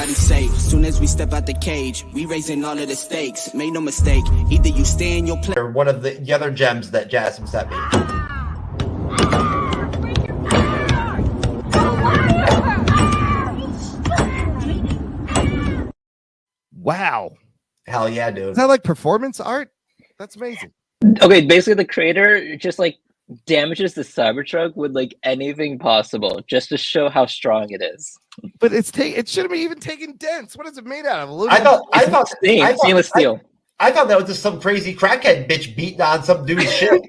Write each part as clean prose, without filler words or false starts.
everybody safe. Soon as we step out the cage, we raising all of the stakes. Make no mistake, either you stay in your place. One of the other gems that Jasmine sent me. Wow. Hell yeah, dude. Is that like performance art? That's amazing. Okay, basically the creator just like damages the Cybertruck with like anything possible just to show how strong it is. But it shouldn't be even taken dents. What is it made out of? I thought stainless steel. I thought that was just some crazy crackhead bitch beating on some dude's shit.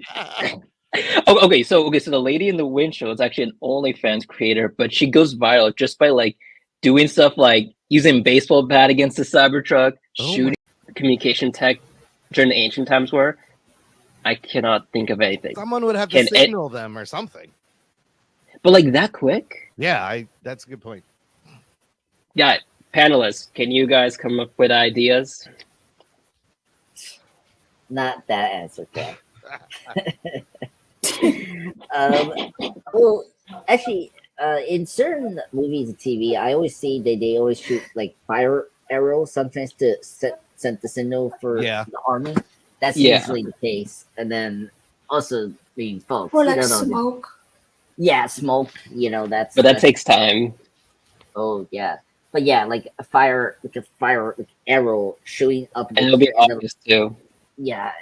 Okay, so the lady in the windshield is actually an OnlyFans creator, but she goes viral just by like doing stuff like using a baseball bat against the Cybertruck, shooting communication tech during the ancient times were. I cannot think of anything. Someone would have to signal them or something. But like that quick? Yeah, that's a good point. Yeah, panelists, can you guys come up with ideas? Not that answer, Ken. Well, actually, in certain movies and TV, I always see they always shoot like fire arrows sometimes to send the signal for the army. That's usually the case. And then also being folks. Or like smoke. Yeah, smoke. You know, that's. But that takes time. Oh yeah, but yeah, like a fire arrow shooting up. And it'll be obvious too. Yeah,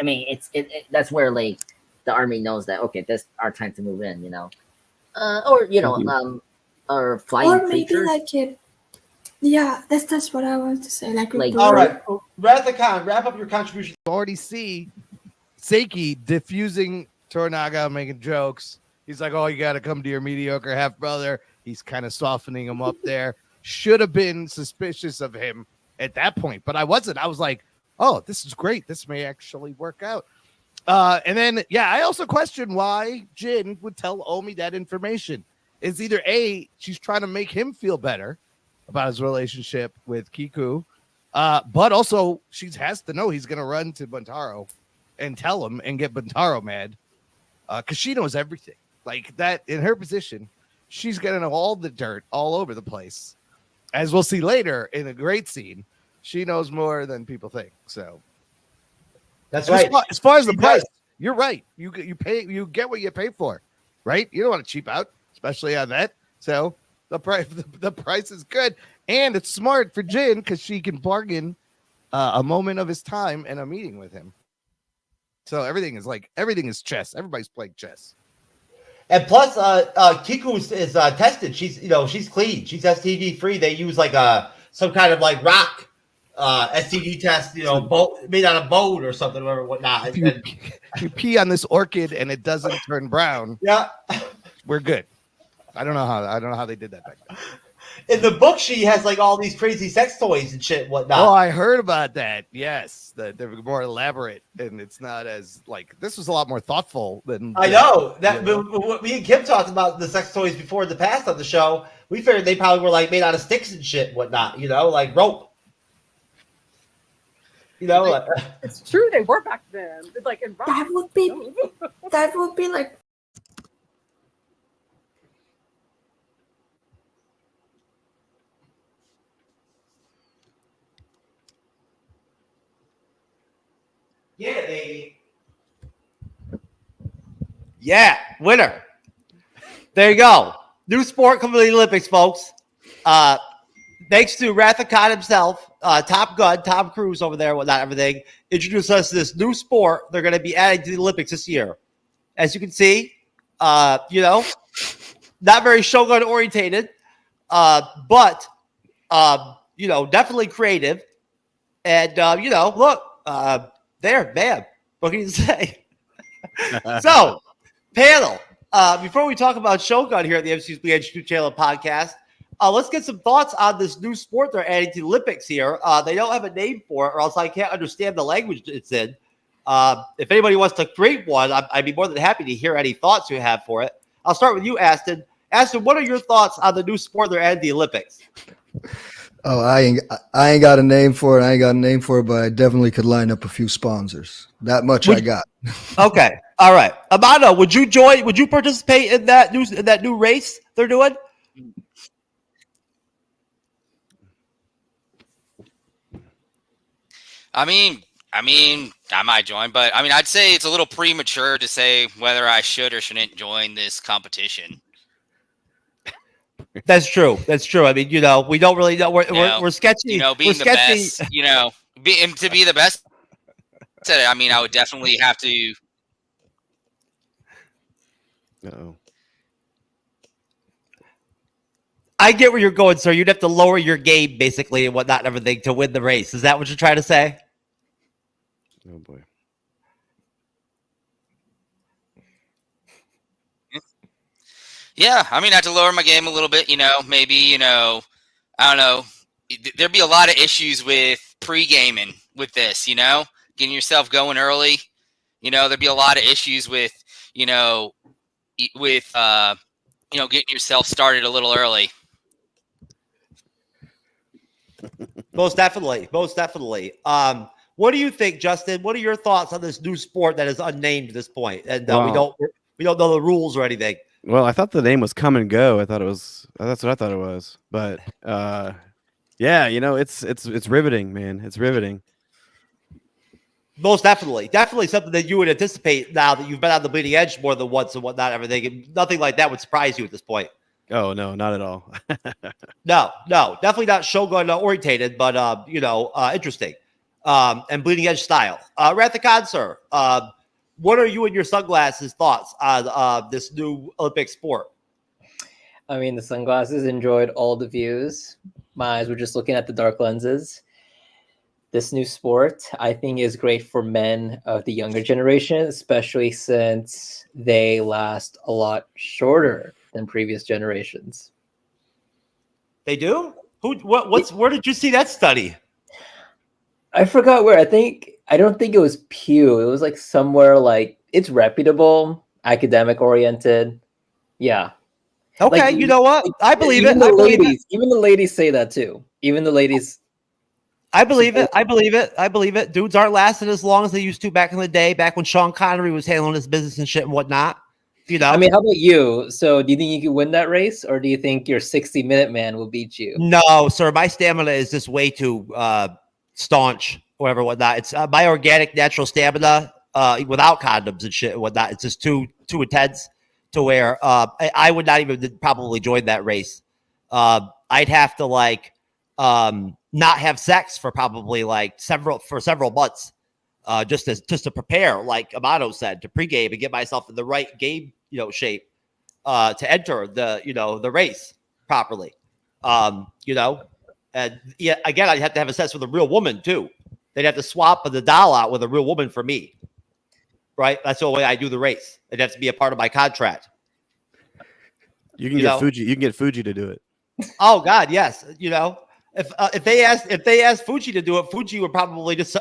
I mean it's that's where like the army knows that okay, that's our time to move in. You know, or you know, or flying or maybe creatures. like it. Yeah, that's what I wanted to say. Like all right, Rathacon, wrap up your contribution. You already see Seiki diffusing Toranaga, making jokes. He's like, "Oh, you got to come to your mediocre half brother." He's kind of softening him up there. Should have been suspicious of him at that point, but I wasn't. I was like, "Oh, this is great. This may actually work out." And then, I also question why Jin would tell Omi that information. It's either A, she's trying to make him feel better about his relationship with Kiku, but also she has to know he's going to run to Buntaro and tell him and get Buntaro mad because she knows everything. Like that, in her position, she's going to know all the dirt all over the place. As we'll see later in a great scene, she knows more than people think. So that's right. As far as the price, you're right. You get what you pay for, right? You don't want to cheap out, especially on that. So the price is good, and it's smart for Jin because she can bargain a moment of his time and a meeting with him. So everything is chess. Everybody's playing chess. And plus, Kiku is tested. She's clean. She's STD free. They use like some kind of like rock STD test. Made out of bone or something or whatnot. If you pee on this orchid and it doesn't turn brown, we're good. I don't know how they did that back then. In the book, she has like all these crazy sex toys and shit, whatnot. Oh, I heard about that. Yes, they're more elaborate, and it's not as like this was a lot more thoughtful than. I know that. But me and Kim talked about the sex toys before in the past on the show. We figured they probably were like made out of sticks and shit, whatnot. Like rope. It's true they were back then. Like in that would be like. Yeah, baby. Yeah, winner. There you go. New sport coming to the Olympics, folks. Thanks to Rathacon himself, Top Gun, Tom Cruise over there, whatnot, everything, introduced us to this new sport they're going to be adding to the Olympics this year. As you can see, not very Shogun orientated, but definitely creative. And look, there, bam. What can you say? So, panel, before we talk about Shogun here at the MCU'S Bleeding Edge channel podcast, let's get some thoughts on this new sport they're adding to the Olympics here. They don't have a name for it, or else I can't understand the language it's in. If anybody wants to create one, I'd be more than happy to hear any thoughts you have for it. I'll start with you, Aston. Aston, what are your thoughts on the new sport they're adding to the Olympics? Oh, I ain't got a name for it. But I definitely could line up a few sponsors. That much I got. Okay, all right. Amato, would you join? Would you participate in that new race they're doing? I mean, I might join, but I mean, I'd say it's a little premature to say whether I should or shouldn't join this competition. That's true. That's true. I mean, we don't really know. We're sketchy. Being the best, to be the best at it, I mean, I would definitely have to. Uh-oh. I get where you're going, sir. You'd have to lower your game, basically, and whatnot and everything to win the race. Is that what you're trying to say? Oh, boy. Yeah, I mean, I have to lower my game a little bit, maybe, I don't know. There'd be a lot of issues with pre-gaming with this, getting yourself going early. There'd be a lot of issues with, getting yourself started a little early. Most definitely. Most definitely. What do you think, Justin? What are your thoughts on this new sport that is unnamed at this point? And we don't know the rules or anything. Well, I thought the name was Come and Go. That's what I thought it was. But yeah, it's riveting, man. It's riveting. Most definitely. Definitely something that you would anticipate now that you've been on the bleeding edge more than once and whatnot, everything. And nothing like that would surprise you at this point. Oh, no, not at all. No, definitely not Shogun orientated, but interesting. And bleeding edge style. Condenser, what are you and your sunglasses thoughts on this new Olympic sport? I mean, the sunglasses enjoyed all the views. My eyes were just looking at the dark lenses. This new sport, I think, is great for men of the younger generation, especially since they last a lot shorter than previous generations. They do? Where did you see that study? I forgot where. I don't think it was Pew. It was like somewhere it's reputable, academic oriented. Yeah. Okay, you know what? I believe it. Even the ladies say that too. Even the ladies. I believe it. Dudes aren't lasting as long as they used to back in the day, back when Sean Connery was handling his business and shit and whatnot. I mean, how about you? So do you think you can win that race, or do you think your 60-minute man will beat you? No, sir. My stamina is just way too staunch, whatever, whatnot. It's my organic natural stamina without condoms and shit and whatnot. It's just too intense to where I would not even probably join that race. I'd have to not have sex for probably several months, just to prepare, like Amato said, to pregame and get myself in the right game, shape, to enter the race properly. And yeah, again, I'd have to have a sex with a real woman too. They'd have to swap the doll out with a real woman for me. Right? That's the way I do the race. It'd have to be a part of my contract. You can get Fuji. You can get Fuji to do it. Oh God, yes. If they asked Fuji to do it, Fuji would probably just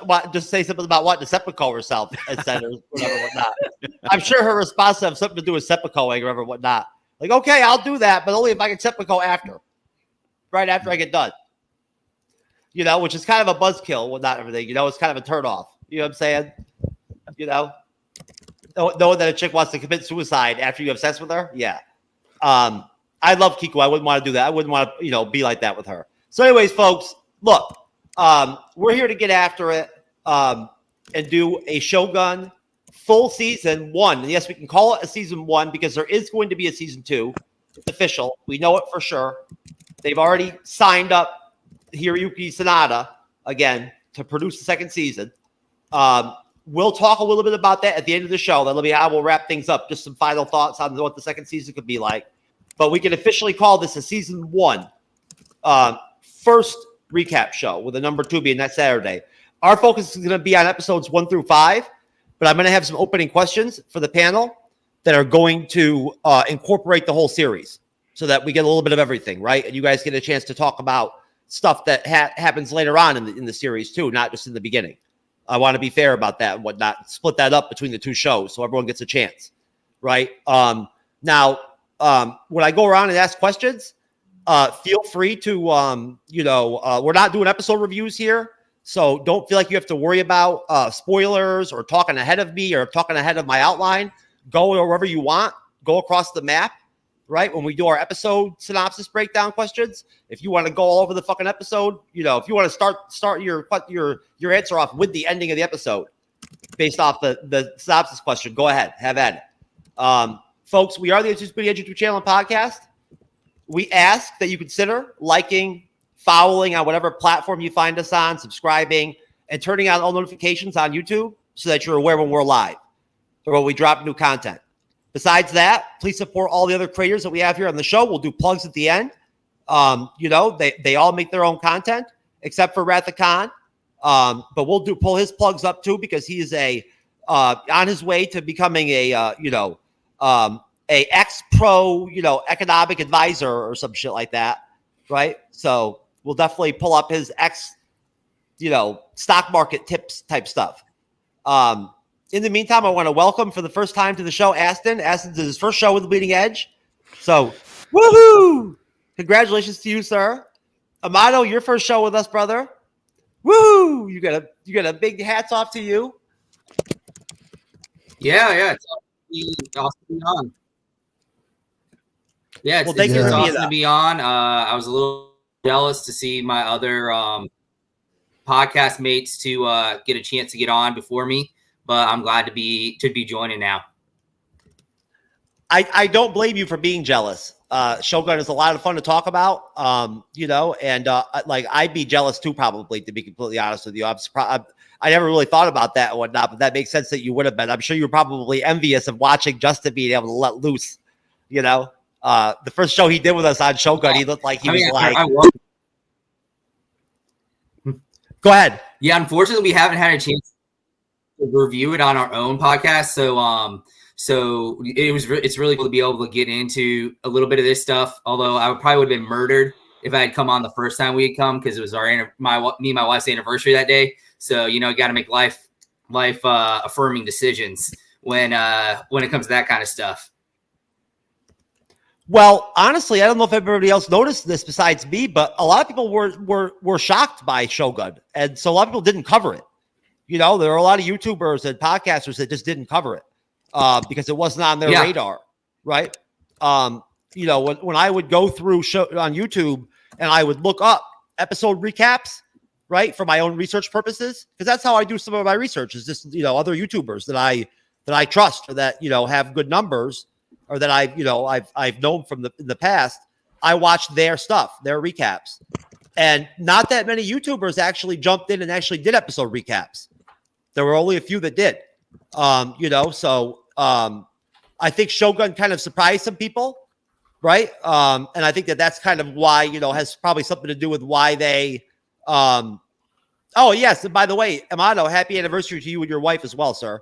say something about wanting to seppuku herself instead or whatever, whatnot. I'm sure her response would have something to do with seppukuing or whatever, whatnot. Like, okay, I'll do that, but only if I can seppuku after, right after I get done. Which is kind of a buzzkill, whatnot, everything. It's kind of a turn off. You know what I'm saying? Knowing that a chick wants to commit suicide after you have sex with her, yeah. I love Kiko. I wouldn't want to do that. I wouldn't want to, be like that with her. So anyways, folks, look, we're here to get after it and do a Shogun full season 1. And yes, we can call it a season 1 because there is going to be a season 2. It's official. We know it for sure. They've already signed up Hiroyuki Sanada again to produce the second season. We'll talk a little bit about that at the end of the show. That'll be how we'll wrap things up. Just some final thoughts on what the second season could be like. But we can officially call this a season 1. First recap show with the number 2 being next Saturday. Our focus is going to be on episodes 1 through 5, but I'm going to have some opening questions for the panel that are going to incorporate the whole series so that we get a little bit of everything, right? And you guys get a chance to talk about stuff that happens later on in the series too, not just in the beginning. I want to be fair about that and whatnot. Split that up between the 2 shows so everyone gets a chance, right? Now, when I go around and ask questions, feel free to, we're not doing episode reviews here, so don't feel like you have to worry about spoilers or talking ahead of me or talking ahead of my outline. Go wherever you want. Go across the map. right? When we do our episode synopsis breakdown questions, if you want to go all over the fucking episode, if you want to start your answer off with the ending of the episode based off the synopsis question, go ahead, have at it. Folks, we are the MCU'S Bleeding Edge YouTube channel and podcast. We ask that you consider liking, following on whatever platform you find us on, subscribing, and turning on all notifications on YouTube so that you're aware when we're live or when we drop new content. Besides that, please support all the other creators that we have here on the show. We'll do plugs at the end. They all make their own content except for Rathacon. But we'll pull his plugs up too because he is on his way to becoming a ex-pro, economic advisor or some shit like that, right? So we'll definitely pull up his stock market tips type stuff. In the meantime, I want to welcome for the first time to the show, Aston. Aston's his first show with the Bleeding Edge. So, woohoo! Congratulations to you, sir. Amato, your first show with us, brother. Woo! You got a big hats off to you. Yeah. It's awesome to be on. Yeah, it's awesome to be on. I was a little jealous to see my other podcast mates to get a chance to get on before me, but I'm glad to be joining now. I don't blame you for being jealous. Shogun is a lot of fun to talk about, I'd be jealous too, probably, to be completely honest with you. I never really thought about that and whatnot, but that makes sense that you would have been. I'm sure you're probably envious of watching Justin being able to let loose, the first show he did with us on Shogun, he looked like he was Go ahead. Yeah, unfortunately, we haven't had a chance to review it on our own podcast, so it's really cool to be able to get into a little bit of this stuff. Although I probably would have been murdered if I had come on the first time we had come because it was me and my wife's anniversary that day. So you got to make life affirming decisions when it comes to that kind of stuff. Well, honestly, I don't know if everybody else noticed this besides me, but a lot of people were shocked by Shogun, and so a lot of people didn't cover it. There are a lot of YouTubers and podcasters that just didn't cover it because it wasn't on their radar, right? When I would go through on YouTube and I would look up episode recaps, right, for my own research purposes, because that's how I do some of my research. Is just other YouTubers that I trust or that have good numbers, or that I've known from in the past. I watched their stuff, their recaps, and not that many YouTubers actually jumped in and actually did episode recaps. There were only a few that did, So I think Shogun kind of surprised some people, right? And I think that's kind of why has probably something to do with why they. Oh yes, and by the way, Amato, happy anniversary to you and your wife as well, sir.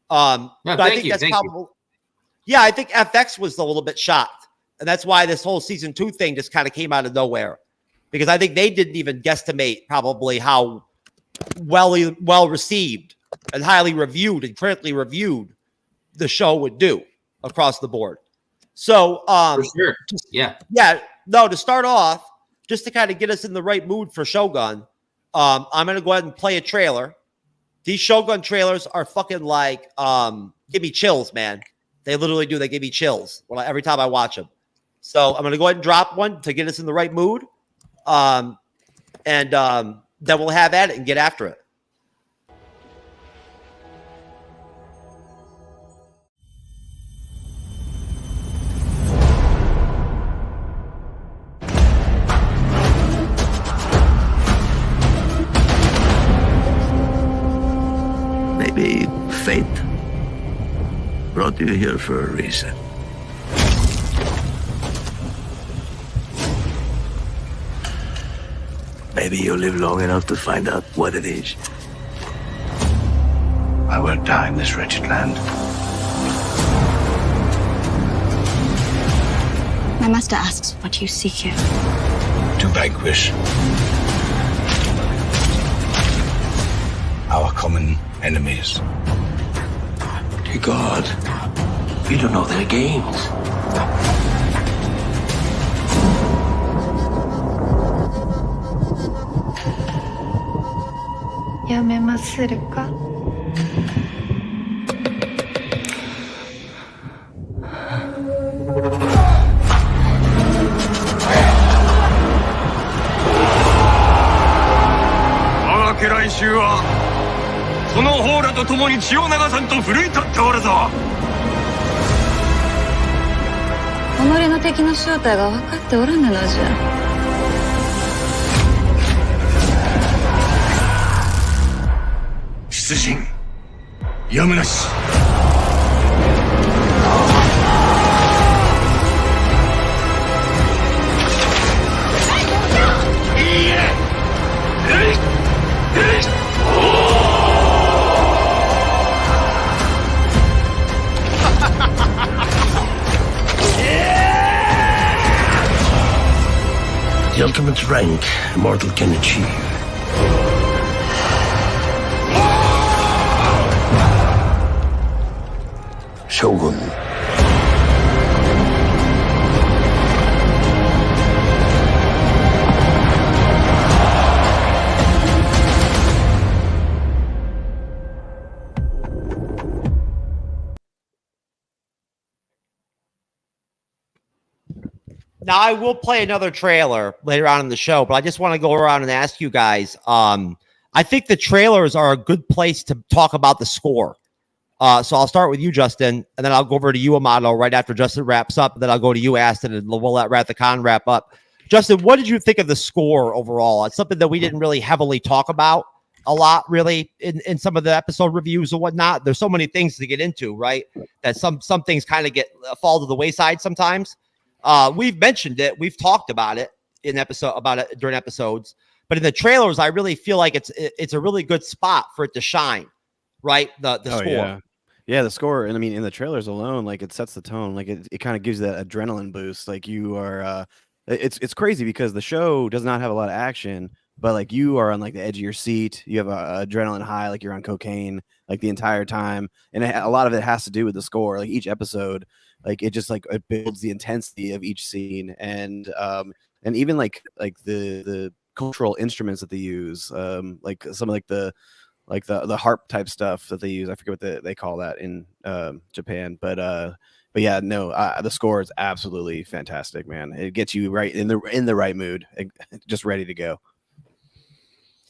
I think that's probably. Yeah, I think FX was a little bit shocked. And that's why this whole season 2 thing just kind of came out of nowhere. Because I think they didn't even guesstimate probably how well received and highly reviewed and critically reviewed the show would do across the board. So, for sure. To start off, just to kind of get us in the right mood for Shogun, I'm going to go ahead and play a trailer. These Shogun trailers are fucking give me chills, man. They literally do. They give me chills every time I watch them. So I'm going to go ahead and drop one to get us in the right mood. And then we'll have at it and get after it. Maybe fate brought you here for a reason. Maybe you'll live long enough to find out what it is. I won't die in this wretched land. My master asks what you seek here. To vanquish our common enemies. Dear God, you don't know their games. このホーラと共に血を流さんと奮い立っておるぞ。己の敵の正体が分かっておらぬのじゃ。出陣やむなし。The ultimate rank a mortal can achieve. Shogun. Now I will play another trailer later on in the show, but I just want to go around and ask you guys. I think the trailers are a good place to talk about the score. So I'll start with you, Justin, and then I'll go over to you, Amato, right after Justin wraps up. Then I'll go to you, Aston, and we'll let Rathacon wrap up. Justin, what did you think of the score overall? It's something that we didn't really heavily talk about a lot, really, in some of the episode reviews and whatnot. There's so many things to get into, right? That some things kind of fall to the wayside sometimes. We've mentioned it. We've talked about it during episodes. But in the trailers, I really feel like it's a really good spot for it to shine, right? The score. Yeah, the score. And I mean, in the trailers alone, like it sets the tone. Like it kind of gives you that adrenaline boost. Like you are, it's crazy because the show does not have a lot of action, but like you are on like the edge of your seat. You have a adrenaline high, like you're on cocaine, like the entire time. And a lot of it has to do with the score. Like each episode, like it just like it builds the intensity of each scene, and even like the cultural instruments that they use, like some of the harp type stuff that they use. I forget what they call that in Japan, but yeah, no, the score is absolutely fantastic, man. It gets you right in the right mood, just ready to go.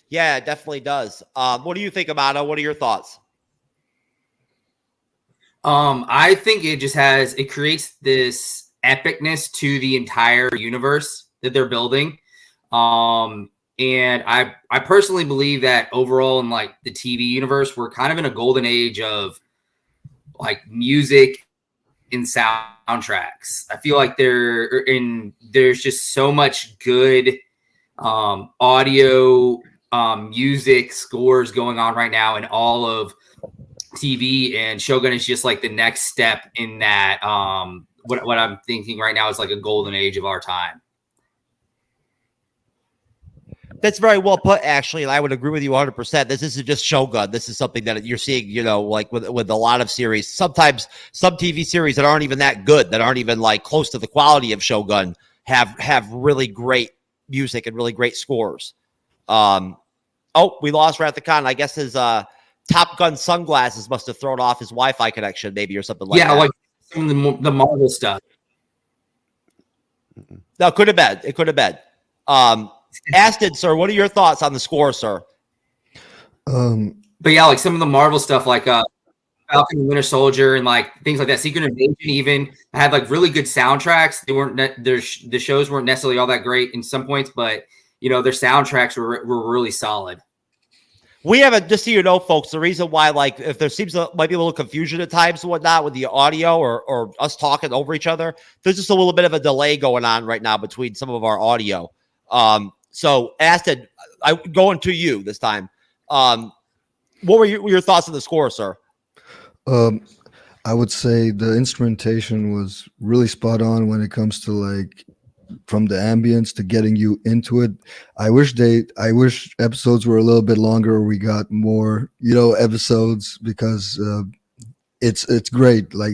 Yeah, it definitely does. What do you think, Amato? What are your thoughts? I think it creates this epicness to the entire universe that they're building. And I personally believe that overall in like the TV universe, we're kind of in a golden age of like music and soundtracks. I feel like there's just so much good audio music scores going on right now in all of TV, and Shogun is just like the next step in that. What I'm thinking right now is like a golden age of our time. That's very well put, actually, and I would agree with you 100%. This isn't just Shogun. This is something that you're seeing, like with a lot of series. Sometimes some TV series that aren't even that good, that aren't even like close to the quality of Shogun, have really great music and really great scores. Oh, we lost Rathacon. I guess his Top Gun sunglasses must have thrown off his Wi-Fi connection, maybe, or something like that. Yeah, like some of the Marvel stuff. No, it could have been. It could have been. Aston, sir, what are your thoughts on the score, sir? But yeah, like some of the Marvel stuff, like Falcon and Winter Soldier, and like things like that. Secret Invasion even had like really good soundtracks. They weren't the shows weren't necessarily all that great in some points, but their soundtracks were really solid. We haven't, just so you know, folks, the reason why, like, if there might be a little confusion at times and whatnot with the audio or us talking over each other, there's just a little bit of a delay going on right now between some of our audio. So, Aston, I'm going to you this time. What were your thoughts on the score, sir? I would say the instrumentation was really spot on when it comes to like from the ambience to getting you into it. I wish episodes were a little bit longer, or we got more, episodes, because it's great. Like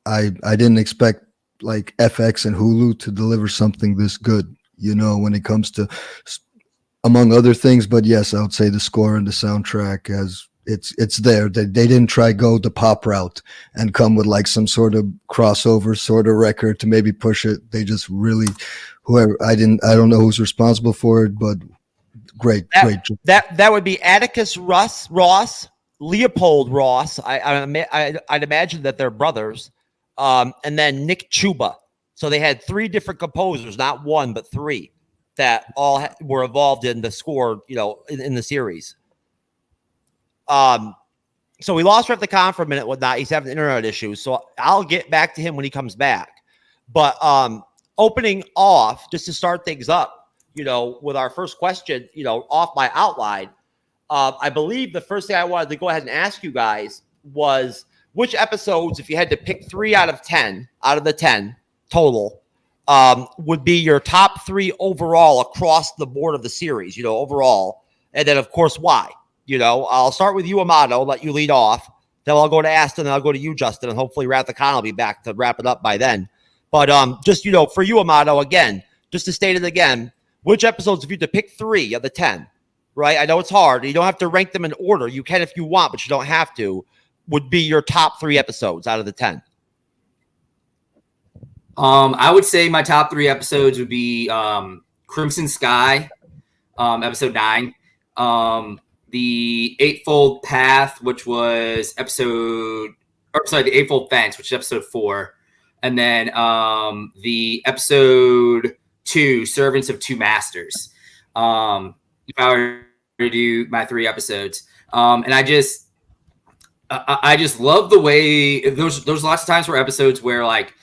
I didn't expect like FX and Hulu to deliver something this good, when it comes to, among other things. But yes, I would say the score and the soundtrack it's there. They didn't try go the pop route and come with like some sort of crossover sort of record to maybe push it. They just really, I don't know who's responsible for it, but great. That would be Atticus Ross. Leopold Ross. I'd imagine that they're brothers. And then Nick Chuba. So they had 3 different composers, not 1, but 3 that all were involved in the score, in the series. So we lost Ref the Con for a minute, whatnot. He's having internet issues. So I'll get back to him when he comes back. But opening off, just to start things up, with our first question, off my outline, I believe the first thing I wanted to go ahead and ask you guys was which episodes, if you had to pick 3 out of 10, out of the 10 total, would be your top 3 overall across the board of the series, overall. And then, of course, why? I'll start with you, Amato, let you lead off. Then I'll go to Aston, and I'll go to you, Justin, and hopefully Wrath of Khan will be back to wrap it up by then. But just, for you, Amato, again, just to state it again, which episodes, if you had to pick 3 of the 10, right? I know it's hard. You don't have to rank them in order. You can if you want, but you don't have to, would be your top 3 episodes out of the 10. I would say my top 3 episodes would be Crimson Sky, episode 9. The Eightfold Path, which was the Eightfold Fence, which is episode 4. And then the episode 2, Servants of Two Masters. If I were to do my 3 episodes. And I just love the way there's lots of times where episodes where like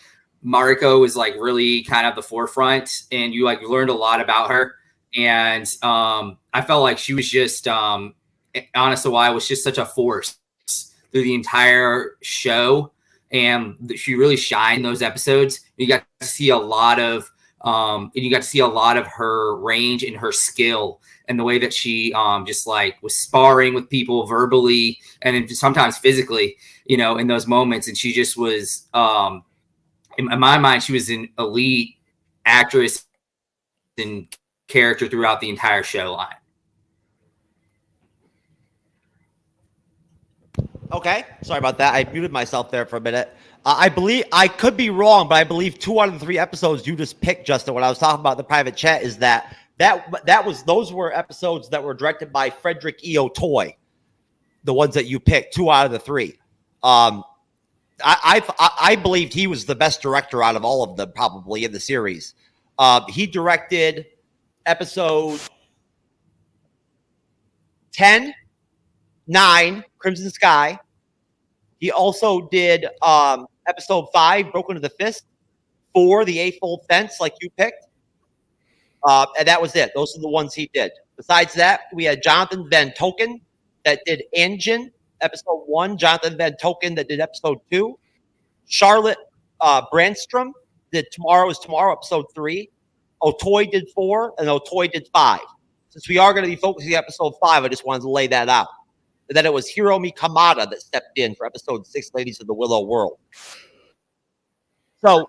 Mariko is like really kind of the forefront and you learned a lot about her. And I felt like she was just Anna Sawai was just such a force through the entire show, and she really shined those episodes. You got to see a lot of her range and her skill and the way that she just like was sparring with people verbally and then sometimes physically, in those moments. And she just was in my mind, she was an elite actress and character throughout the entire show line. Okay, sorry about that. I muted myself there for a minute. I believe I could be wrong, but I believe 2 out of the 3 episodes you just picked, Justin, when I was talking about the private chat, is those were episodes that were directed by Frederick E. O'Toy, the ones that you picked, 2 out of the 3. I believed he was the best director out of all of them, probably in the series. He directed episode 10, 9, Crimson Sky. He also did episode 5, Broken to the Fist, 4, The Eightfold Fence, like you picked. And that was it. Those are the ones he did. Besides that, we had Jonathan Van Token that did Engine, episode 1. Jonathan Van Token that did episode 2. Charlotte Brandstrom did Tomorrow is Tomorrow, episode 3. O'Toy did 4, and O'Toy did 5. Since we are going to be focusing on episode 5, I just wanted to lay that out. And then it was Hiromi Kamada that stepped in for episode 6, Ladies of the Willow World. So,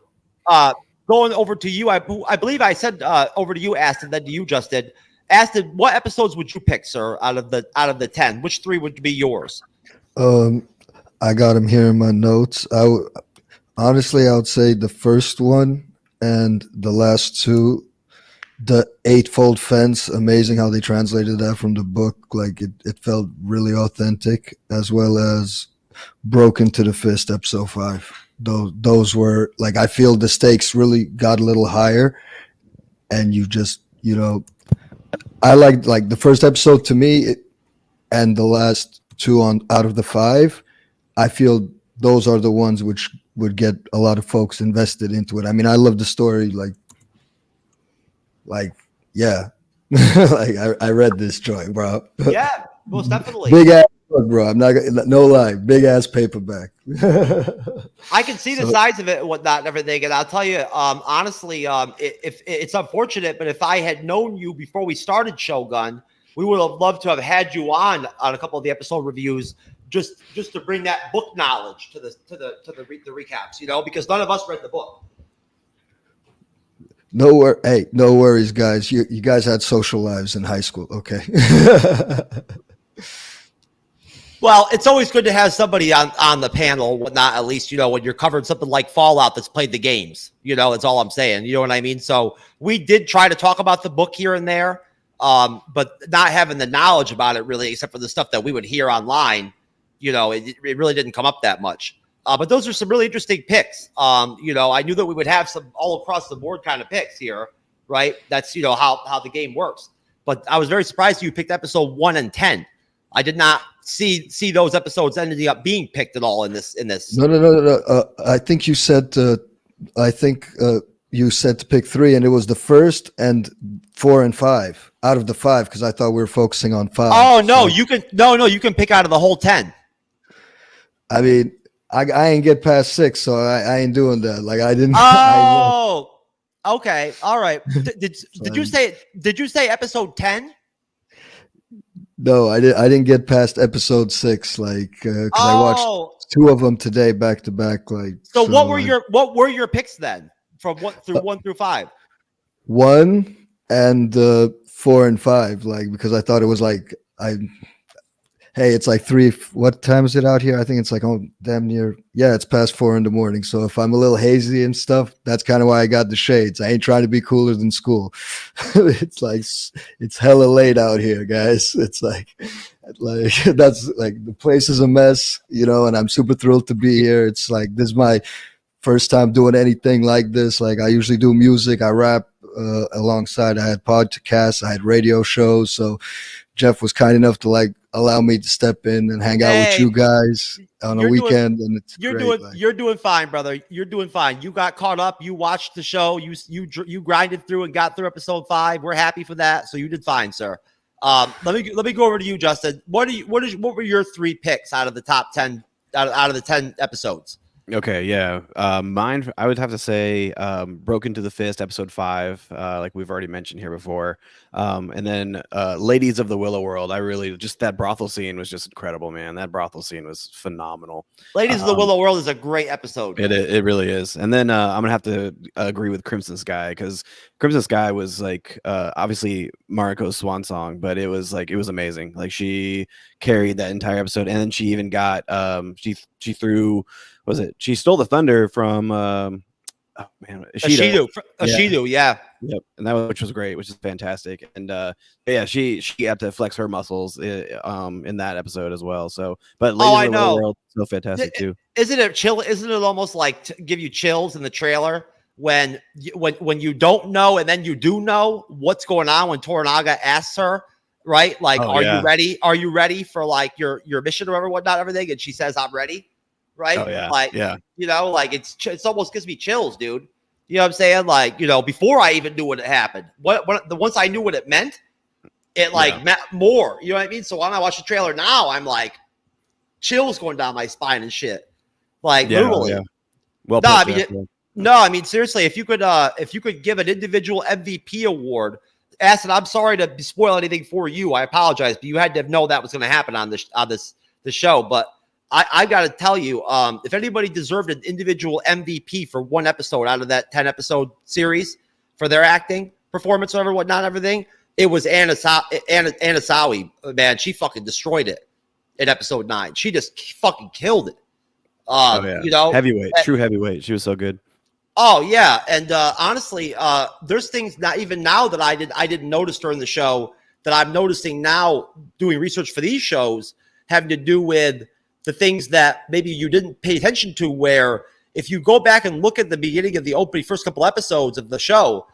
going over to you, I believe I said over to you, Aston, then to you, Justin. Aston, what episodes would you pick, sir, out of the 10? Which 3 would be yours? I got them here in my notes. Honestly, I would say the first one and the last 2. The Eightfold Fence, amazing how they translated that from the book. Like it felt really authentic, as well as Broken to the Fist, episode 5. Those were like, I feel the stakes really got a little higher, and you just, I liked like the first episode to me, and the last 2 out of the 5. I feel those are the ones which would get a lot of folks invested into it. I mean, I love the story, yeah. Like I read this joint, bro. Yeah, most definitely. Big ass book, bro. I'm not gonna, no lie, big ass paperback. I can see the size of it and whatnot and everything. And I'll tell you, honestly, if it's unfortunate, but if I had known you before we started Shogun, we would have loved to have had you on a couple of the episode reviews, just to bring that book knowledge to the recaps, because none of us read the book. No worries, guys. You guys had social lives in high school, okay? Well, it's always good to have somebody on the panel, whatnot, at least, when you're covering something like Fallout that's played the games. That's all I'm saying. You know what I mean? So we did try to talk about the book here and there, but not having the knowledge about it really, except for the stuff that we would hear online. it really didn't come up that much. But those are some really interesting picks. I knew that we would have some all across the board kind of picks here, right? That's, how the game works. But I was very surprised you picked episode 1 and 10. I did not see those episodes ending up being picked at all in this. No. I think you said you said to pick 3, and it was the first and 4 and 5 out of the 5, because I thought we were focusing on 5. Oh no, you can pick out of the whole 10. I mean, I ain't get past 6, so I ain't doing that. Like I didn't. Oh, okay, all right. Did you say episode 10? No, I didn't get past episode 6. Like, because I watched 2 of them today back to back. Like, so what were your picks then from 1 through 5? 1 and 4 and 5. Like, because I thought it was like hey, it's like 3. What time is it out here? I think it's like damn near. Yeah, it's past 4 in the morning. So if I'm a little hazy and stuff, that's kind of why I got the shades. I ain't trying to be cooler than school. It's like it's hella late out here, guys. It's like that's like the place is a mess, and I'm super thrilled to be here. It's like this is my first time doing anything like this. Like I usually do music, I rap alongside. I had podcasts, I had radio shows. So Jeff was kind enough to allow me to step in and hang out with you guys on a weekend, and it's you're doing fine, brother. You're doing fine. You got caught up. You watched the show. You grinded through and got through episode 5. We're happy for that. So you did fine, sir. Let me go over to you, Justin. What were your 3 picks out of the top 10 out of the 10 episodes? Okay, yeah. Mine, I would have to say Broken to the Fist, episode 5, like we've already mentioned here before. And then Ladies of the Willow World. I really, just that brothel scene was just incredible, man. That brothel scene was phenomenal. Ladies of the Willow World is a great episode. It really is. And then I'm going to have to agree with Crimson Sky, because Crimson Sky was like, obviously Mariko's swan song, but it was amazing. Like she carried that entire episode. And then she even got, she threw, she stole the thunder from Ashido, yeah. Yep. And which was great, which is fantastic. And yeah, she had to flex her muscles in that episode as well. So, but I know, World, so fantastic too. Isn't it almost like to give you chills in the trailer when you don't know and then you do know what's going on when Toranaga asks her, right? Like, you ready? Are you ready for like your mission or whatnot, everything? And she says, I'm ready. Right? Oh, yeah. Like, yeah. Like it's almost gives me chills, dude. You know what I'm saying? Like, before I even knew what had happened, once I knew what it meant, it meant more. You know what I mean? So when I watch the trailer now, I'm like chills going down my spine and shit. Like literally. Yeah. Well, I mean, seriously, if you could give an individual MVP award, Aston, I'm sorry to spoil anything for you. I apologize, but you had to know that was going to happen on the show, but I got to tell you, if anybody deserved an individual MVP for one episode out of that 10 episode series for their acting performance, whatnot, everything, it was Anasawi. Man, she fucking destroyed it in episode 9. She just fucking killed it. Heavyweight, true heavyweight. She was so good. Oh yeah, and honestly, there's things not even now that I didn't notice during the show that I'm noticing now doing research for these shows, having to do with the things that maybe you didn't pay attention to, where if you go back and look at the beginning of the opening first couple episodes of the show,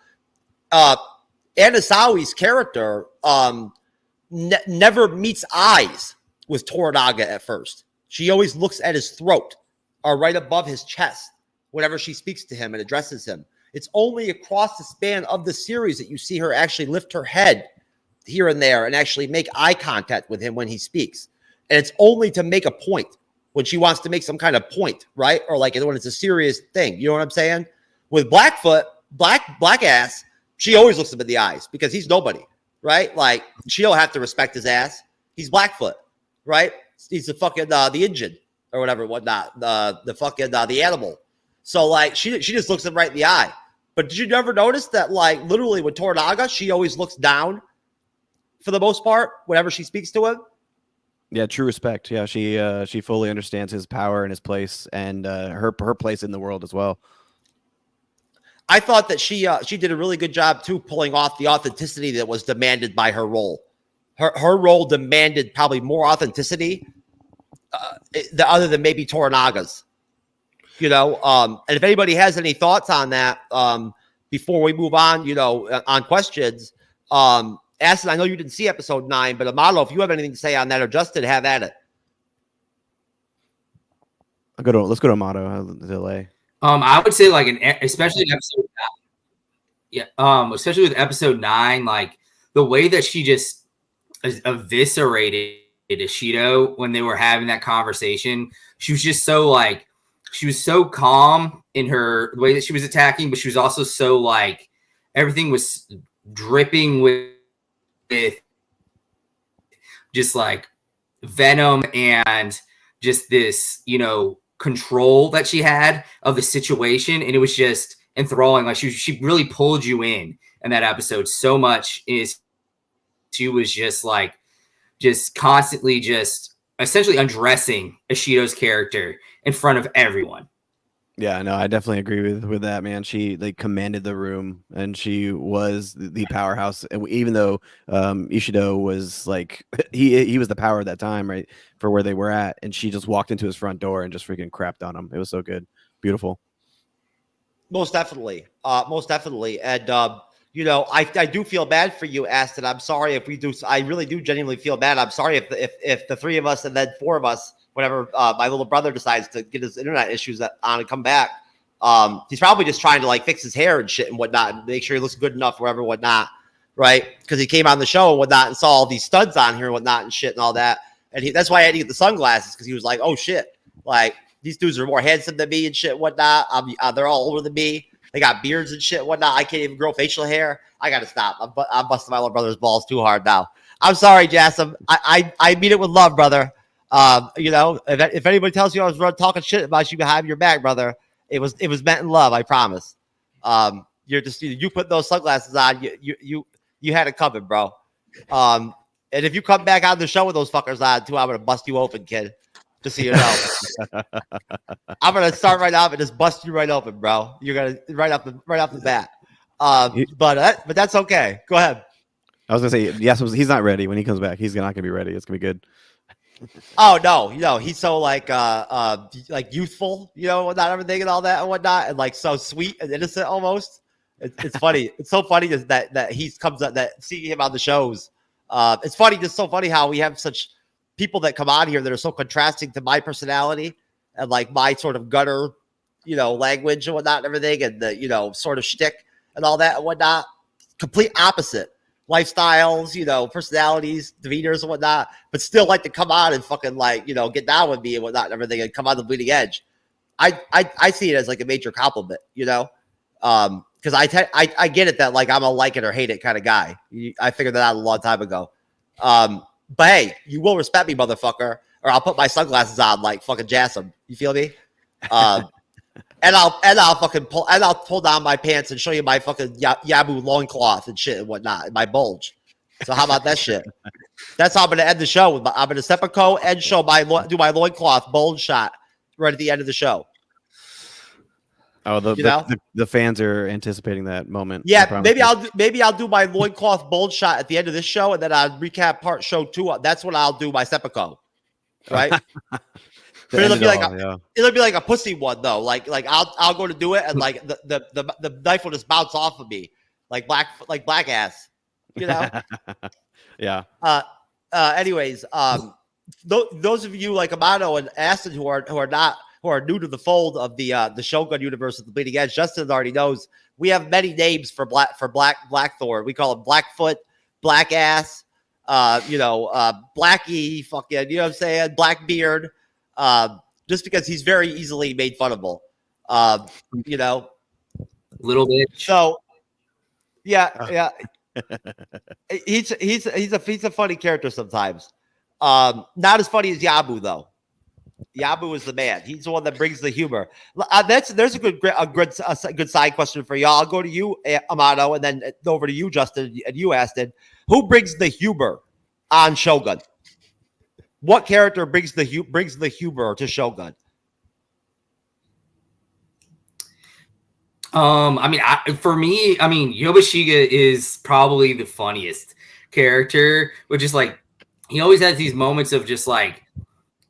Anasawi's character never meets eyes with Toranaga at first. She always looks at his throat or right above his chest whenever she speaks to him and addresses him. It's only across the span of the series that you see her actually lift her head here and there and actually make eye contact with him when he speaks. And it's only to make a point when she wants to make some kind of point, right? Or like when it's a serious thing. You know what I'm saying? With Blackfoot, black ass, she always looks him in the eyes because he's nobody, right? Like she'll have to respect his ass. He's Blackfoot, right? He's the fucking the engine or whatnot. The animal. So like she just looks him right in the eye. But did you never notice that like literally with Toranaga, she always looks down for the most part whenever she speaks to him? Yeah, true respect. Yeah, she fully understands his power and his place and her place in the world as well. I thought that she did a really good job too, pulling off the authenticity that was demanded by her role. Her role demanded probably more authenticity other than maybe Toranaga's. You know, and if anybody has any thoughts on that, before we move on, you know, on questions, Aston, I know you didn't see episode 9, but Amato, if you have anything to say on that, or Justin, have at it. Let's go to Amato. The delay. I would say like especially in episode 9. Especially with episode 9, like the way that she just eviscerated Ishido when they were having that conversation. She was just so like, she was so calm in the way that she was attacking, but she was also so like, everything was dripping with just like venom and just this, you know, control that she had of the situation. And it was just enthralling. Like she really pulled you in that episode so much. She was just like, just constantly just essentially undressing Ishido's character in front of everyone. Yeah, no, I definitely agree with that, man. She like commanded the room, and she was the powerhouse. And even though Ishido was like he was the power at that time, right, for where they were at, and she just walked into his front door and just freaking crapped on him. It was so good, beautiful. Most definitely, and you know, I do feel bad for you, Aston. I'm sorry if we do. I really do genuinely feel bad. I'm sorry if the 3 of us and then 4 of us, whenever my little brother decides to get his internet issues on and come back, he's probably just trying to like fix his hair and shit and whatnot and make sure he looks good enough wherever and whatnot, right? Because he came on the show and whatnot and saw all these studs on here and whatnot and shit and all that, and that's why I had to get the sunglasses, because he was like, oh shit, like these dudes are more handsome than me and shit and whatnot. They're all older than me. They got beards and shit and whatnot. I can't even grow facial hair. I gotta stop. I'm busting my little brother's balls too hard now. I'm sorry, Jassim. I mean it with love, brother. You know, if anybody tells you I was talking shit about you behind your back, brother, it was meant in love. I promise. You're just you put those sunglasses on. You had it coming, bro. And if you come back on the show with those fuckers on too, I'm gonna bust you open, kid. Just so you know. I'm gonna start right off and just bust you right open, bro. You're gonna right off the bat. But that's okay. Go ahead. I was gonna say yes. He's not ready when he comes back. He's not gonna be ready. It's gonna be good. Oh no, you know, he's so like youthful, you know, not everything and all that and whatnot, and like so sweet and innocent almost. It's funny. It's so funny that he comes up, that seeing him on the shows. It's funny, just so funny how we have such people that come on here that are so contrasting to my personality and like my sort of gutter, you know, language and whatnot and everything, and the, you know, sort of shtick and all that and whatnot. Complete opposite lifestyles, you know, personalities, demeanors and whatnot, but still like to come on and fucking like, you know, get down with me and whatnot and everything and come on the bleeding edge. I see it as like a major compliment, you know, because I get it that like I'm a like it or hate it kind of guy. I figured that out a long time ago. But hey, you will respect me, motherfucker, or I'll put my sunglasses on like fucking Jassim. You feel me? And I'll fucking pull down my pants and show you my fucking Yabu loincloth and shit and whatnot, and my bulge. So how about that shit? That's how I'm gonna end the show. I'm gonna step a co and show do my loincloth bulge shot right at the end of the show. Oh, the fans are anticipating that moment. Yeah, maybe I'll do my loincloth bulge shot at the end of this show, and then I'll recap part show 2. That's what I'll do my seppuku, right? But it'll be like a pussy one though. Like I'll go to do it, and like the knife will just bounce off of me, like black ass, you know. Yeah. Anyways, those of you like Amato and Aston who are new to the fold of the Shogun universe of the Bleeding Edge, Justin already knows we have many names for Blackthorn. We call him Blackfoot, Black Ass, Blackie, fucking, you know what I'm saying, Blackbeard. Just because he's very easily made fun of, you know, little bit. So, yeah. He's a funny character sometimes. Not as funny as Yabu though. Yabu is the man. He's the one that brings the humor. There's a good side question for y'all. I'll go to you, Amato, and then over to you, Justin, and you, Aston. Who brings the humor on Shogun? What character brings the humor to Shogun? For me, Yobashiga is probably the funniest character, which is like he always has these moments of just like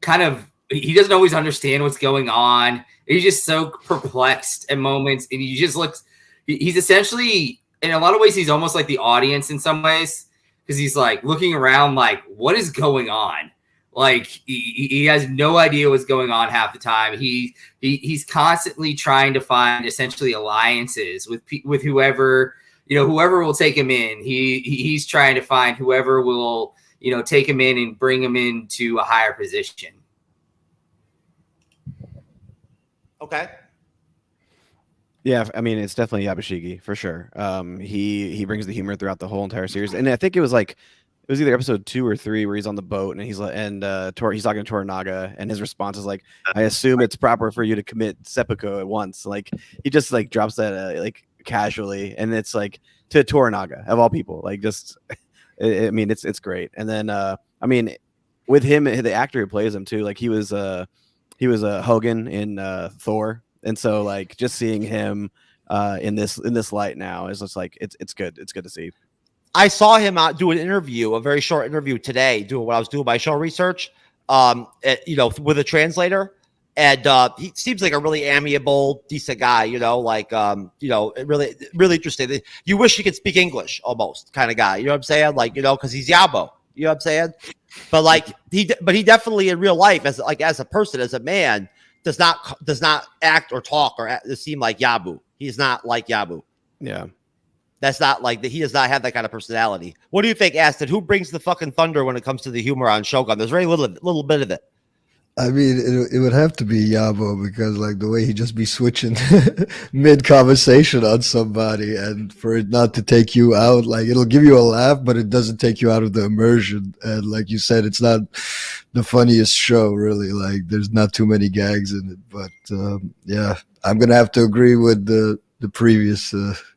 kind of he doesn't always understand what's going on. He's just so perplexed at moments, and he just looks. He's essentially, in a lot of ways, he's almost like the audience in some ways, because he's like looking around, like, what is going on? Like he has no idea what's going on half the time. He's constantly trying to find essentially alliances with whoever, whoever will take him in. He's trying to find whoever will, take him in and bring him into a higher position. Okay. Yeah, I mean, it's definitely Yabashigi for sure. He brings the humor throughout the whole entire series, and I think it was either episode 2 or 3 where he's on the boat and he's talking to Toranaga, and his response is like, "I assume it's proper for you to commit seppuku at once." Like he just like drops that like casually, and it's like to Toranaga of all people. Like just, I mean, it's great. And then I mean, with him, the actor who plays him too, like he was Hogan in Thor. And so, like, just seeing him in this light now is just like it's good. It's good to see. I saw him do an interview, a very short interview today, doing what I was doing my show research. With a translator, and he seems like a really amiable, decent guy. Really, really interesting. You wish he could speak English, almost kind of guy. You know what I'm saying? Like, because he's Yabo. You know what I'm saying? But like he definitely in real life, as a person, as a man, does not act or talk or seem like Yabu. He's not like Yabu. Yeah. That's not like that. He does not have that kind of personality. What do you think, Aston? Who brings the fucking thunder when it comes to the humor on Shogun? There's very little bit of it. I mean, it would have to be Yabo, because like the way he just be switching mid conversation on somebody, and for it not to take you out, like it'll give you a laugh, but it doesn't take you out of the immersion. And like you said, it's not the funniest show, really. Like there's not too many gags in it, but yeah, I'm gonna have to agree with the previous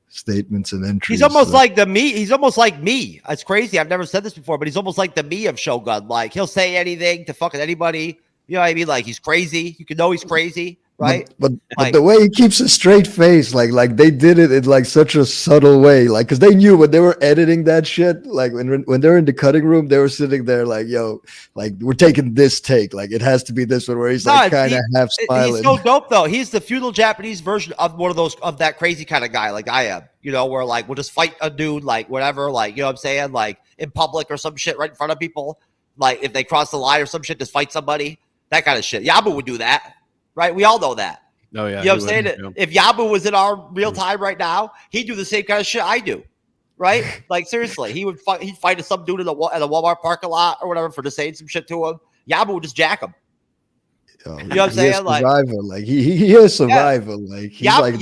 statements and entries. He's almost like me. He's almost like me. It's crazy. I've never said this before, but he's almost like the me of Shogun. Like he'll say anything to fucking anybody. You know what I mean? Like he's crazy. You can know he's crazy, right? But the way he keeps a straight face, like they did it in like such a subtle way, like because they knew when they were editing that shit, like when they're in the cutting room, they were sitting there like, yo, like we're taking this take, like it has to be this one, where he's like kind of half smiling. He's so dope though. He's the feudal Japanese version of one of that crazy kind of guy, like I am. Where like we'll just fight a dude, like whatever, like you know what I'm saying, like in public or some shit right in front of people, like if they cross the line or some shit, just fight somebody. That kind of shit. Yabu would do that, right? We all know that. Oh, yeah. You know what I'm saying? Yeah. If Yabu was in our real time right now, he'd do the same kind of shit I do, right? Like, seriously. He'd fight some dude at a Walmart parking lot or whatever for just saying some shit to him. Yabu would just jack him. You know what I'm saying? Like, like he is survival. Yeah. Like he's like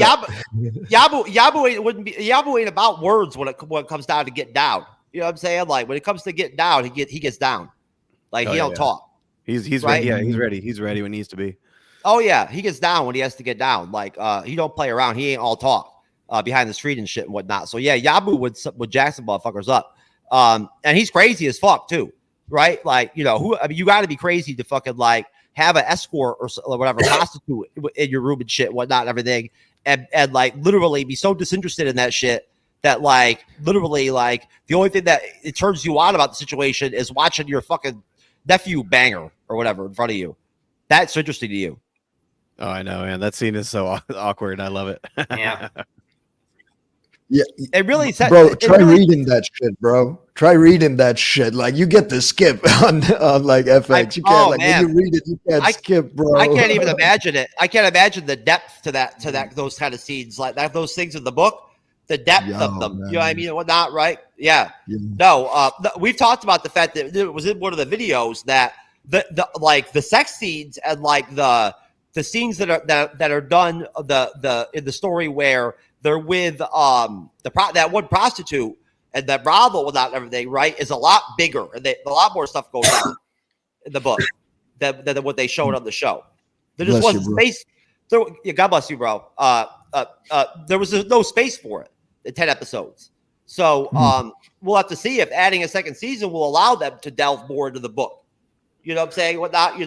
Yabu ain't about words when it comes down to getting down. You know what I'm saying? Like when it comes to getting down, he gets down. Like he don't talk. He's right? ready. Yeah, he's ready. He's ready when he needs to be. Oh yeah, he gets down when he has to get down. Like he don't play around. He ain't all talk behind the screen and shit and whatnot. So yeah, Yabu would jack some motherfuckers up. And he's crazy as fuck too, right? Like you got to be crazy to fucking like have an escort or whatever prostitute in your room and shit, and whatnot, and everything, and like literally be so disinterested in that shit that like literally like the only thing that it turns you on about the situation is watching your fucking nephew banger or whatever in front of you. That's interesting to you. Oh, I know, man. That scene is so awkward. I love it. Yeah. Yeah. It really said, bro, try reading that shit, bro. Try reading that shit. Like you get the skip on like FX. You can't when you read it, you can't skip, bro. I can't even imagine it. I can't imagine the depth to that those kind of scenes, like that, those things in the book. The depth of them, man. You know what I mean, and whatnot, right? Yeah. No, we've talked about the fact that it was in one of the videos that the sex scenes and like the scenes that are done in the story where they're with that one prostitute and that brothel without everything, right, is a lot bigger and a lot more stuff goes on in the book than what they showed on the show. There just wasn't space. God bless you, bro. There was no space for it. 10 episodes. So we'll have to see if adding a second season will allow them to delve more into the book. You know what I'm saying? Whatnot,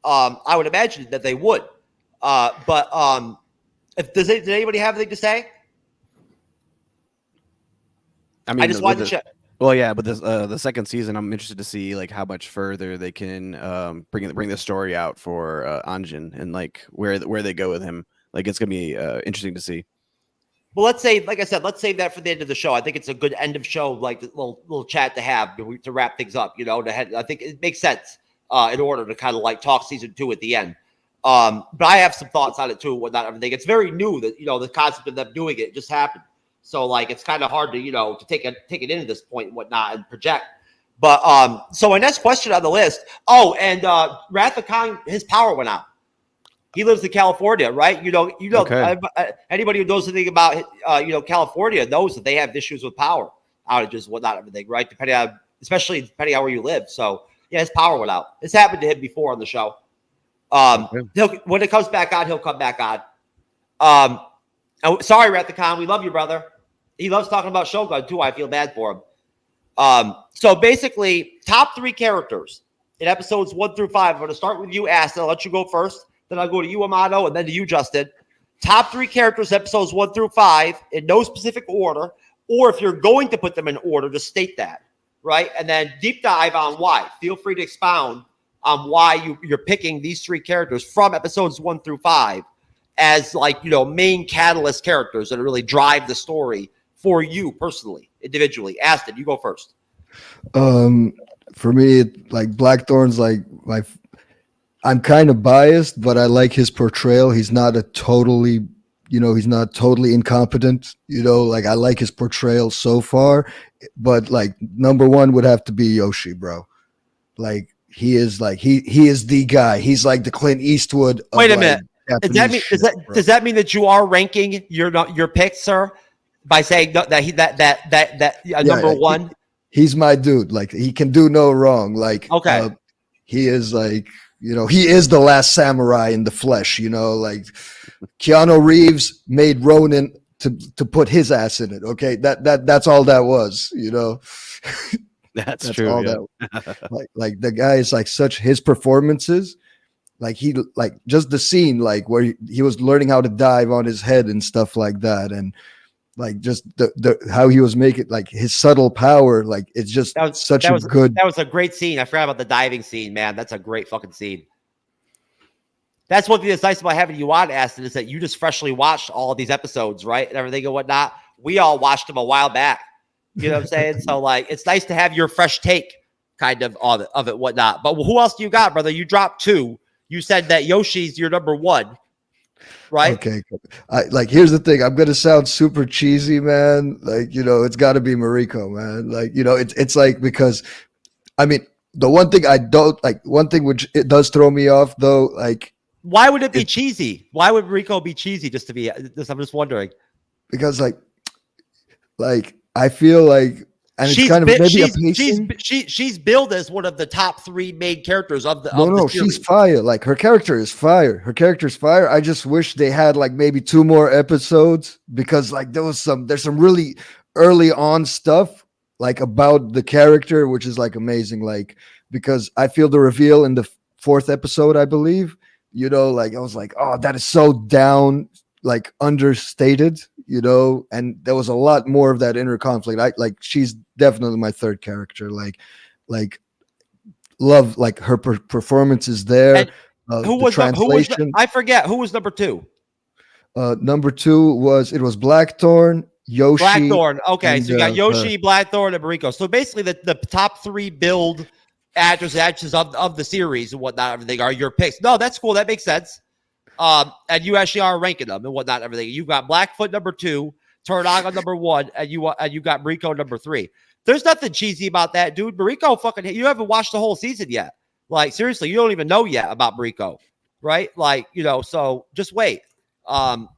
I would imagine that they would. But did anybody have anything to say? I mean, I just wanted to check. Well, yeah, but the second season, I'm interested to see like how much further they can bring the story out for Anjin and like where they go with him. Like it's gonna be interesting to see. Well, let's say, like I said, let's save that for the end of the show. I think it's a good end of show, like little chat to have to wrap things up. You know, I think it makes sense in order to kind of like talk season 2 at the end. But I have some thoughts on it too, whatnot, everything. It's very new that the concept of them doing it just happened. So like it's kind of hard to to take it in at this point and whatnot and project. But so my next question on the list. Oh, and Wrath of Khan, his power went out. He lives in California, right? Okay. Anybody who knows anything about California knows that they have issues with power outages, whatnot, everything, right? Especially depending on where you live. So yeah, his power went out. This happened to him before on the show. When it comes back on, he'll come back on. Sorry, Wrath of Khan, we love you, brother. He loves talking about Shogun too. I feel bad for him. So basically, top 3 characters in episodes 1 through 5. I'm going to start with you, Aston. I'll let you go first. Then I'll go to you, Amato, and then to you, Justin. Top 3 characters, episodes 1 through 5, in no specific order. Or if you're going to put them in order, just state that, right? And then deep dive on why. Feel free to expound on why you're picking these 3 characters from episodes 1 through 5 as main catalyst characters that really drive the story for you personally, individually. Aston, you go first. For me, Blackthorn's I'm kind of biased, but I like his portrayal. He's not totally incompetent. I like his portrayal so far. But number 1 would have to be Yoshi, bro. He is he is the guy. He's like the Clint Eastwood. Wait a minute. Does that mean that you are ranking your picks, sir, by saying that number 1? He's my dude. He can do no wrong. Okay. He is he is the last samurai in the flesh, Keanu Reeves made Ronin to put his ass in it. Okay. That's all that was, That's true. All that, the guy is such his performances, he just the scene, where he was learning how to dive on his head and stuff like that. And just the how he was making his subtle power, it's just that was a great scene. I forgot about the diving scene, man. That's a great fucking scene. That's one thing that's nice about having you on, Aston, is that you just freshly watched all of these episodes, right? And everything and whatnot. We all watched them a while back. You know what I'm saying? So it's nice to have your fresh take kind of of it, whatnot. But who else do you got, brother? You dropped 2. You said that Yoshi's your number 1. Right. Okay. Here's the thing. I'm gonna sound super cheesy, man. It's got to be Mariko, man. It's because, I mean, the one thing I don't one thing which it does throw me off though. Why would it be cheesy? Why would Mariko be cheesy? I'm just wondering. Because I feel and it's kind of maybe a pacing. She's billed as one of the top 3 main characters of the. No, she's fire. Her character is fire. Her character's fire. I just wish they had maybe 2 more episodes because there's some really early on stuff about the character which is amazing. Because I feel the reveal in the 4th episode, I believe. I was oh, that is so down. Understated, and there was a lot more of that inner conflict. She's definitely my 3rd character. Love her performance is there. Who was I forget who was number 2. Number 2 was Blackthorn, Yoshi. Blackthorn. Okay, so you got Yoshi, Blackthorn, and Mariko. So basically, the top 3 build actors of the series and whatnot, everything are your picks. No, that's cool. That makes sense. And you actually are ranking them and whatnot, everything. You got Blackfoot number 2, Toranaga number 1, and you got Mariko number 3. There's nothing cheesy about that, dude. Mariko you haven't watched the whole season yet. Seriously, you don't even know yet about Mariko, right? So just wait. You know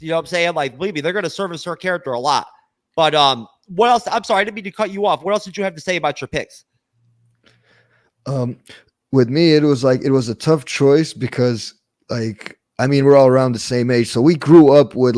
what I'm saying? Believe me, they're going to service her character a lot. But what else? I'm sorry, I didn't mean to cut you off. What else did you have to say about your picks? With me, it was a tough choice because we're all around the same age. So we grew up with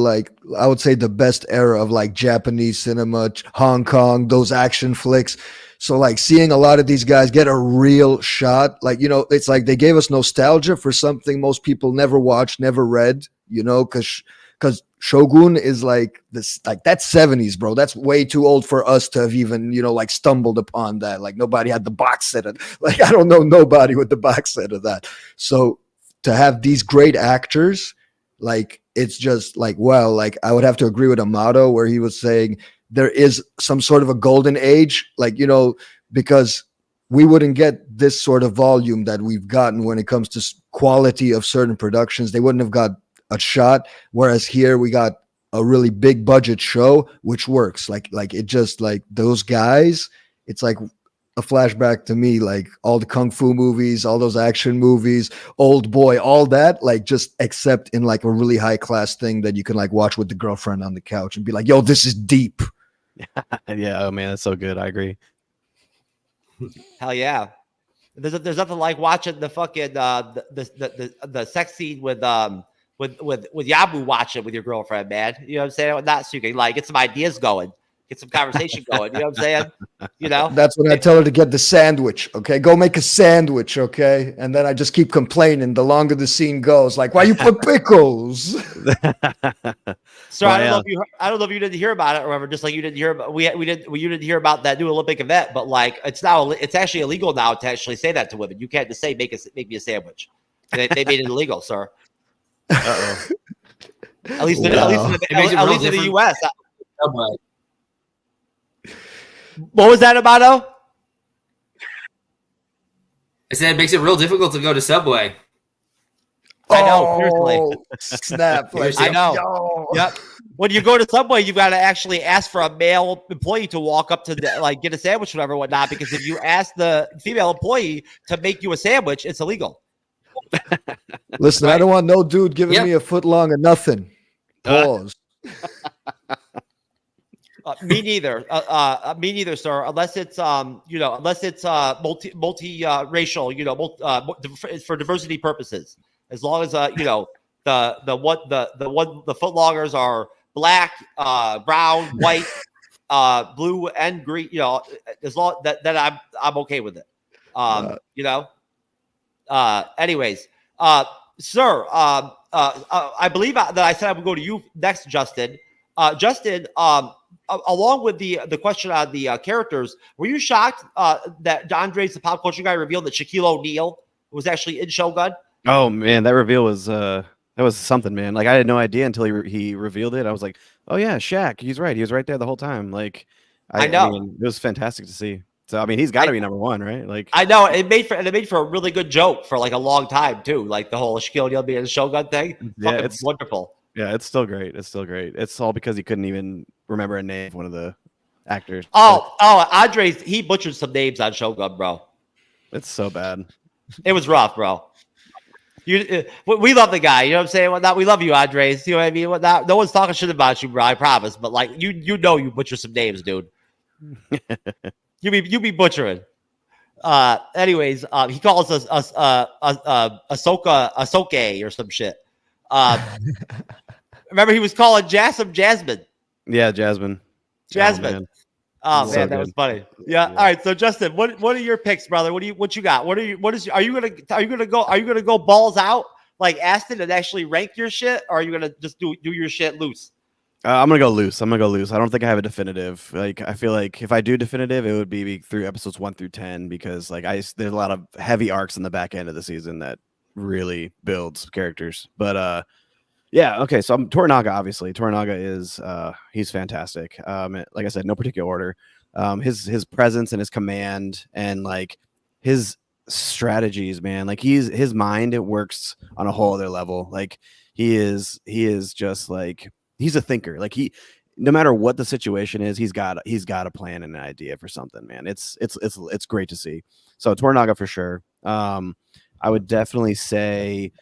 I would say the best era of Japanese cinema, Hong Kong, those action flicks. So seeing a lot of these guys get a real shot, it's they gave us nostalgia for something most people never watched, never read, because because Shogun is like this, like that's 70s, bro. That's way too old for us to have even, like stumbled upon that. Like nobody had the box set of, like, I don't know nobody with the box set of that. So to have these great actors, like, it's just like, well, like I would have to agree with Amato where he was saying there is some sort of a golden age, like, because we wouldn't get this sort of volume that we've gotten when it comes to quality of certain productions. They wouldn't have got a shot. Whereas here we got a really big budget show, which works. Like it just, like those guys, it's like a flashback to me, like all the kung fu movies, all those action movies, Old Boy, all that, like just except in like a really high class thing that you can like watch with the girlfriend on the couch and be like, yo, this is deep. Yeah. Oh man, that's so good. I agree. Hell yeah. There's nothing like watching the fucking the sex scene with Yabu watching with your girlfriend, man. You know what I'm saying? Not so you can like get some ideas going, get some conversation going. You know what I'm saying? That's when I tell her to get the sandwich. Okay, go make a sandwich. Okay, and then I just keep complaining. The longer the scene goes, like, why you put pickles? So I don't know if you didn't hear about it or whatever. Just like you didn't hear about you didn't hear about that new Olympic event, but like it's actually illegal now to actually say that to women. You can't just say make me a sandwich. They made it illegal, sir. Uh-oh. At least in the U.S. What was that, Amato? I said it makes it real difficult to go to Subway. I know, seriously. Snap. I know. Yep. When you go to Subway, you got to actually ask for a male employee to walk up to get a sandwich or whatnot, because if you ask the female employee to make you a sandwich, it's illegal. Listen, right? I don't want no dude giving me a foot long of nothing. Pause. Me neither. Me neither, sir. Unless it's multi-racial, for diversity purposes. As long as the foot longers are black, brown, white, blue, and green. As long that I'm okay with it. Anyways, sir, I believe that I said I would go to you next, Justin. Justin, along with the question on the characters, were you shocked that Andres, the pop culture guy, revealed that Shaquille O'Neal was actually in Shogun? Oh man, that reveal was something, man. Like I had no idea until he revealed it. I was like, oh yeah, Shaq. He's right. He was right there the whole time. Like I know. I mean, it was fantastic to see. So I mean, he's got to be number one, right? Like I know it made for a really good joke for like a long time too. Like the whole Shaquille O'Neal being in the Shogun thing. Yeah, it's wonderful. Yeah, it's still great. It's still great. It's all because he couldn't even remember a name of one of the actors. Andres, he butchered some names on Shogun, bro. It's so bad. It was rough, bro. We love the guy. You know what I'm saying? Whatnot. We love you, Andres. You know what I mean? Whatnot. No one's talking shit about you, bro. I promise. But like, you butcher some names, dude. you be butchering. Anyways, he calls us Ahsoka or some shit. Remember he was calling Jasmine. Yeah, Jasmine. Oh man, that was funny. Yeah. All right. So Justin, what are your picks, brother? What you got? Are you gonna go balls out like Aston and actually rank your shit, or are you gonna just do your shit loose? I'm gonna go loose. I don't think I have a definitive. Like I feel like if I do definitive, it would be through episodes 1 through 10, because like there's a lot of heavy arcs in the back end of the season that really builds characters. But yeah, okay. So I'm Toranaga, obviously. Toranaga is he's fantastic. Like I said, no particular order. His presence and his command and like his strategies, man. Like his mind, it works on a whole other level. Like he is just like he's a thinker. Like no matter what the situation is, he's got a plan and an idea for something, man. It's great to see. So Toranaga for sure. I would definitely say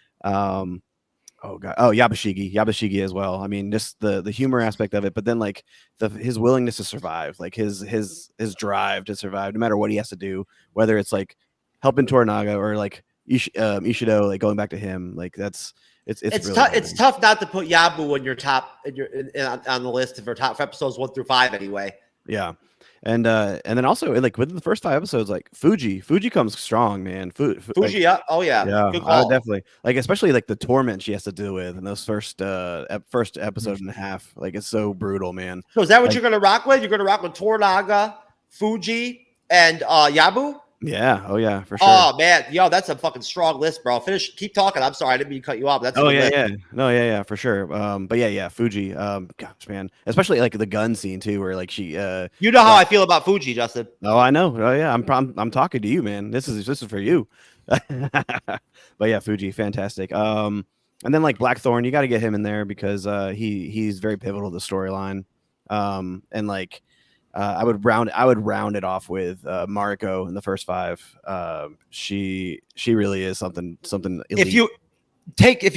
Yabashigi as well. I mean, just the humor aspect of it, but then like his willingness to survive, like his drive to survive, no matter what he has to do, whether it's like helping Toranaga or like Ishido, like going back to him, like it's really tough. It's tough not to put Yabu on your top on the list for episodes 1 through 5 anyway. Yeah. And then also like within the first 5 episodes, like Fuji comes strong, man. Fuji, like, yeah. Oh yeah. Yeah, Good I call. would definitely like, especially like the torment she has to deal with in those first episode and a half. Like it's so brutal, man. So is that what like, you're gonna rock with? You're gonna rock with Toranaga, Fuji, and Yabu? Yeah. Oh yeah, for sure. Oh man, yo, that's a fucking strong list, bro. Keep talking. I'm sorry, I didn't mean to cut you off. That's a good list. Yeah. No, yeah, for sure. But yeah, Fuji. Gosh, man, especially like the gun scene too, where like she. You know how I feel about Fuji, Justin. Oh, I know. Oh yeah, I'm talking to you, man. This is for you. But yeah, Fuji, fantastic. And then like Blackthorn, you got to get him in there because he's very pivotal to the storyline. And like. I would round it off with Mariko in the first 5. She really is something elite. If you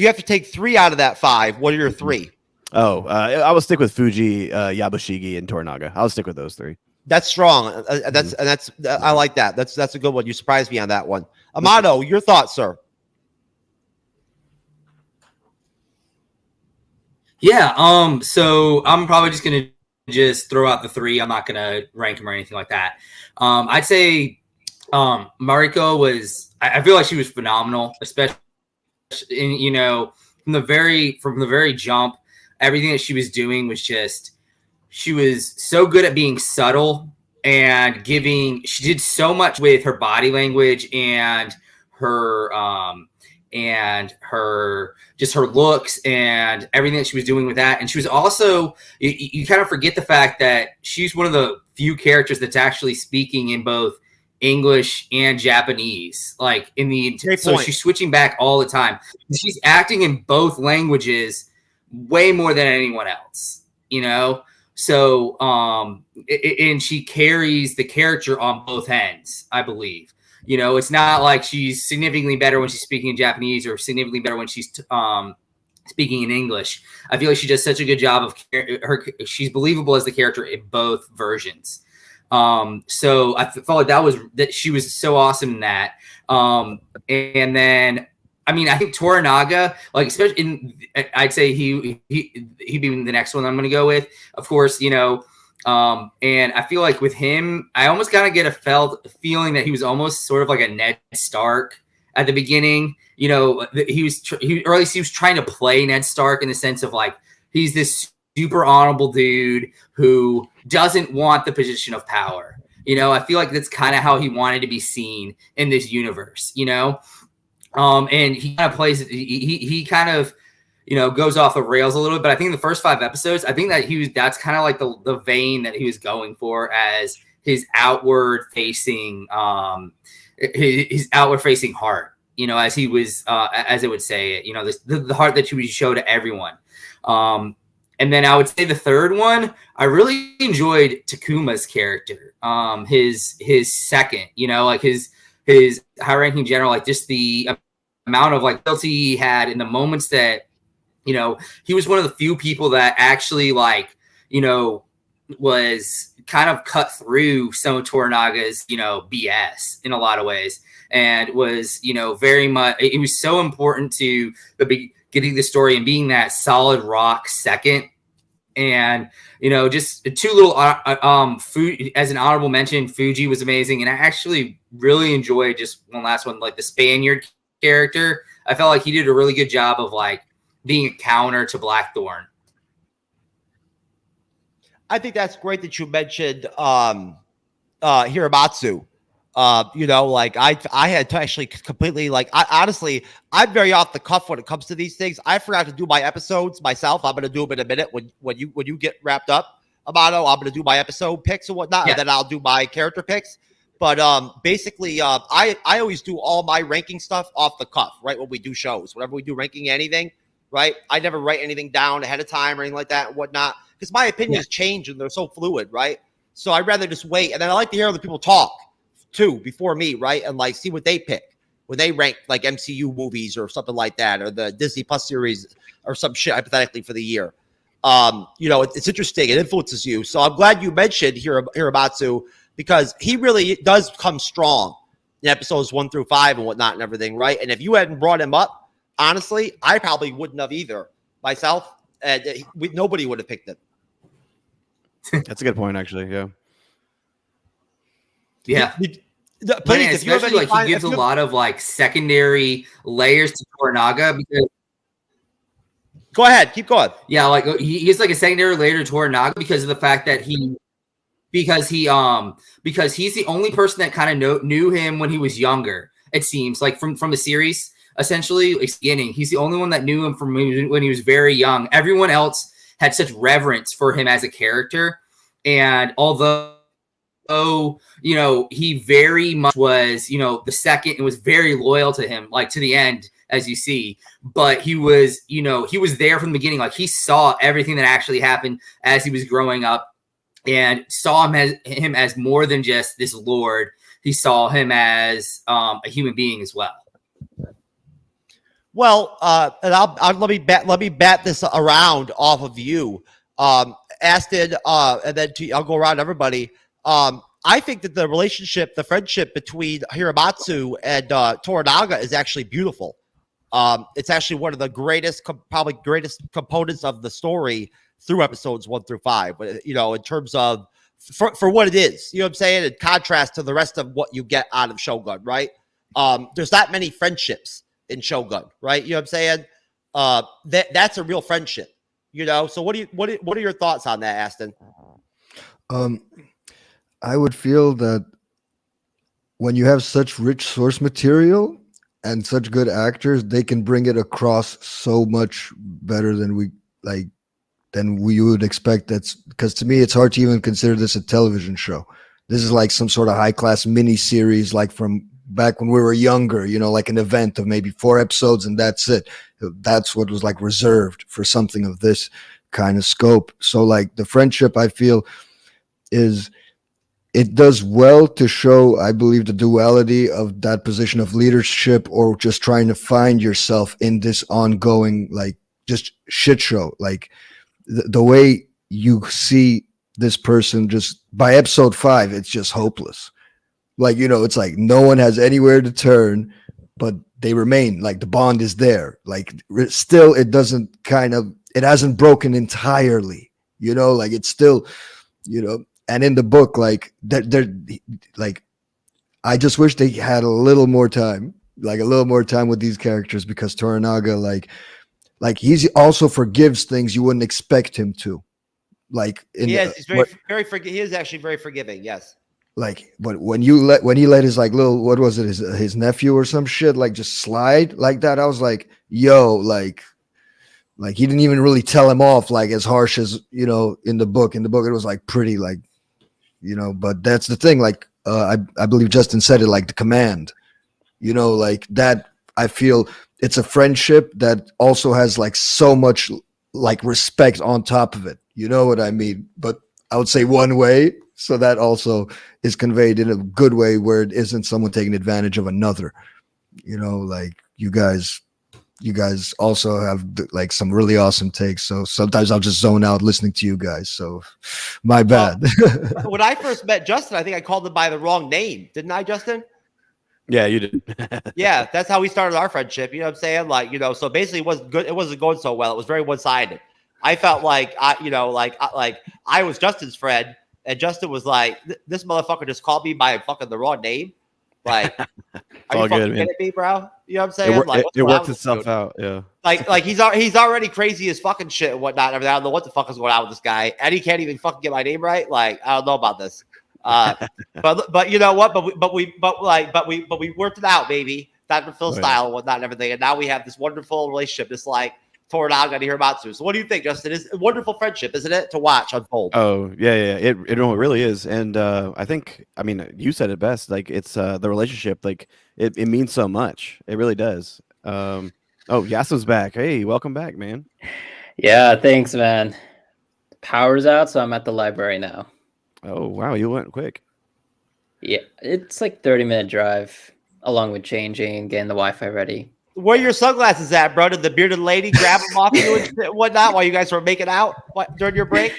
have to take 3 out of that 5, what are your 3? Oh, I will stick with Fuji, Yabushigi, and Toranaga. I'll stick with those 3. That's strong. I like that. That's a good one. You surprised me on that one. Amato, your thoughts, sir? Yeah. So I'm probably just gonna throw out the 3. I'm not gonna rank them or anything like that. I'd say Mariko was. I feel like she was phenomenal, especially from the very jump. Everything that she was doing was just. She was so good at being subtle and giving. She did so much with her body language and her her looks and everything that she was doing with that. And she was also, you kind of forget the fact that she's one of the few characters that's actually speaking in both English and Japanese, like so she's switching back all the time. She's acting in both languages way more than anyone else, So, and she carries the character on both ends, I believe. It's not like she's significantly better when she's speaking in Japanese or significantly better when she's speaking in English. I feel like she does such a good job of she's believable as the character in both versions. So I felt like that she was so awesome in that. And then, I think Toranaga, like especially I'd say he'd be the next one I'm going to go with, of course, and I feel like with him, I almost kind of get a feeling that he was almost sort of like a Ned Stark at the beginning. Or at least he was trying to play Ned Stark in the sense of like he's this super honorable dude who doesn't want the position of power. I feel like that's kind of how he wanted to be seen in this universe. And he kind of plays. He kind of. Goes off the rails a little bit, but I think in the first 5 episodes, I think that that's kind of like the vein that he was going for as his outward facing, his outward facing heart, as he was, as it would say it, the heart that he would show to everyone. And then I would say the third one, I really enjoyed Takuma's character, his second, like his high ranking general, like just the amount of like loyalty he had in the moments that, he was one of the few people that actually was kind of cut through some of Toranaga's, BS in a lot of ways. And was, very much, it was so important to getting the story and being that solid rock second. And, just 2 little, food as an honorable mention, Fuji was amazing. And I actually really enjoyed just one last one, like the Spaniard character. I felt like he did a really good job of being a counter to Blackthorn. I think that's great that you mentioned Hiramatsu. I had to actually completely honestly, I'm very off the cuff when it comes to these things. I forgot to do my episodes myself. I'm going to do them in a minute when you get wrapped up, Amato. I'm going to do my episode picks and whatnot, and then I'll do my character picks. But basically, I always do all my ranking stuff off the cuff, right? When we do shows, whenever we do ranking anything. Right. I never write anything down ahead of time or anything like that and whatnot, because my opinions change and they're so fluid. Right. So I'd rather just wait. And then I like to hear other people talk too before me. Right. And see what they pick when they rank like MCU movies or something like that, or the Disney Plus series or some shit hypothetically for the year. It's interesting. It influences you. So I'm glad you mentioned Hiramatsu because he really does come strong in episodes 1 through 5 and whatnot and everything. Right. And if you hadn't brought him up, honestly, I probably wouldn't have either myself. And nobody would have picked it. That's a good point, actually. Yeah. Yeah. Please, But especially like he gives a lot of like secondary layers to Toranaga because. Go ahead, keep going. Yeah, like he gets like a secondary layer to Toranaga because of the fact that because he's the only person that kind of knew him when he was younger. It seems like from the series, essentially, beginning, he's the only one that knew him from when he was very young. Everyone else had such reverence for him as a character, and although he very much was the second and was very loyal to him, like to the end, as you see. But he was there from the beginning. Like he saw everything that actually happened as he was growing up, and saw him as more than just this lord. He saw him as a human being as well. Well, and let me bat this around off of you, Aston, and then I'll go around everybody. I think that the friendship between Hiramatsu and Toranaga is actually beautiful. It's actually one of the probably greatest components of the story through episodes 1 through 5. In terms of for what it is, you know what I'm saying? In contrast to the rest of what you get out of Shogun, right? There's not many friendships in Shogun, right? You know what I'm saying? That's a real friendship, So what are your thoughts on that, Aston? I would feel that when you have such rich source material and such good actors, they can bring it across so much better than we would expect. That's because to me, it's hard to even consider this a television show. This is like some sort of high class mini series, like from back when we were younger, like an event of maybe 4 episodes and that's it. That's what was like reserved for something of this kind of scope. So like the friendship, I feel, it does well to show, I believe, the duality of that position of leadership or just trying to find yourself in this ongoing, like, just shit show. Like, the way you see this person just by episode 5, it's just hopeless. Like, it's like no one has anywhere to turn, but they remain. Like, the bond is there. Like, still, it hasn't broken entirely, like, it's still, and in the book, like I just wish they had a little more time, with these characters, because Toranaga, like he also forgives things you wouldn't expect him to. Like he's he is actually very forgiving. Yes. Like, but when he let his like little, what was it, his nephew or some shit, like just slide like that, I was like, yo, like he didn't even really tell him off like as harsh as in the book. In the book, it was like pretty like. But that's the thing. Like, I believe Justin said it, like the command, like that. I feel it's a friendship that also has like so much like respect on top of it. You know what I mean? But I would say one way. So that also is conveyed in a good way where it isn't someone taking advantage of another, like you guys also have like some really awesome takes. So sometimes I'll just zone out listening to you guys. So my bad. When I first met Justin, I think I called him by the wrong name. Didn't I, Justin? Yeah, you did. Yeah, that's how we started our friendship. You know what I'm saying? Like, so basically it wasn't good. It wasn't going so well. It was very one-sided. I felt like I was Justin's friend, and Justin was like, this motherfucker just called me by fucking the wrong name. Like, are you fucking kidding me, bro? You know what I'm saying? It works itself out. Yeah. Like he's already crazy as fucking shit and whatnot. I don't know what the fuck is going on with this guy, and he can't even fucking get my name right. Like, I don't know about this. But you know what? But we worked it out, baby. Dr. Phil style and whatnot and everything. And now we have this wonderful relationship. It's like Toranaga and Hiramatsu. So what do you think, Justin? It's a wonderful friendship, isn't it, to watch unfold? Oh, yeah. It really is. And I think, you said it best. Like, it's the relationship, like, it means so much. It really does. Yasu's back. Hey, welcome back, man. Yeah, thanks, man. Power's out, so I'm at the library now. Oh, wow. You went quick. Yeah, it's like 30-minute drive, along with changing, getting the Wi-Fi ready. Where are your sunglasses at, bro? Did the bearded lady grab them off you and whatnot while you guys were making out during your break?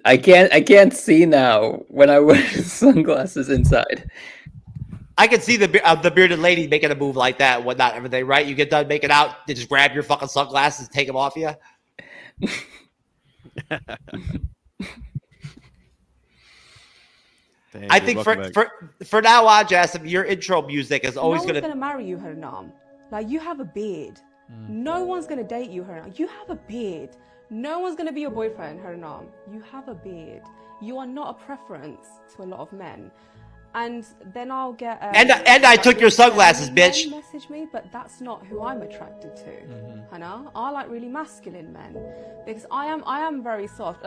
I can't see now when I wear sunglasses inside. I can see the bearded lady making a move like that and whatnot, everything, right? You get done making out, they just grab your fucking sunglasses, take them off you. Hey, I think for now on, Jasmine, your intro music is always no one's gonna marry you, Haranam. Like, you have a beard. No one's gonna date you, Haranam. You have a beard. No one's gonna be your boyfriend, Haranam. You have a beard. You are not a preference to a lot of men. And then I'll get and I took your sunglasses, bitch. Message me, but that's not who I'm attracted to. Hannah, I like really masculine men because I am very soft.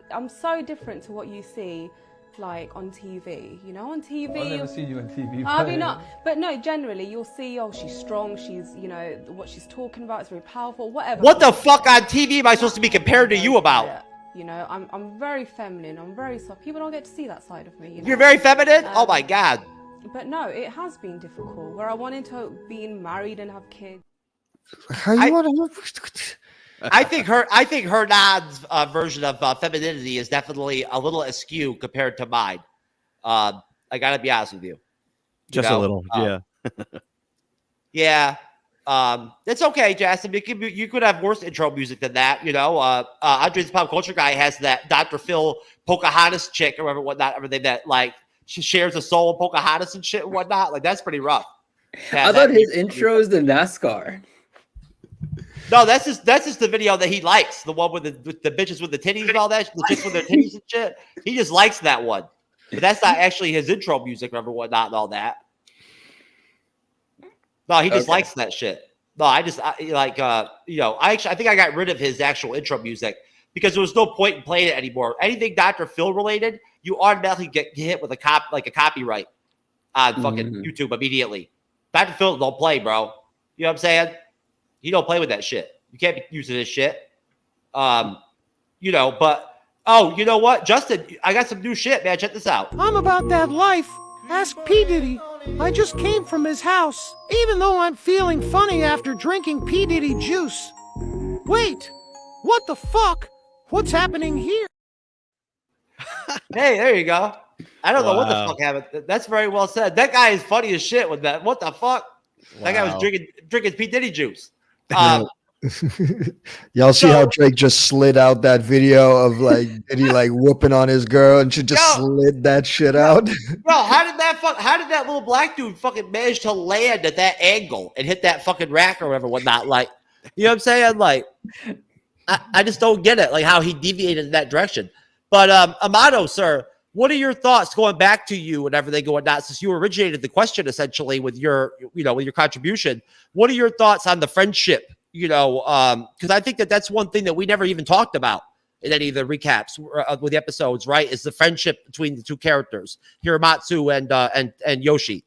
I'm so different to what you see, like on TV. You know, on TV. I've never seen you on TV. I mean, not, but no. Generally, you'll see. Oh, she's strong. She's, you know, what she's talking about is very powerful. Whatever. What the fuck on TV am I supposed to be compared to you about? You know, I'm very feminine. I'm very soft. People don't get to see that side of me. You know? You're very feminine? Oh my god. But no, it has been difficult. Where I wanted to be married and have kids. How you want to? I think her Nod's version of femininity is definitely a little askew compared to mine. I gotta be honest with you. Just a little, yeah. Yeah. It's okay, Justin. You could have worse intro music than that. You know, Andre's Pop Culture Guy has that Dr. Phil Pocahontas chick or whatnot, everything that like she shares a soul with Pocahontas and shit and whatnot. Like that's pretty rough. I thought his intro is the NASCAR. No, that's just the video that he likes. The one with the bitches with the titties and all that, the chicks with their titties and shit. He just likes that one. But that's not actually his intro music or whatnot and all that. No, he just likes that shit. No, I think I got rid of his actual intro music because there was no point in playing it anymore. Anything Dr. Phil related, you automatically get hit with a copyright on fucking YouTube immediately. Dr. Phil don't play, bro. You know what I'm saying? He don't play with that shit. You can't be using this shit. You know, but you know what? Justin, I got some new shit, man. Check this out. I'm about that life. Ask P. Diddy. I just came from his house, even though I'm feeling funny after drinking P. Diddy juice. Wait, what the fuck? What's happening here? Hey, there you go. I don't know what the fuck happened. That's very well said. That guy is funny as shit with that. What the fuck? That guy was drinking P. Diddy juice. Y'all see how Drake just slid out that video of like Diddy like whooping on his girl and she just slid that shit out? Bro, how did that little black dude fucking manage to land at that angle and hit that fucking rack or whatnot? Like, you know what I'm saying? Like, I just don't get it. Like how he deviated in that direction. But Amato, sir, what are your thoughts going back to you and everything going on? Since you originated the question essentially with your contribution, what are your thoughts on the friendship? You know, because I think that's one thing that we never even talked about in any of the recaps with the episodes, right? Is the friendship between the two characters, Hiramatsu and Yoshi.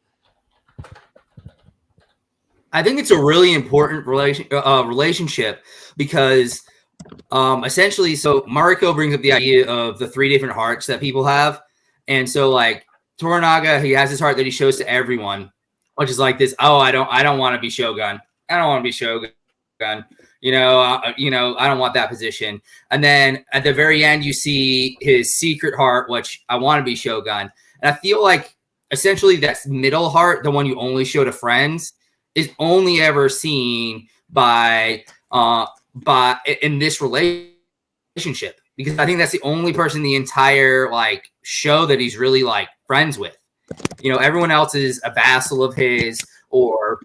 I think it's a really important relationship because essentially, so Mariko brings up the idea of the 3 different hearts that people have. And so like Toranaga, he has his heart that he shows to everyone, which is like this, I don't want to be Shogun. I don't want to be Shogun. I don't want that position. And then at the very end, you see his secret heart, which I want to be Shogun. And I feel like essentially that middle heart, the one you only show to friends, is only ever seen by in this relationship, because I think that's the only person in the entire like show that he's really like friends with. You know, everyone else is a vassal of his or,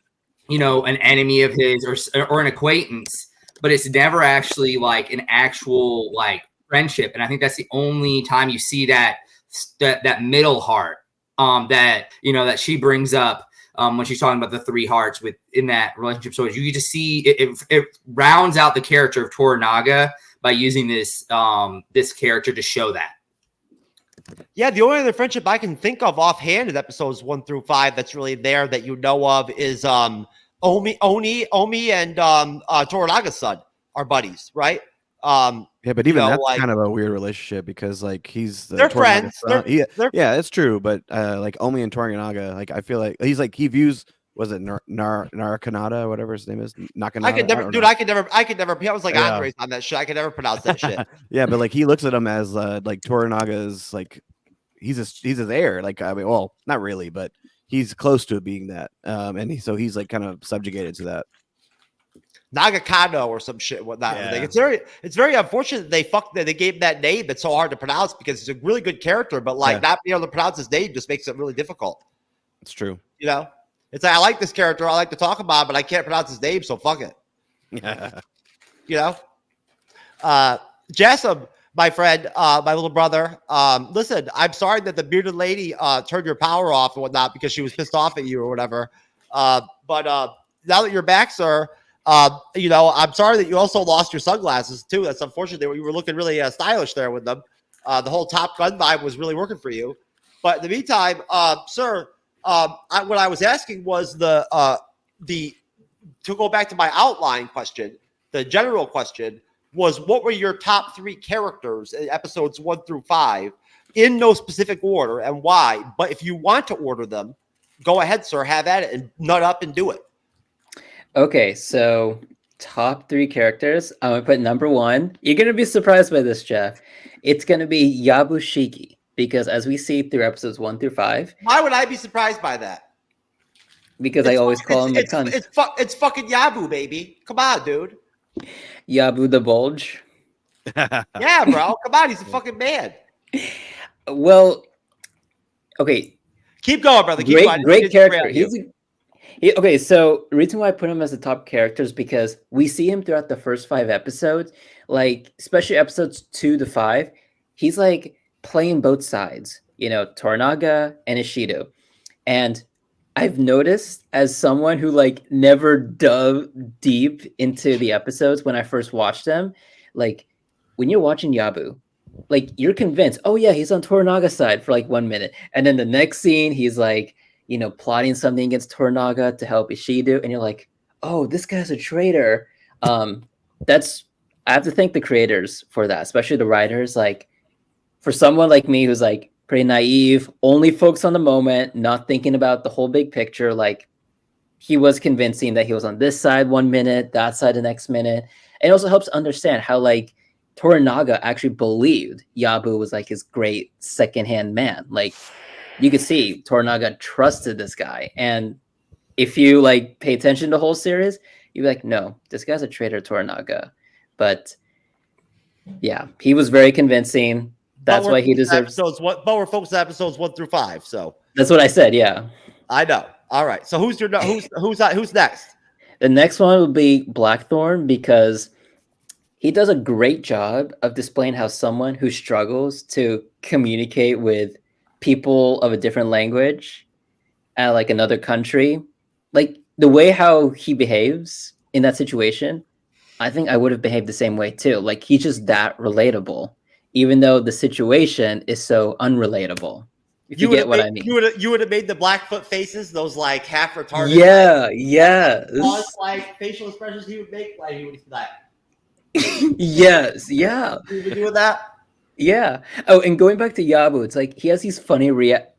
you know, an enemy of his or an acquaintance, but it's never actually like an actual like friendship. And I think that's the only time you see that middle heart that, you know, that she brings up when she's talking about the 3 hearts within that relationship. So you get to see it rounds out the character of Toranaga by using this character to show that. Yeah, the only other friendship I can think of offhand in episodes 1 through 5 that's really there that you know of is Omi and Toranaga's son are buddies, right? Yeah, but even that's like, kind of a weird relationship because like they're friends. Yeah, it's true. But like Omi and Toranaga, like I feel like he views, was it Narakanata or whatever his name is? Nakanata? I could never. I was like Andres on that shit. I could never pronounce that shit. Yeah, but like he looks at him as like Toranaga's like he's his heir. Like I mean, well, not really, but he's close to being that. And so he's like kind of subjugated to that. Nagakano or some shit, whatnot. Yeah. It's very unfortunate that they gave him that name. It's so hard to pronounce because he's a really good character, but like not being able to pronounce his name just makes it really difficult. It's true. You know, it's like I like this character, I like to talk about, but I can't pronounce his name, so fuck it. You know, Jassim, my friend, my little brother. Listen, I'm sorry that the bearded lady turned your power off and whatnot because she was pissed off at you or whatever. But now that you're back, sir. You know, I'm sorry that you also lost your sunglasses too. That's unfortunate. You were looking really stylish there with them. The whole Top Gun vibe was really working for you. But in the meantime, sir, what I was asking was to go back to my outline question, the general question was, what were your top 3 characters in episodes 1 through 5 in no specific order and why? But if you want to order them, go ahead, sir, have at it and nut up and do it. Okay, so top 3 characters. I'm gonna put number 1. You're gonna be surprised by this, Jeff. It's gonna be Yabushiki, because as we see through episodes 1 through 5. Why would I be surprised by that? Because I always call him the cunt. It's fucking Yabu, baby. Come on, dude. Yabu the Bulge. Yeah, bro. Come on, he's a fucking man. Well, okay. Keep going, brother. Keep going. Great character. Okay, so the reason why I put him as a top character is because we see him throughout the first 5 episodes, like especially episodes 2 to 5. He's like playing both sides, you know, Toranaga and Ishido. And I've noticed, as someone who like never dove deep into the episodes when I first watched them, like when you're watching Yabu, like you're convinced, oh yeah, he's on Toranaga's side for like 1 minute, and then the next scene he's like, you know, plotting something against Toranaga to help Ishido, and you're like, oh, this guy's a traitor. I have to thank the creators for that, especially the writers. Like, for someone like me who's like pretty naive, only focused on the moment, not thinking about the whole big picture, like he was convincing that he was on this side 1 minute, that side the next minute. And it also helps understand how like Toranaga actually believed Yabu was like his great secondhand man. Like, you could see Toranaga trusted this guy. And if you like pay attention to the whole series, you'd be like, no, this guy's a traitor, Toranaga. But yeah, he was very convincing. That's why he deserves episodes. But we're focused on episodes 1 through 5. So that's what I said. Yeah, I know. All right. So who's next? The next one would be Blackthorn, because he does a great job of displaying how someone who struggles to communicate with people of a different language at like another country, like the way how he behaves in that situation, I think I would have behaved the same way too. Like, he's just that relatable, even though the situation is so unrelatable. If you get what I mean. You would have made the Blackfoot faces, those like half retarded. Yeah. Like facial expressions he would make, like he would do that. Yes, yeah. You would do that. Yeah. Oh, and going back to Yabu, it's like he has these funny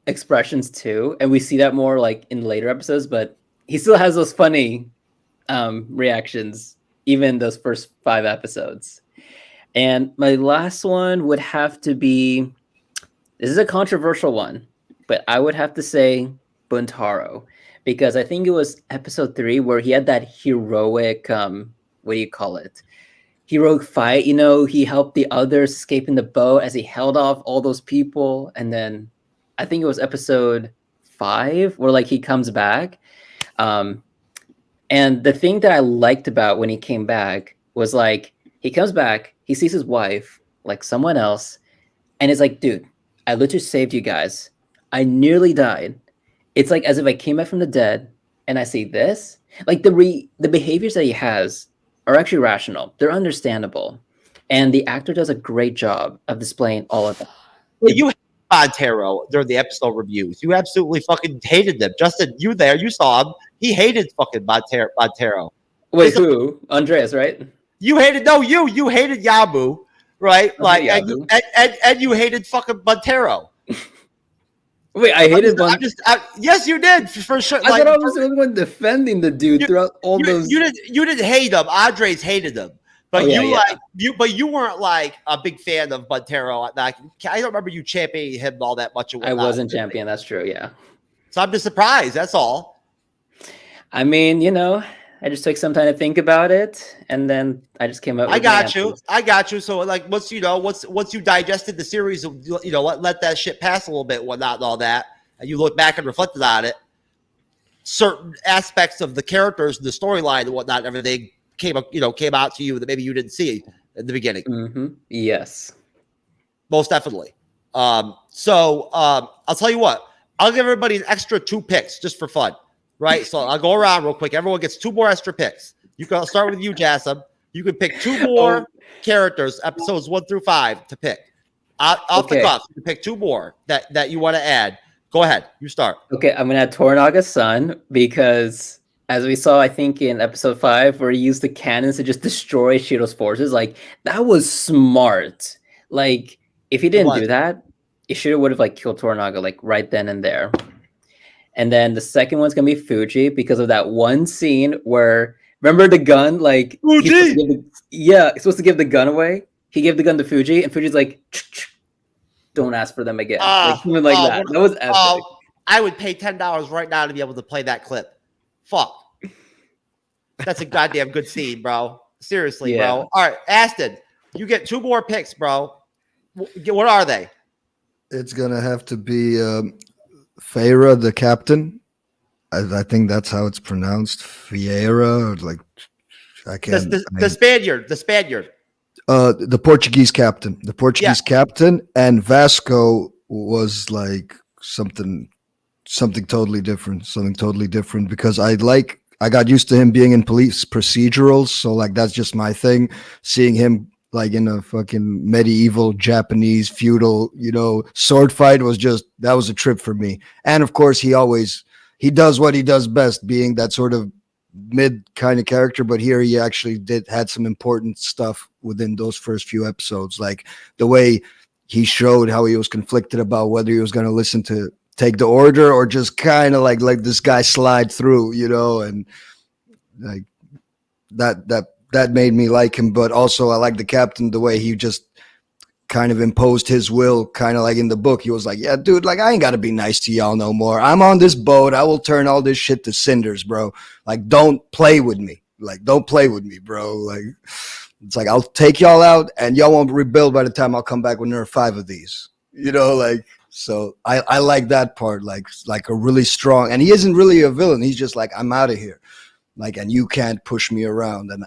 expressions too, and we see that more like in later episodes. But he still has those funny reactions, even those first 5 episodes. And my last one would have to be, this is a controversial one, but I would have to say Buntaro, because I think it was episode 3 where he had that heroic, what do you call it? Heroic fight. You know, he helped the others escape in the boat as he held off all those people. And then I think it was episode 5 where like he comes back. And the thing that I liked about when he came back was like, he comes back, he sees his wife, like someone else, and it's like, dude, I literally saved you guys. I nearly died. It's like as if I came back from the dead and I see this. Like the behaviors that he has are actually rational. They're understandable. And the actor does a great job of displaying all of that. You hated Montero during the episode reviews. You absolutely fucking hated them. Justin, you saw him. He hated fucking Montero. Wait, who? Andreas, right? You hated Yabu, right? Like, and you hated fucking Montero. Wait, I hated yes, you did for sure. I thought I was the only one defending the dude throughout all those. You didn't hate him. Andres hated him, but you weren't like a big fan of Montero. Like, I don't remember you championing him all that much. I wasn't champion. That's true. Yeah. So I'm just surprised. That's all. I mean, you know, just took some time to think about it, and then I just came up. I got you. So like, once you digested the series, let that shit pass a little bit, whatnot, and all that, and you look back and reflected on it. Certain aspects of the characters, the storyline, and whatnot, and everything came out to you that maybe you didn't see in the beginning. Mm-hmm. Yes, most definitely. So I'll tell you what. I'll give everybody an extra 2 picks just for fun, right? So I'll go around real quick. Everyone gets 2 more extra picks. You can start with you, Jassim. You can pick 2 more characters, episodes 1 through 5, to pick. Off the cuff, you can pick 2 more that you want to add. Go ahead. You start. Okay, I'm gonna add Toranaga's son because, as we saw, I think in episode 5, where he used the cannons to just destroy Shiro's forces, like that was smart. Like if he didn't do that, Ishiro would have like killed Toranaga like right then and there. And then the second one's gonna be Fuji because of that one scene where, remember the gun? Like he's supposed to give the gun away. He gave the gun to Fuji, and Fuji's like, "Don't ask for them again." Like, something like that. That was epic. I would pay $10 right now to be able to play that clip. Fuck. That's a goddamn good scene, bro. Seriously, bro. All right, Aston, you get 2 more picks, bro. What are they? It's gonna have to be Feira, the captain. I think that's how it's pronounced. Feira, like I can't. The Spaniard. The Portuguese captain. The Portuguese captain, and Vasco was like something totally different. Something totally different because I got used to him being in police procedurals, so like that's just my thing. Seeing him like in a fucking medieval Japanese feudal, sword fight that was a trip for me. And of course, he does what he does best, being that sort of mid kind of character. But here he actually had some important stuff within those first few episodes, like the way he showed how he was conflicted about whether he was going to take the order or just kind of like this guy slide through, and like that made me like him. But also I like the captain, the way he just kind of imposed his will, kind of like in the book. He was like, yeah, dude, like I ain't got to be nice to y'all no more. I'm on this boat. I will turn all this shit to cinders, bro. Like, don't play with me. Like, don't play with me, bro. Like, it's like, I'll take y'all out and y'all won't rebuild by the time I'll come back when there are 5 of these, like, so I like that part, like a really strong, and he isn't really a villain. He's just like, I'm out of here. Like, and you can't push me around. And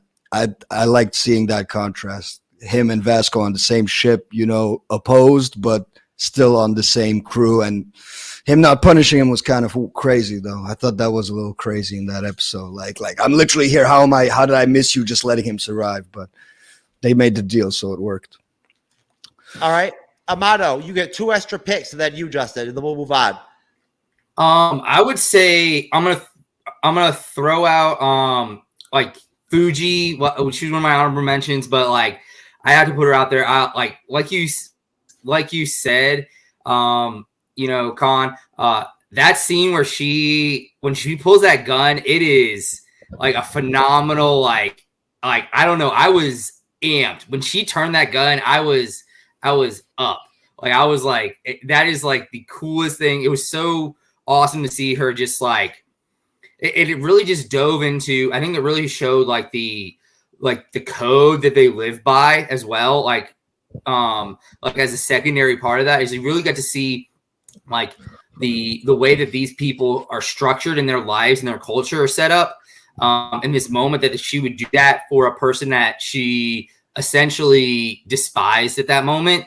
I liked seeing that contrast. Him and Vasco on the same ship, opposed, but still on the same crew. And him not punishing him was kind of crazy, though. I thought that was a little crazy in that episode. Like I'm literally here. How did I miss you just letting him survive? But they made the deal, so it worked. All right. Amato, you get 2 extra picks, and then you, Justin, and then we'll move on. I would say I'm gonna throw out like Fuji, which is one of my honorable mentions, but like I have to put her out there. Like you said, Con, that scene where when she pulls that gun, it is like a phenomenal, like I don't know, I was amped when she turned that gun. I was up. Like I was like, that is like the coolest thing. It was so awesome to see her just like it really just dove into. I think it really showed like the code that they live by as well. Like as a secondary part of that is you really got to see like the way that these people are structured in their lives and their culture are set up. In this moment that she would do that for a person that she essentially despised at that moment.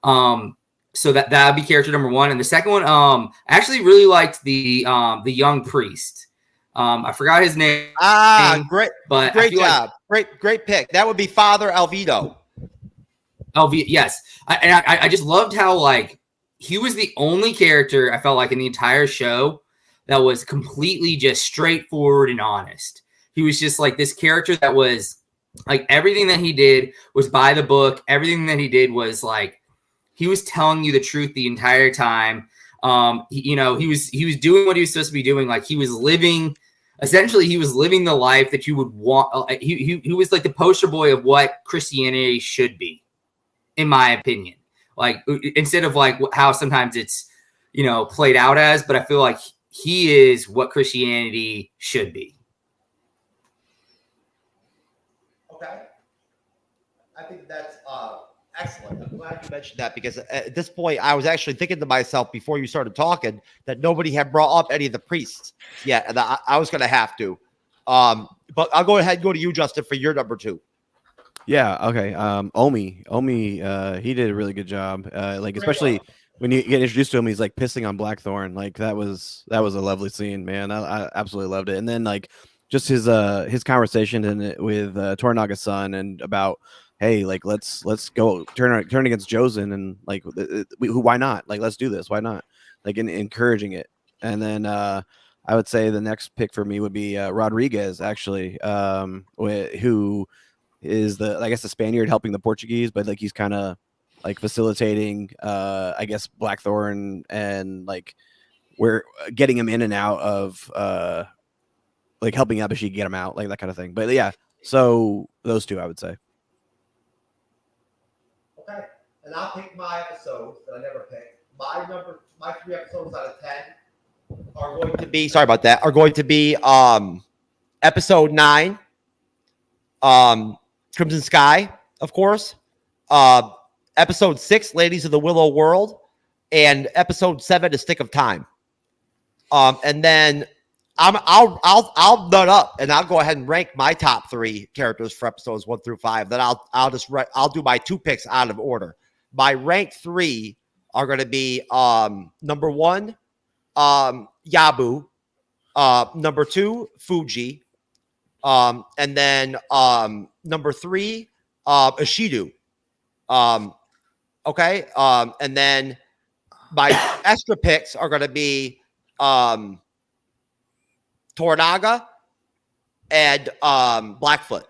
So that would be character number 1. And the second one, I actually really liked the young priest. I forgot his name. Great, but great job. Great pick. That would be Father Alvido. Yes. I just loved how like he was the only character I felt like in the entire show that was completely just straightforward and honest. He was just like this character that was like everything that he did was by the book. Everything that he did was like he was telling you the truth the entire time. He was doing what he was supposed to be doing. Like he was living the life that you would want. He was like the poster boy of what Christianity should be, in my opinion. Like instead of like how sometimes it's played out as, but I feel like he is what Christianity should be. think that's excellent. I'm glad you mentioned that because at this point, I was actually thinking to myself before you started talking that nobody had brought up any of the priests yet, and I was going to have to. But I'll go ahead and go to you, Justin, for your number 2. Yeah. Okay. Omi, he did a really good job. Like especially when you get introduced to him, he's like pissing on Blackthorn. Like that was a lovely scene, man. I absolutely loved it. And then like just his conversation with Toranaga's son and about, hey, like let's go turn against Josen and like why not? Like let's do this. Why not? Like encouraging it. And then I would say the next pick for me would be Rodriguez, actually, who is the Spaniard helping the Portuguese, but like he's kind of like facilitating I guess Blackthorn and like we're getting him in and out of like helping Abashi get him out, like that kind of thing. But yeah, so those 2 I would say. Okay, and I'll pick my episodes that I never picked. My 3 episodes out of 10 are going to be episode 9, Crimson Sky, of course, episode 6, Ladies of the Willow World, and episode 7, A Stick of Time. And then I'll nut up and I'll go ahead and rank my top 3 characters for episodes 1 through 5. Then I'll do my 2 picks out of order. My rank 3 are going to be number 1, Yabu, number 2, Fuji, and then number 3, Ishidu. Okay, and then my extra picks are going to be Toranaga and Blackfoot.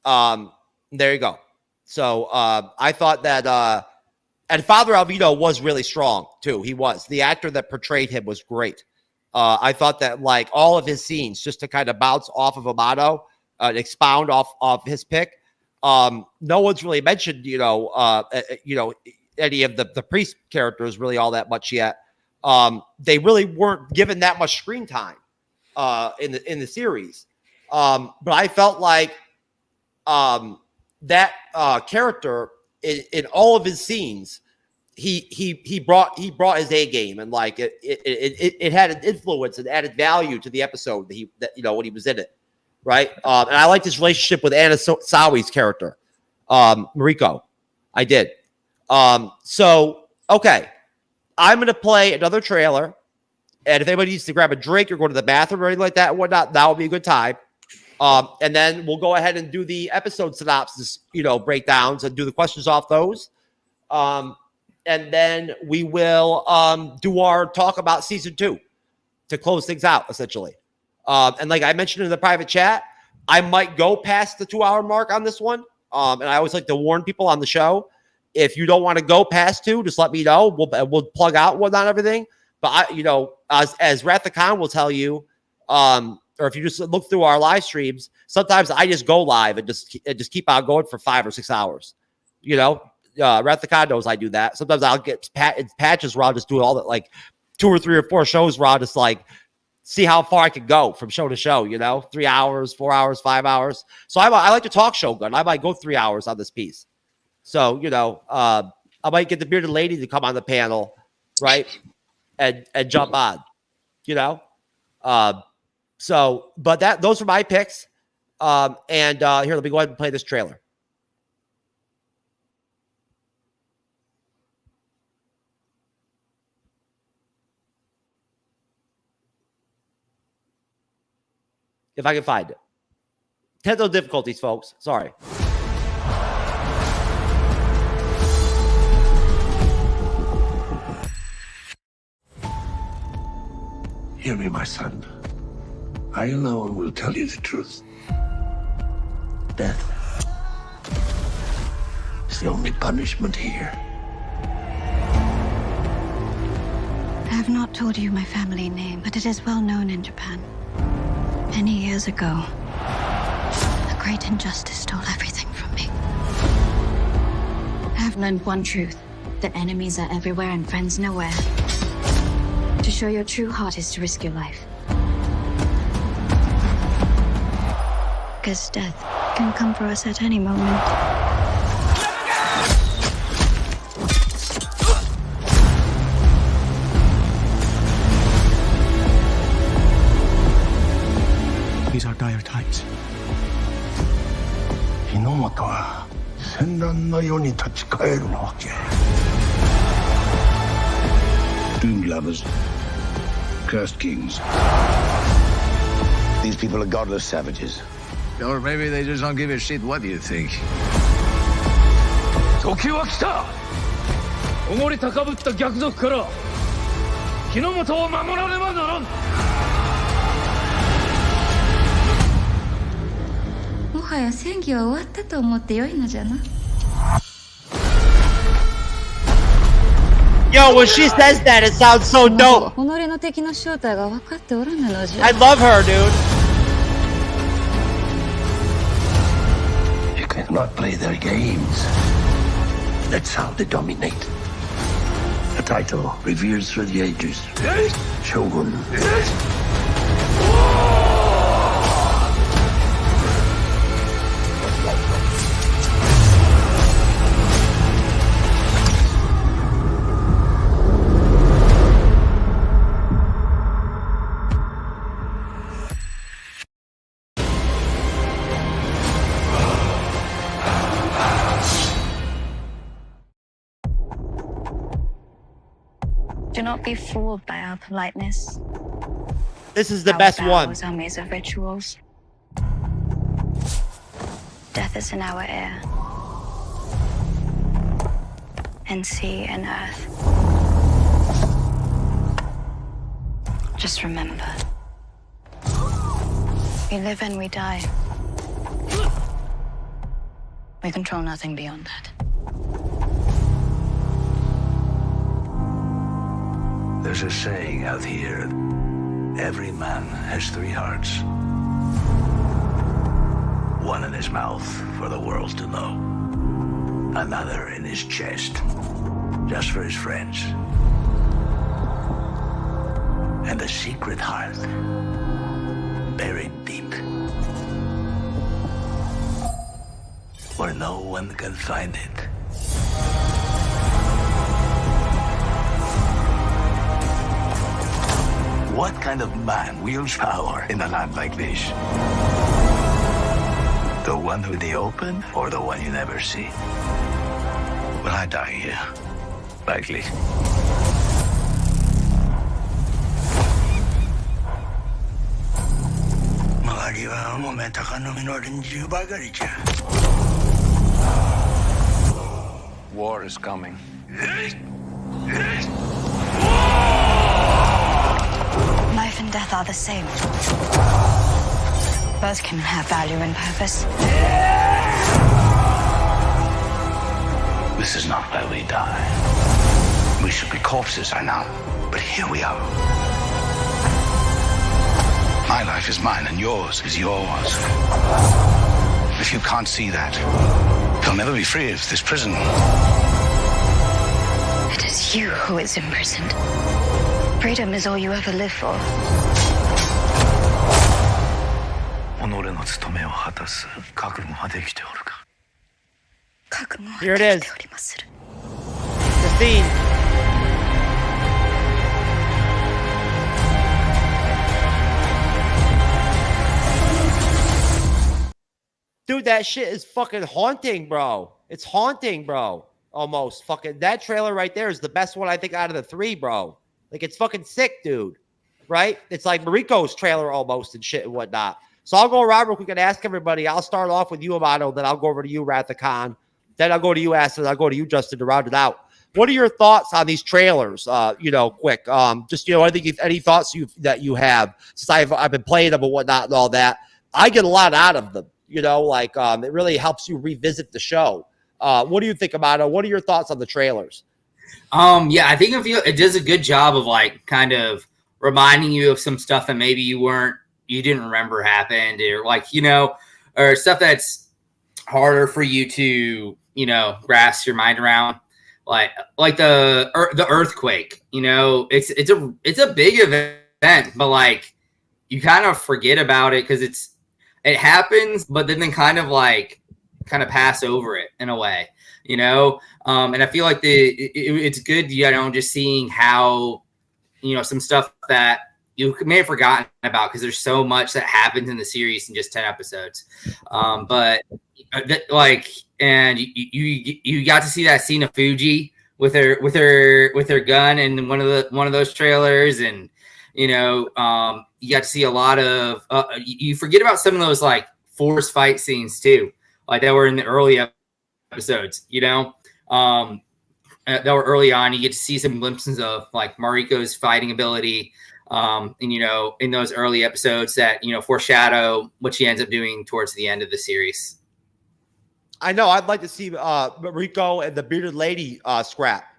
There you go. So I thought that and Father Alvito was really strong too. He was. The actor that portrayed him was great. I thought that like all of his scenes, just to kind of bounce off of Amato, expound off his pick. No one's really mentioned, any of the priest characters really all that much yet. They really weren't given that much screen time in the series. But I felt like that character in all of his scenes, he brought his A game, and like it had an influence and added value to the episode when he was in it. Right. And I liked his relationship with Anna Sawi's character, Mariko. I did. So, okay. I'm going to play another trailer. And if anybody needs to grab a drink or go to the bathroom or anything like that and whatnot, that would be a good time. And then we'll go ahead and do the episode synopsis, breakdowns and do the questions off those. And then we will do our talk about season 2 to close things out, essentially. And like I mentioned in the private chat, I might go past the 2-hour mark on this one. And I always like to warn people on the show, if you don't want to go past 2, just let me know. We'll plug out whatnot, everything. But as Wrath of Khan will tell you, or if you just look through our live streams, sometimes I just go live and just keep on going for 5 or 6 hours. Wrath of Khan knows I do that. Sometimes I'll get patches where I'll just do all that, like 2 or 3 or 4 shows where I'll just like see how far I can go from show to show, 3 hours, 4 hours, 5 hours. So I like to talk Shogun. I might go 3 hours on this piece. So, I might get the bearded lady to come on the panel, right? And jump on, So, but those are my picks. And here, let me go ahead and play this trailer. If I can find it. Technical difficulties, folks. Sorry. Hear me, my son. I alone will tell you the truth. Death is the only punishment here. I have not told you my family name, but it is well known in Japan. Many years ago, a great injustice stole everything from me. I have learned one truth, that enemies are everywhere and friends nowhere. To show your true heart is to risk your life. Because death can can come for us at any moment. These are dire times. 日の本は戦乱の世に立ち返るわけ。Doomed lovers, cursed kings. These people are godless savages. Or maybe they just don't give a shit what you think. 時は来た。おごり高ぶった逆賊から日の本を守らねばならん。もはや戦議は終わったと思ってよいのじゃな。Yo, when she says that, it sounds so dope. 己の敵の正体が分かっておらぬのじゃ。 I love her, dude. You cannot play their games. That's how they dominate. A title revered through the ages. Shogun. Do not be fooled by our politeness. This is the best one. Our armies of rituals. Death is in our air. And sea and earth. Just remember. We live and we die. We control nothing beyond that. There's a saying out here, every man has three hearts. One in his mouth for the world to know. Another in his chest, just for his friends. And a secret heart, buried deep, where no one can find it. What kind of man wields power in a land like this? The one with the open or the one you never see? Will I die here? Likely. War is coming. Life and death are the same. Both can have value and purpose. This is not where we die. We should be corpses by now, but here we are. My life is mine and yours is yours. If you can't see that, you'll never be free of this prison. It is you who is imprisoned. Freedom is all you ever live for. Here it is. The scene. Dude, that shit is fucking haunting, bro. It's haunting, bro. Almost. Fucking that trailer right there is the best one I think out of the three, bro. Like, it's fucking sick, dude. Right? It's like Mariko's trailer almost and shit and whatnot. So I'll go around real quick and ask everybody. I'll start off with you, Amato. Then I'll go over to you, Rathacon. Then I'll go to you, Aston. I'll go to you, Justin, to round it out. What are your thoughts on these trailers? Quick. Just, I think any thoughts that you have, since I've been playing them and whatnot and all that. I get a lot out of them. It really helps you revisit the show. What do you think, Amato? What are your thoughts on the trailers? I think it does a good job of kind of reminding you of some stuff that maybe you didn't remember happened, or or stuff that's harder for you to, grasp your mind around, like the earthquake. It's a big event, but you kind of forget about it because it happens, but then they kind of pass over it in a way, you know. And I feel like it's good, you know, just seeing how, you know, some stuff that you may have forgotten about because there's so much that happens in the series in just 10 episodes. But and you got to see that scene of Fuji with her gun in one of those trailers, and you know, you got to see a lot of you forget about some of those like force fight scenes too, like that were in the early episodes, you know, that were early on. You get to see some glimpses of like Mariko's fighting ability, and you know, in those early episodes that, you know, foreshadow what she ends up doing towards the end of the series. I know. I'd like to see Mariko and the bearded lady scrap.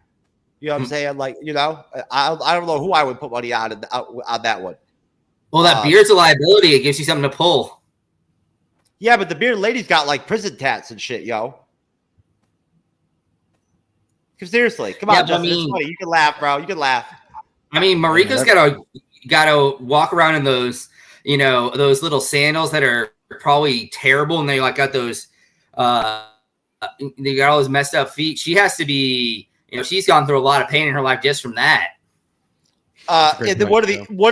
You know what I'm saying? Like, you know, I don't know who I would put money on that one. Well, that beard's a liability. It gives you something to pull. Yeah, but the bearded lady's got like prison tats and shit, yo. Seriously, come on, Justin. It's funny. You can laugh, bro. You can laugh. I mean, Mariko's gotta walk around in those, you know, those little sandals that are probably terrible, and they like got those. They got all those messed up feet. She has to be, you know, she's gone through a lot of pain in her life just from that. And then one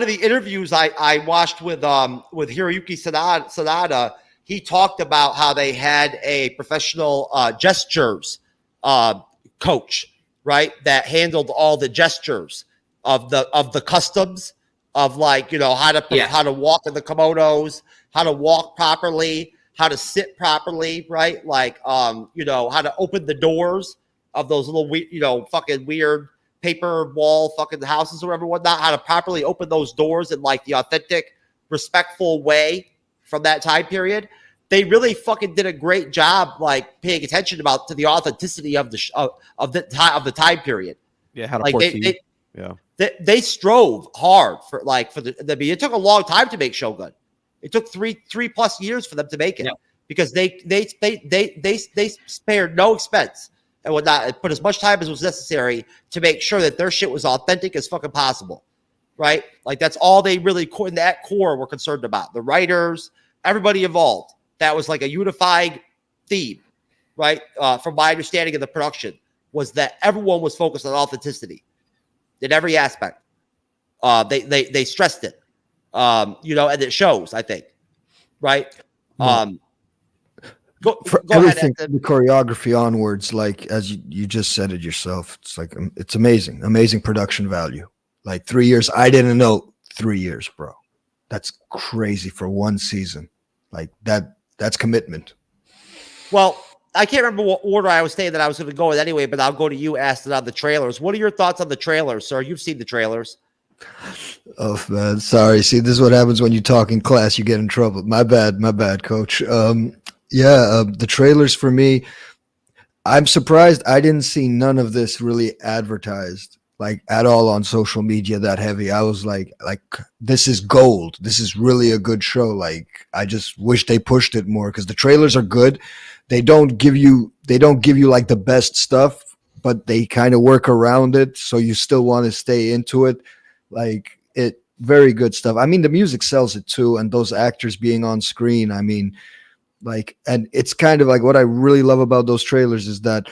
of the interviews I watched with Hiroyuki Sanada, he talked about how they had a professional gestures coach, right, that handled all the gestures of the customs of, like, you know, how to walk in the kimonos, how to walk properly, how to sit properly, right? Like, you know, how to open the doors of those little, you know, fucking weird paper wall fucking houses or whatever, whatnot, how to properly open those doors in like the authentic, respectful way from that time period. They really fucking did a great job, like, paying attention to the authenticity of the time period. Yeah, how to like they strove hard for it took a long time to make Shogun. It took three plus years for them to make it because they spared no expense and whatnot, put as much time as was necessary to make sure that their shit was authentic as fucking possible, right? Like, that's all they really in that core were concerned about. The writers, everybody involved. That was like a unified theme, right? From my understanding of the production, was that everyone was focused on authenticity in every aspect. They stressed it, you know, and it shows, I think, right? Go everything ahead. from the choreography onwards, like, as you just said it yourself, it's like, it's amazing production value. Like, 3 years, I didn't know 3 years, bro. That's crazy for one season. Like, that's commitment. Well, I can't remember what order I was saying that I was going to go with anyway, but I'll go to you, Aston, on the trailers. What are your thoughts on the trailers, sir? You've seen the trailers. Oh, man, sorry. See, this is what happens when you talk in class. You get in trouble. My bad, coach. The trailers for me, I'm surprised I didn't see none of this really advertised, like, at all on social media that heavy. I was like, this is gold. This is really a good show. Like, I just wish they pushed it more, because the trailers are good. They don't give you like the best stuff, but they kind of work around it, so you still want to stay into it. Like, very good stuff. I mean, the music sells it too, and those actors being on screen, I mean, like, and it's kind of like what I really love about those trailers is that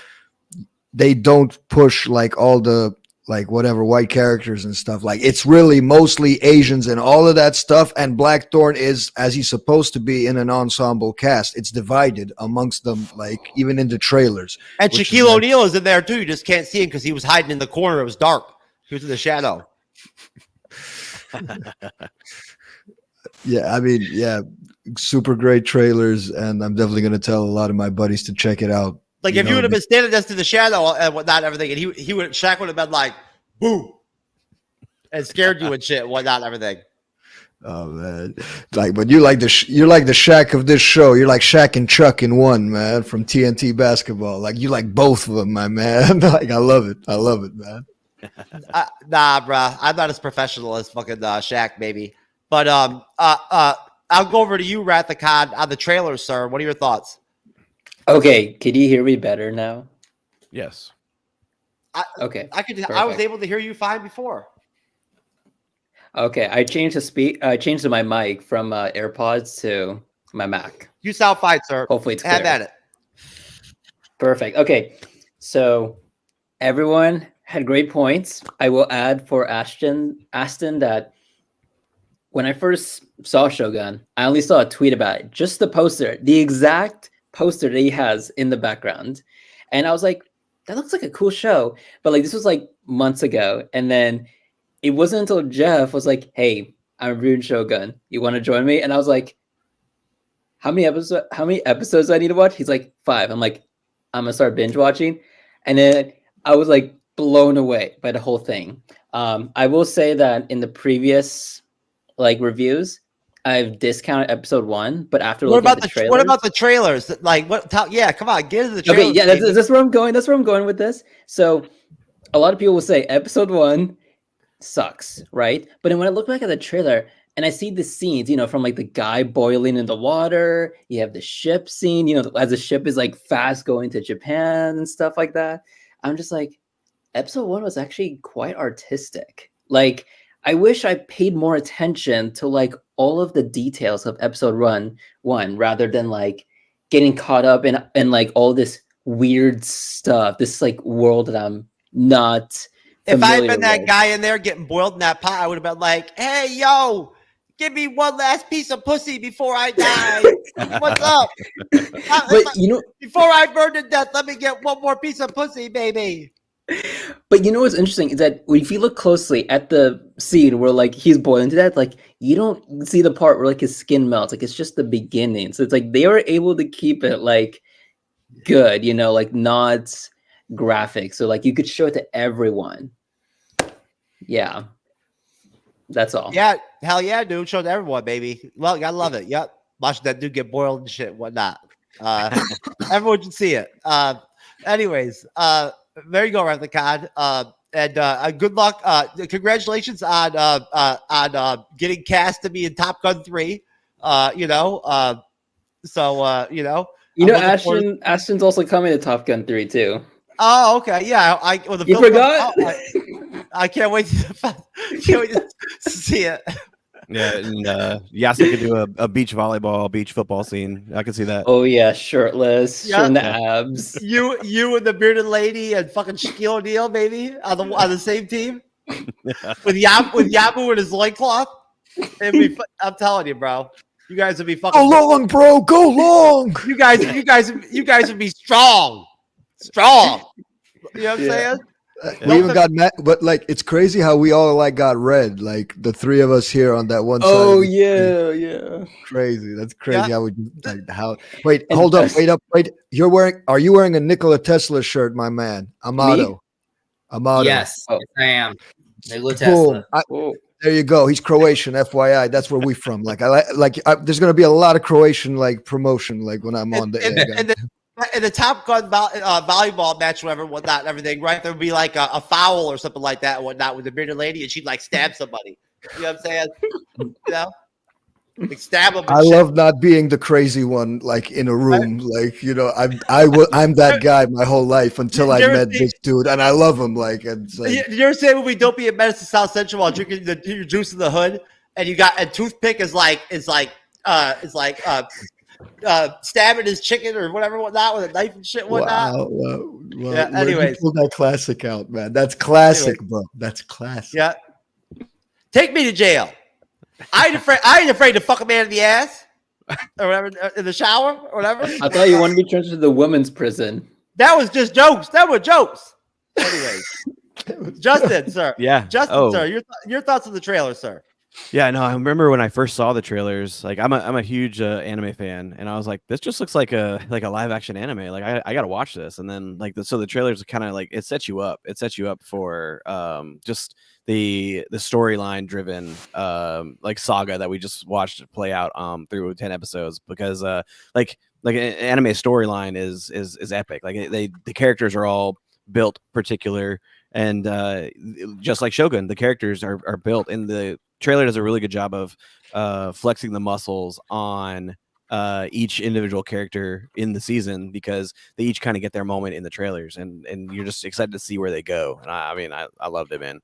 they don't push like all the, like, whatever white characters and stuff. Like, it's really mostly Asians and all of that stuff, and Blackthorn is, as he's supposed to be, in an ensemble cast. It's divided amongst them, like, even in the trailers. And Shaquille O'Neal is in there too. You just can't see him because he was hiding in the corner. It was dark. He was in the shadow. Yeah, I mean, super great trailers, and I'm definitely going to tell a lot of my buddies to check it out. Like, if you would have been standing next to the shadow and whatnot, everything, and Shaq would have been like, boo, and scared you and shit, whatnot, everything. Oh, man. Like, but you're like the Shaq of this show. You're like Shaq and Chuck in one, man, from TNT basketball. Like, you like both of them, my man. Like, I love it, man. Nah, bruh. I'm not as professional as fucking Shaq, maybe. But I'll go over to you, Rathacon, on the trailer, sir. What are your thoughts? Okay, can you hear me better now? Yes. Okay. I was able to hear you fine before. Okay, I changed my mic from AirPods to my Mac. You sound fine, sir. Hopefully it's Have clear. at it. Perfect. Okay, so everyone had great points. I will add for Aston that when I first saw Shogun, I only saw a tweet about it, just the poster, the exact poster that he has in the background. And I was like, that looks like a cool show. But like this was like months ago. And then it wasn't until Jeff was like, hey, I'm reviewing Shogun. You want to join me? And I was like, how many episodes do I need to watch? He's like, 5. I'm like, I'm gonna start binge watching. And then I was like blown away by the whole thing. I will say that in the previous like reviews, I've discounted episode 1, but after looking at the trailers, what about the trailers? Like what? Yeah, come on, get into the trailers. Okay, yeah, that's where I'm going. That's where I'm going with this. So, a lot of people will say episode 1 sucks, right? But then when I look back at the trailer and I see the scenes, from like the guy boiling in the water, you have the ship scene, as the ship is like fast going to Japan and stuff like that. I'm just like, episode 1 was actually quite artistic. Like, I wish I paid more attention to like all of the details of episode 1 rather than like getting caught up in like all this weird stuff, this like world that I'm not. If I had been that guy in there getting boiled in that pot, I would have been like, hey, yo, give me one last piece of pussy before I die. What's up? But before I burn to death, let me get one more piece of pussy, baby. But what's interesting is that if you look closely at the scene where like he's boiling to death, like you don't see the part where like his skin melts. Like it's just the beginning. So it's like they were able to keep it like good, like not graphic. So like you could show it to everyone. Yeah. That's all. Yeah, hell yeah, dude. Show it to everyone, baby. Well, you gotta love it. Yep. Watch that dude get boiled and shit, whatnot. Everyone should see it. Anyways, there you go, Rathacon. And good luck. Congratulations on getting cast to be in Top Gun 3. Ashton's also coming to Top Gun 3 too. Oh, okay. Yeah, You forgot? I can't wait to see it. Yeah, and Yasu could do a beach volleyball, beach football scene. I could see that. Oh yeah, shirtless, showing the abs. You and the bearded lady and fucking Shaquille O'Neal, baby, on the same team with Yabu and his loincloth. I'm telling you, bro. You guys would be fucking. Go long, bro. Go long. You guys would be strong. Strong. You know what I'm saying? We even got mad, but like it's crazy how we all like got red, like the 3 of us here on that one side. Oh yeah. Crazy. That's crazy how we like how. Wait, hold up, wait. Are you wearing a Nikola Tesla shirt, my man? Amato. Yes, I am. Nikola Tesla. There you go. He's Croatian, FYI. That's where we from. Like there's gonna be a lot of Croatian like promotion, like when I'm on the air. In the Top Gun volleyball match, whatnot, and everything, right? There would be like a foul or something like that, and whatnot, with the bearded lady, and she'd like stab somebody. You know what I'm saying? Like stab them. I love not being the crazy one, like in a room. Like I'm that guy my whole life until I met this dude, and I love him. Like, and you ever say when we don't be at Medicine South Central while drinking your juice in the hood, and you got a toothpick is like stabbing his chicken or whatnot with a knife and shit, whatnot. Wow. Yeah. Anyways, pull that classic out, man. That's classic, bro. That's classic. Yeah. Take me to jail. I ain't afraid to fuck a man in the ass or whatever in the shower or whatever. I thought you wanted to be transferred to the women's prison. That was just jokes. That were jokes. Anyways, Justin, sir. Yeah. Justin, sir. Your thoughts on the trailer, sir. Yeah, no, I remember when I first saw the trailers. Like, I'm a huge anime fan, and I was like, this just looks like a live action anime. Like, I gotta watch this. And then so the trailers kind of like it sets you up. It sets you up for just the storyline driven like saga that we just watched play out through 10 episodes, because like an anime storyline is epic. Like the characters are all built particular, and just like Shogun, the characters are built. In the trailer does a really good job of flexing the muscles on each individual character in the season, because they each kind of get their moment in the trailers, and you're just excited to see where they go. And I mean I loved it, man.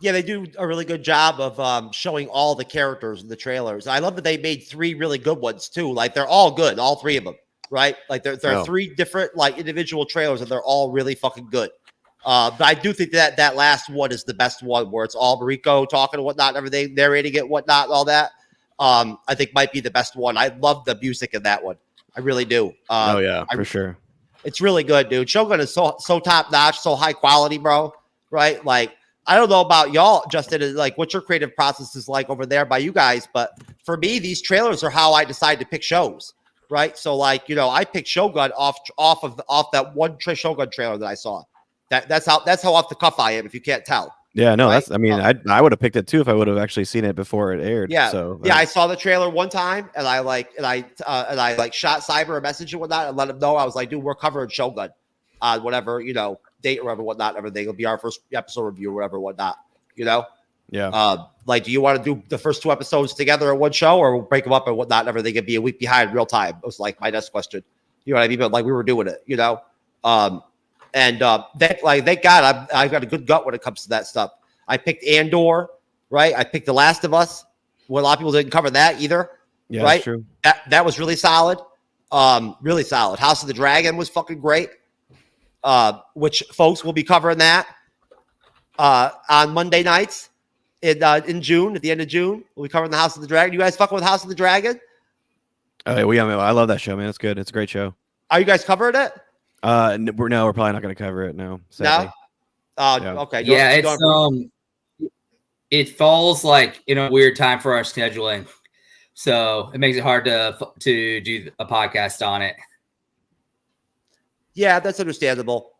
Yeah, they do a really good job of showing all the characters in the trailers. I love that they made 3 really good ones too. Like they're all good, all 3 of them, right? Like there are 3 different like individual trailers, and they're all really fucking good. But I do think that last one is the best one, where it's all Mariko talking and whatnot, and everything, narrating it, whatnot, and all that. I think might be the best one. I love the music in that one. I really do. For sure. It's really good, dude. Shogun is so top notch, so high quality, bro. Right? Like, I don't know about y'all, Justin, like what your creative process is like over there by you guys, but for me, these trailers are how I decide to pick shows. Right? So, like, you know, I picked Shogun off that one Shogun trailer that I saw. That's how off the cuff I am, if you can't tell. Yeah, no, right? I would have picked it too if I would have actually seen it before it aired. Yeah, so I saw the trailer one time, and I shot Cyber a message and whatnot, and let him know. I was like, dude, we're covering Shogun on whatever, you know, date or whatever, whatnot, everything. It'll be our first episode review or whatever, whatnot. You know, yeah. Like, do you want to do the first 2 episodes together in one show, or we'll break them up and whatnot, and everything, and be a week behind real time? It was like my next question. You know what I mean? But like we were doing it, you know. Thank God I've got a good gut when it comes to that stuff. I picked Andor, right? I picked The Last of Us. Well, a lot of people didn't cover that either. Yeah, right? That's true. That was really solid. Really solid. House of the Dragon was fucking great. Which folks will be covering that on Monday nights in June, at the end of June. We'll be covering the House of the Dragon. You guys fucking with House of the Dragon? Oh, yeah, I love that show, man. It's good. It's a great show. Are you guys covering it? We're probably not going to cover it. No. Sadly. No. Okay. Yeah, it's it falls like in a weird time for our scheduling, so it makes it hard to do a podcast on it. Yeah, that's understandable.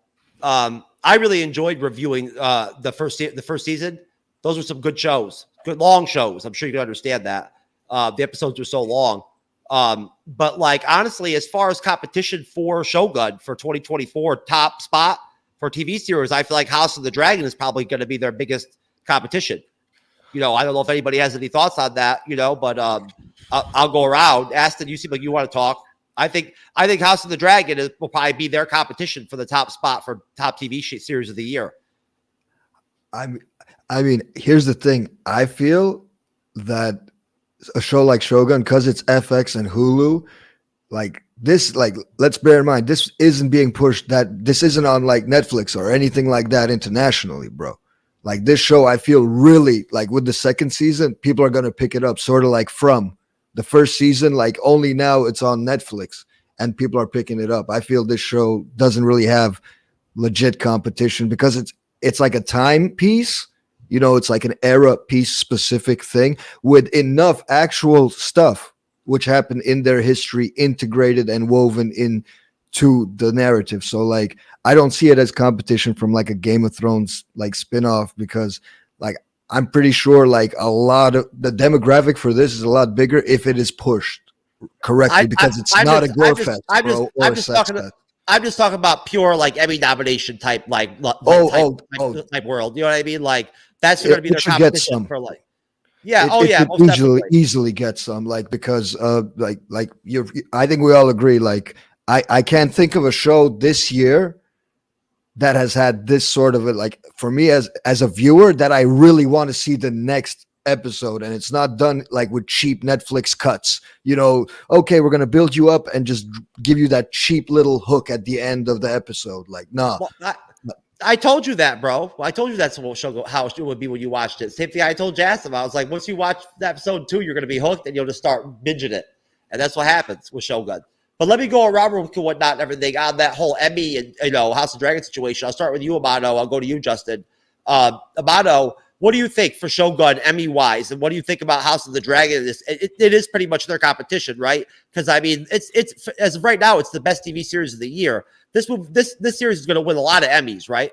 I really enjoyed reviewing the first season. Those were some good shows, good long shows. I'm sure you can understand that. The episodes were so long. But like, honestly, as far as competition for Shogun for 2024 top spot for TV series, I feel like House of the Dragon is probably going to be their biggest competition. You know, I don't know if anybody has any thoughts on that, you know, but I'll go around. Aston, you seem like you want to talk. I think House of the Dragon will probably be their competition for the top spot for top TV series of the year. I mean, here's the thing. I feel that a show like Shogun, because it's FX and Hulu, like this, like, let's bear in mind, this isn't being pushed, that this isn't on like Netflix or anything like that internationally, bro. Like this show, I feel really like with the second season, people are going to pick it up, sort of like From the first season, like only now it's on Netflix and people are picking it up. I feel this show doesn't really have legit competition because it's like a timepiece. You know, it's like an era piece specific thing with enough actual stuff which happened in their history integrated and woven into the narrative. So like, I don't see it as competition from like a Game of Thrones like spinoff, because like I'm pretty sure like a lot of the demographic for this is a lot bigger if it is pushed correctly, because it's not a gore fest, bro, or a sex fest. I'm just talking about pure like Emmy nomination type type world. You know what I mean? Like that's going to be their competition for like. Yeah. It easily get some, like, because like you're. I think we all agree. Like I can't think of a show this year that has had this sort of like, for me as a viewer, that I really want to see the next episode, and it's not done like with cheap Netflix cuts. You know, okay, we're gonna build you up and just give you that cheap little hook at the end of the episode. Like, nah. Well, I told you that, bro. I told you that's how it would be when you watched it. Same thing I told Jasmine. I was like, once you watch episode 2, you're gonna be hooked, and you'll just start binging it, and that's what happens with Shogun. But let me go around with whatnot and everything on that whole Emmy and, you know, House of Dragon situation. I'll start with you, Amato. I'll go to you, Justin. Amato, what do you think for Shogun Emmy-wise? And what do you think about House of the Dragon? It is pretty much their competition, right? Because, I mean, it's as of right now, it's the best TV series of the year. This series is going to win a lot of Emmys, right?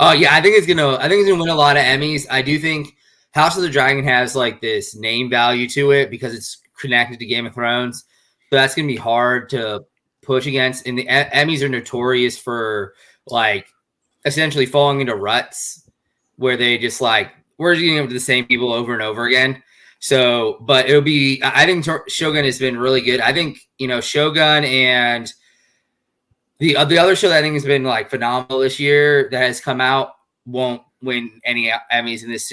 Yeah, I think it's gonna win a lot of Emmys. I do think House of the Dragon has like this name value to it because it's connected to Game of Thrones. So that's going to be hard to push against. And the Emmys are notorious for like essentially falling into ruts where they just like, we're getting up to the same people over and over again. So, but it'll be, I think Shogun has been really good. I think, you know, Shogun and the other show that I think has been like phenomenal this year that has come out won't win any Emmys in this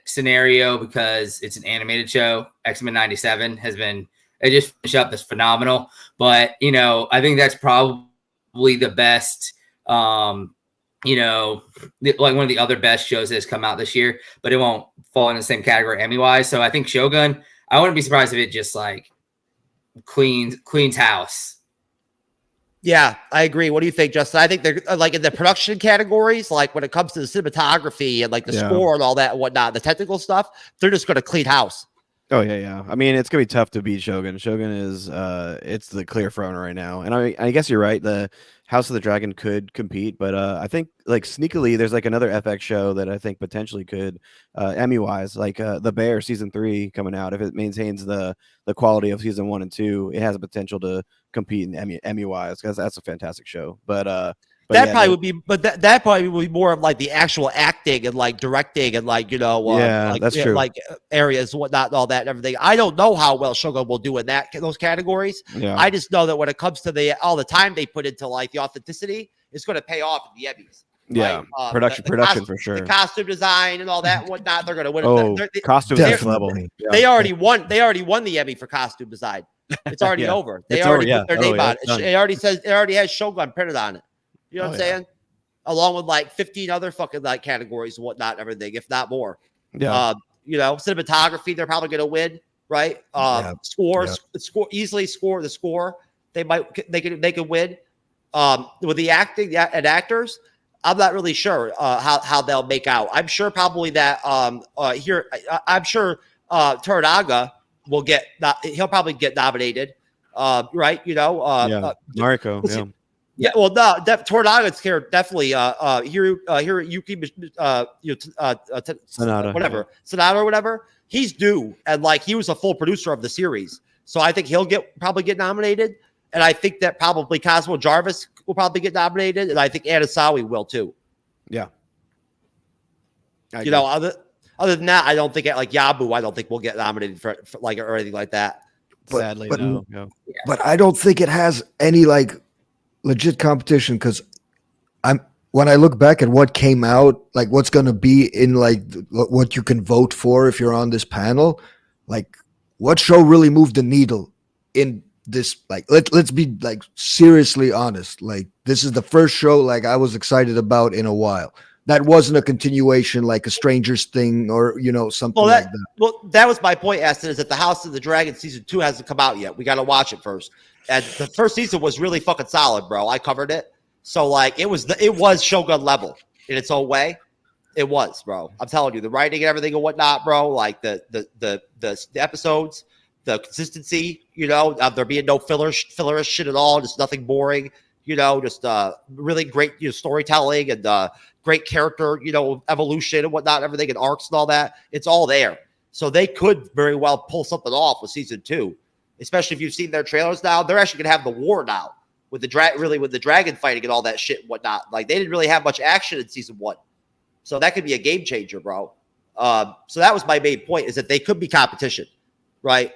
scenario because it's an animated show. X-Men 97 has been, it just finished up, that's phenomenal. But, you know, I think that's probably the best, you know, like one of the other best shows that has come out this year, but it won't fall in the same category Emmy-wise. So I think Shogun, I wouldn't be surprised if it just like cleans house. Yeah, I agree. What do you think, Justin? I think they're like in the production categories, like when it comes to the cinematography and like the score and all that and whatnot, the technical stuff, they're just going to clean house. Oh yeah. I mean, it's gonna be tough to beat Shogun. Shogun is it's the clear front runner right now, and I guess you're right. The House of the Dragon could compete, but I think like sneakily there's like another FX show that I think potentially could Emmy wise, like the Bear season 3 coming out. If it maintains the quality of season 1 and 2, it has a potential to compete in Emmy wise because that's a fantastic show. But that probably would be, but that probably would be more of like the actual acting and like directing and like, you know, like, that's true. Like areas and whatnot and all that and everything. I don't know how well Shogun will do in those categories. Yeah. I just know that when it comes to all the time they put into like the authenticity, it's going to pay off in the Emmys. Yeah, right? production for sure. The costume design and all that and whatnot, they're going to win. Oh, costume next level. Yeah. They already won. They already won the Emmy for costume design. It's already over. They already put their name on it. It already has Shogun printed on it. You know what I'm saying? Along with like 15 other fucking like categories and whatnot and everything, if not more. Yeah. You know, cinematography, they're probably going to win, right? Score. Easily score the score. They could win. With the acting and actors, I'm not really sure how they'll make out. I'm sure probably that I'm sure Toranaga will get. He'll probably get nominated, right? You know, Mariko. Yeah. Yeah, well, no, Tornaga's here definitely. Yuki, Sonata or whatever. He's due, and like he was a full producer of the series, so I think he'll probably get nominated, and I think that probably Cosmo Jarvis will probably get nominated, and I think Anasawi will too. Yeah, you know, other than that, I don't think like Yabu. I don't think we'll get nominated for like or anything like that. Sadly, no. But I don't think it has any like legit competition because when I look back at what came out, like what's going to be in like what you can vote for if you're on this panel, like what show really moved the needle in this? Like let's be like seriously honest. Like this is the first show like I was excited about in a while. That wasn't a continuation like a Stranger's Thing or, you know, something like that. Well, that was my point, Aston, is that the House of the Dragon season 2 hasn't come out yet. We got to watch it first. And the first season was really fucking solid, bro. I covered it. So like it was Shogun level in its own way. It was, bro. I'm telling you, the writing and everything and whatnot, bro. Like the episodes, the consistency, you know, there being no fillerish shit at all, just nothing boring, you know, just really great, you know, storytelling and great character, you know, evolution and whatnot, everything and arcs and all that. It's all there. So they could very well pull something off with season 2, especially if you've seen their trailers now. They're actually gonna have the war now with the dragon fighting and all that shit and whatnot. Like they didn't really have much action in season 1. So that could be a game changer, bro. So that was my main point, is that they could be competition, right?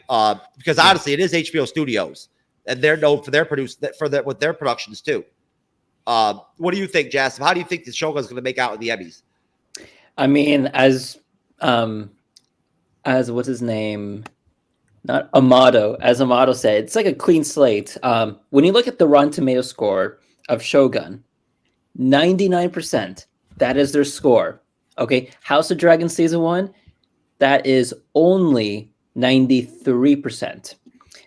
Because honestly, it is HBO Studios, and they're known for with their productions too. What do you think, Jasmine? How do you think the Shogun's going to make out in the Emmys? I mean, as what's his name? Not Amato. As Amato said, it's like a clean slate. When you look at the Rotten Tomato score of Shogun, 99%. That is their score. Okay, House of Dragon season 1, that is only 93%.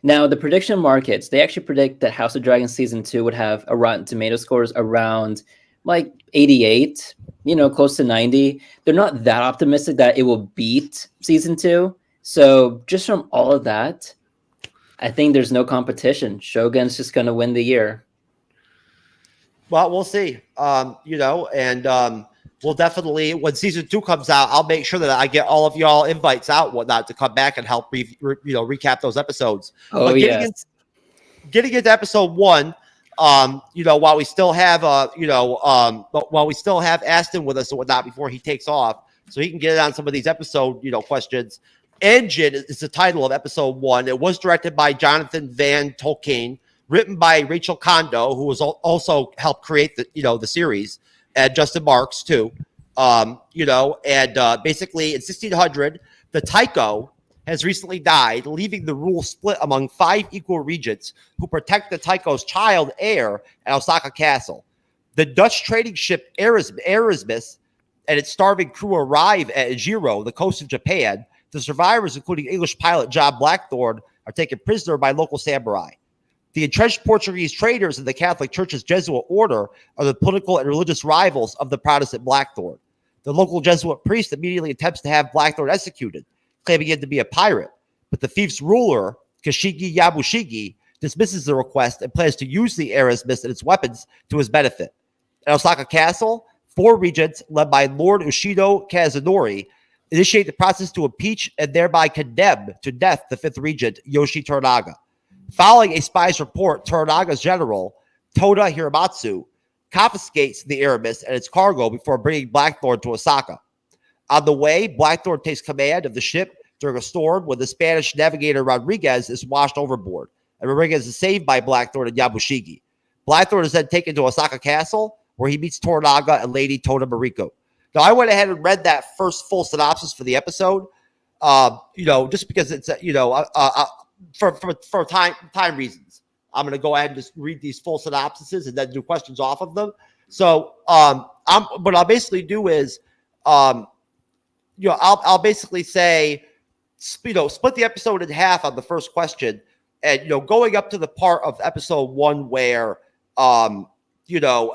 Now, the prediction markets, they actually predict that House of Dragon season 2 would have a Rotten Tomato scores around like 88, you know, close to 90. They're not that optimistic that it will beat season 2. So just from all of that, I think there's no competition. Shogun's just going to win the year. Well, we'll see. You know, and we'll definitely, when season 2 comes out, I'll make sure that I get all of y'all invites out and whatnot to come back and help recap those episodes. Oh, yeah. Getting into episode 1, you know, while we still have while we still have Aston with us and whatnot before he takes off, so he can get on some of these episode, you know, questions. Engine is the title of episode 1. It was directed by Jonathan Van Tolkien, written by Rachel Kondo, who was also helped create the series, and Justin Marks too. Basically in 1600, the Taiko has recently died, leaving the rule split among 5 equal regents who protect the Taiko's child heir at Osaka Castle. The Dutch trading ship Erasmus and its starving crew arrive at Ejiro, the coast of Japan. The survivors, including English pilot John Blackthorne, are taken prisoner by local samurai. The entrenched Portuguese traders in the Catholic Church's Jesuit order are the political and religious rivals of the Protestant Blackthorne. The local Jesuit priest immediately attempts to have Blackthorne executed, claiming him to be a pirate. But the thief's ruler, Kashigi Yabushigi, dismisses the request and plans to use the Erasmus and its weapons to his benefit. At Osaka Castle, 4 regents, led by Lord Ushido Kazunori, initiate the process to impeach and thereby condemn to death the 5th regent, Yoshi Toranaga. Following a spy's report, Toranaga's general, Toda Hiramatsu, confiscates the Erasmus and its cargo before bringing Blackthorne to Osaka. On the way, Blackthorne takes command of the ship during a storm when the Spanish navigator Rodriguez is washed overboard, and Rodriguez is saved by Blackthorne and Yabushigi. Blackthorne is then taken to Osaka Castle, where he meets Toranaga and Lady Toda Mariko. Now, I went ahead and read that first full synopsis for the episode, just because it's, for time reasons. I'm going to go ahead and just read these full synopsises and then do questions off of them. So, what I'll basically do is, I'll basically say, split the episode in half on the first question, and going up to the part of episode 1 where,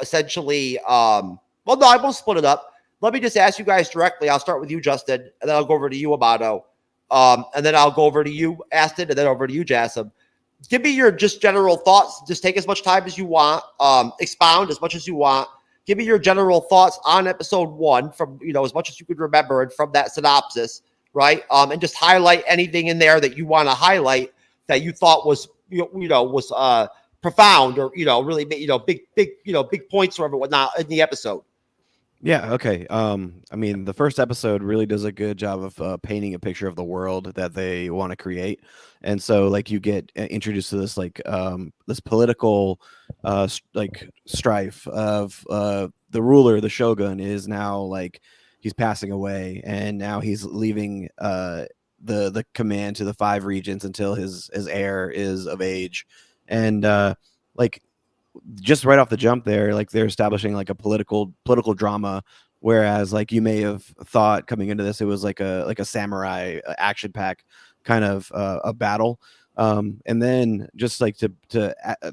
essentially, well, no, I won't split it up. Let me just ask you guys directly. I'll start with you, Justin, and then I'll go over to you, Amato, and then I'll go over to you, Aston, and then over to you, Jassim. Give me your just general thoughts. Just take as much time as you want. Expound as much as you want. Give me your general thoughts on episode 1 from, as much as you could remember and from that synopsis, right? And just highlight anything in there that you want to highlight that you thought was, was profound or, really, big points or whatnot in the episode. Yeah. Okay. I mean, the first episode really does a good job of painting a picture of the world that they want to create. And so like you get introduced to this, this political, strife of the ruler, the shogun is now he's passing away, and now he's leaving the command to the 5 regents until his heir is of age. And just right off the jump there, they're establishing a political drama, whereas you may have thought coming into this it was like a samurai action pack kind of a battle, and then just to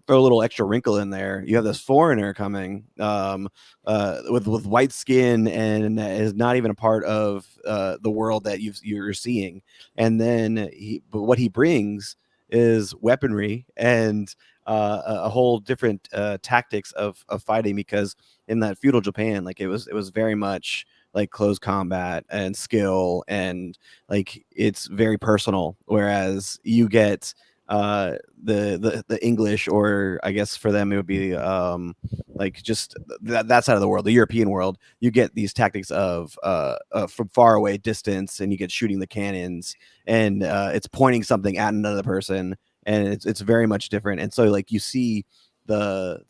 throw a little extra wrinkle in there, you have this foreigner coming with white skin and is not even a part of the world that you're seeing, and then what he brings is weaponry and a whole different tactics of fighting, because in that feudal Japan, it was very much close combat and skill, and it's very personal, whereas you get the English, or I guess for them it would be just that side of the world, the European world. You get these tactics of from far away distance, and you get shooting the cannons, and it's pointing something at another person, and it's very much different. And so you see the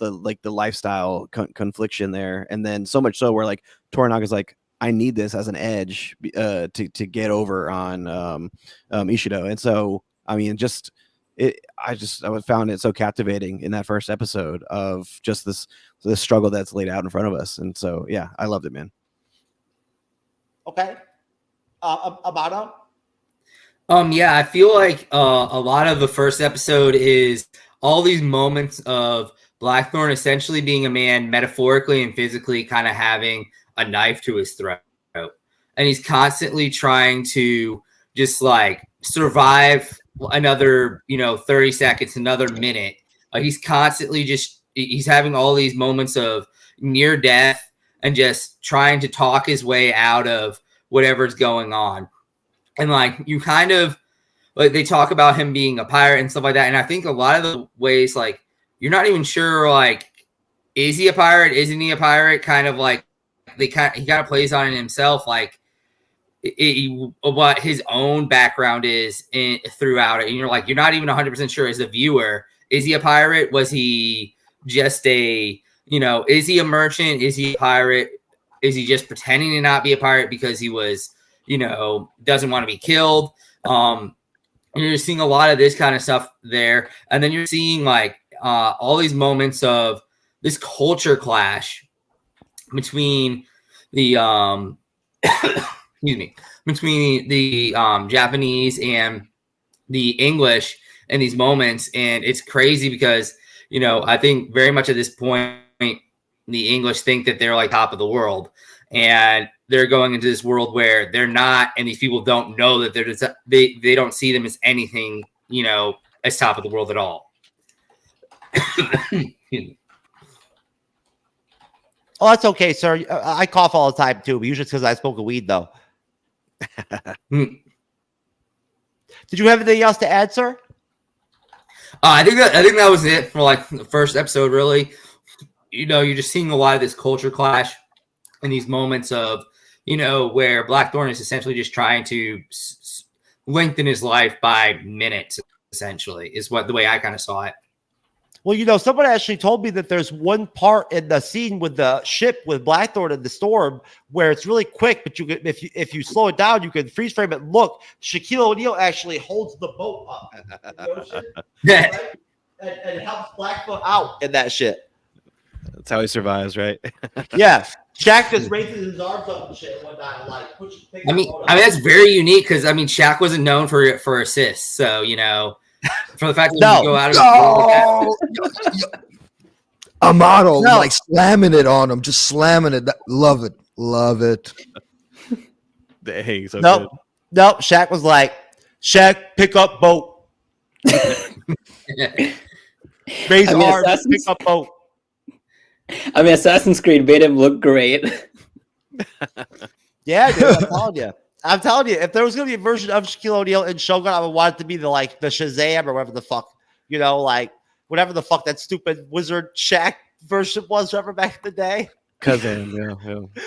lifestyle confliction there, and then so much so where Toranaga's I need this as an edge to get over on Ishido. And so I mean, I found it so captivating in that first episode of just this struggle that's laid out in front of us. And so yeah, I loved it, man. Okay. Amato? Yeah, I feel like a lot of the first episode is all these moments of Blackthorne essentially being a man metaphorically and physically kind of having a knife to his throat. And he's constantly trying to just survive another, 30 seconds, another minute. He's constantly he's having all these moments of near death and just trying to talk his way out of whatever's going on. And you kind of they talk about him being a pirate and stuff like that. And I think a lot of the ways, you're not even sure, is he a pirate? Isn't he a pirate? Kind of he kind of plays on it himself, what his own background is throughout it. And you're not even 100% sure as a viewer, is he a pirate? Was he just is he a merchant? Is he a pirate? is he just pretending to not be a pirate because he was, you know, doesn't want to be killed? And you're seeing a lot of this kind of stuff there. And then you're seeing like all these moments of this culture clash between the excuse me, between the Japanese and the English in these moments. And it's crazy because, you know, I think very much at this point, the English think that they're like top of the world, and they're going into this world where they're not, and these people don't know that they're just, they don't see them as anything, you know, as top of the world at all. Oh, that's okay, sir. I cough all the time too, but usually it's because I smoke a weed, though. Did you have anything else to add, sir? I think that was it for like the first episode. Really, you know, you're just seeing a lot of this culture clash in these moments of, you know, where Blackthorn is essentially just trying to lengthen his life by minutes. Essentially, is what the way I kind of saw it. Well, you know, someone actually told me that there's one part in the scene with the ship with Blackthorn in the storm where it's really quick, but you can, if you slow it down, you can freeze frame it. Look, Shaquille O'Neal actually holds the boat up in the ocean, right? and helps Blackfoot out in that shit. That's how he survives, right? Yeah, Shaq just raises his arms up and shit and whatnot, and like pushes. I mean that's very unic because I mean Shaq wasn't known for assists, so you know. For the fact that you go out of Amato like slamming it on him, just slamming it. Love it. Dang, so nope. good. Nope. Shaq was like, Shaq, pick up boat. Raise arms, pick up boat. I mean, Assassin's Creed made him look great. Yeah, dude, I'm telling you, if there was going to be a version of Shaquille O'Neal in Shogun, I would want it to be the Shazam or whatever the fuck, you know, like whatever the fuck that stupid wizard Shaq version was ever back in the day. Cousin, yeah.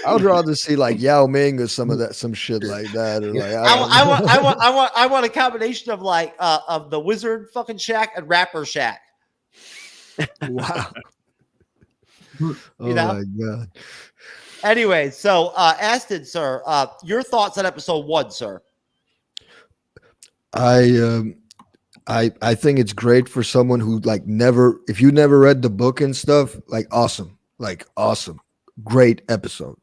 I would rather see like Yao Ming or some shit like that. Or like I want a combination of like of the wizard fucking Shaq and rapper Shaq. Wow. You Oh know? my god. Anyway, so Aston, sir, your thoughts on episode 1, sir? I think it's great for someone who like if you never read the book and stuff, like awesome. Great episode.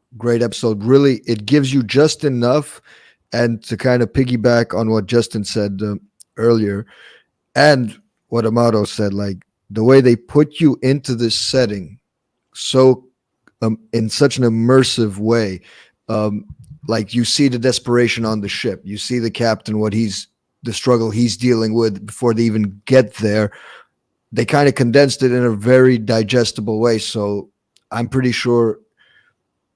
Really, it gives you just enough, and to kind of piggyback on what Justin said earlier, and what Amato said, like the way they put you into this setting, so in such an immersive way, like you see the desperation on the ship, you see the captain, the struggle he's dealing with before they even get there. They kind of condensed it in a very digestible way. So I'm pretty sure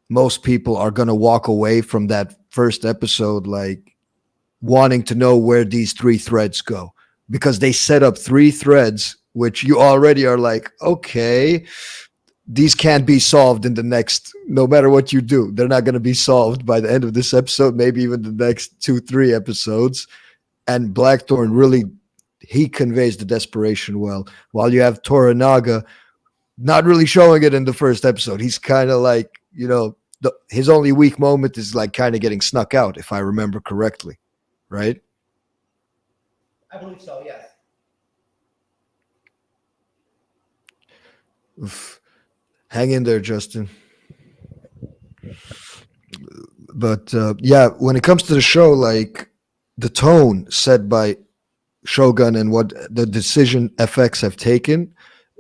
most people are going to walk away from that first episode like wanting to know where these 3 threads go, because they set up 3 threads, which you already are like, okay, these can't be solved in the next, no matter what you do. They're not going to be solved by the end of this episode, maybe even the next 2-3 episodes. And Blackthorn really, he conveys the desperation well. While you have Toranaga not really showing it in the first episode. He's kind of like, you know, his only weak moment is like kind of getting snuck out, if I remember correctly. Right? I believe so, yes. Oof. Hang in there, Justin. But yeah, when it comes to the show, like the tone set by Shogun and what the decision FX have taken,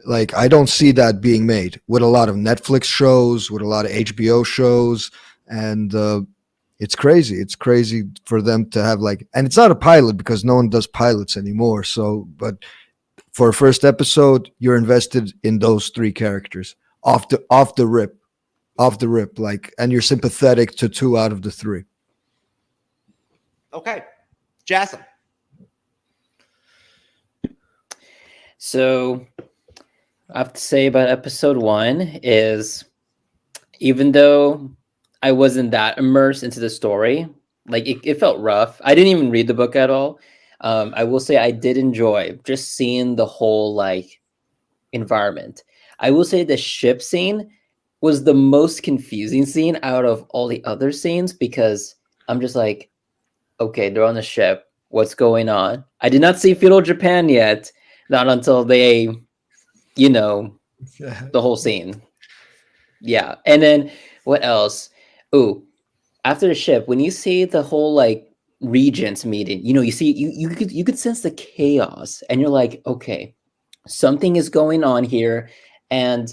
like I don't see that being made with a lot of Netflix shows, with a lot of HBO shows, and it's crazy. It's crazy for them to have like, and it's not a pilot because no one does pilots anymore. So, but for a first episode, you're invested in those 3 characters off the rip, like, and you're sympathetic to 2 out of the 3. Okay, Jason. So I have to say about episode 1 is, even though I wasn't that immersed into the story, like it felt rough. I didn't even read the book at all. I will say I did enjoy just seeing the whole like environment. I will say the ship scene was the most confusing scene out of all the other scenes because I'm just like, okay, they're on the ship. What's going on? I did not see feudal Japan yet. Not until they, you know, the whole scene. Yeah. And then what else? Ooh, after the ship, when you see the whole like regents meeting, you know, you see you could sense the chaos and you're like, okay, something is going on here. And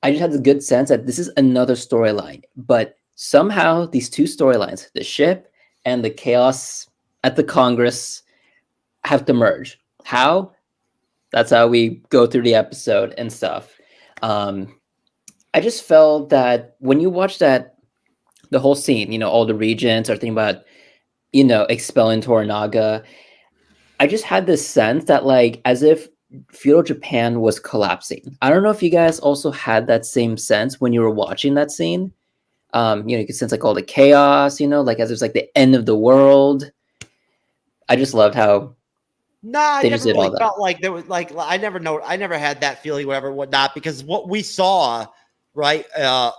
I just had the good sense that this is another storyline. But somehow these two storylines, the ship and the chaos at the Congress, have to merge. How? That's how we go through the episode and stuff. I just felt that when you watch that, the whole scene, you know, all the regents are thinking about, you know, expelling Toranaga. I just had this sense that, like, as if feudal Japan was collapsing. I don't know if you guys also had that same sense when you were watching that scene. You know, you could sense like all the chaos, you know, like as it was like the end of the world. I just loved how I they never just did really all that. felt like there was like I never had that feeling, whatever, whatnot, because what we saw, right,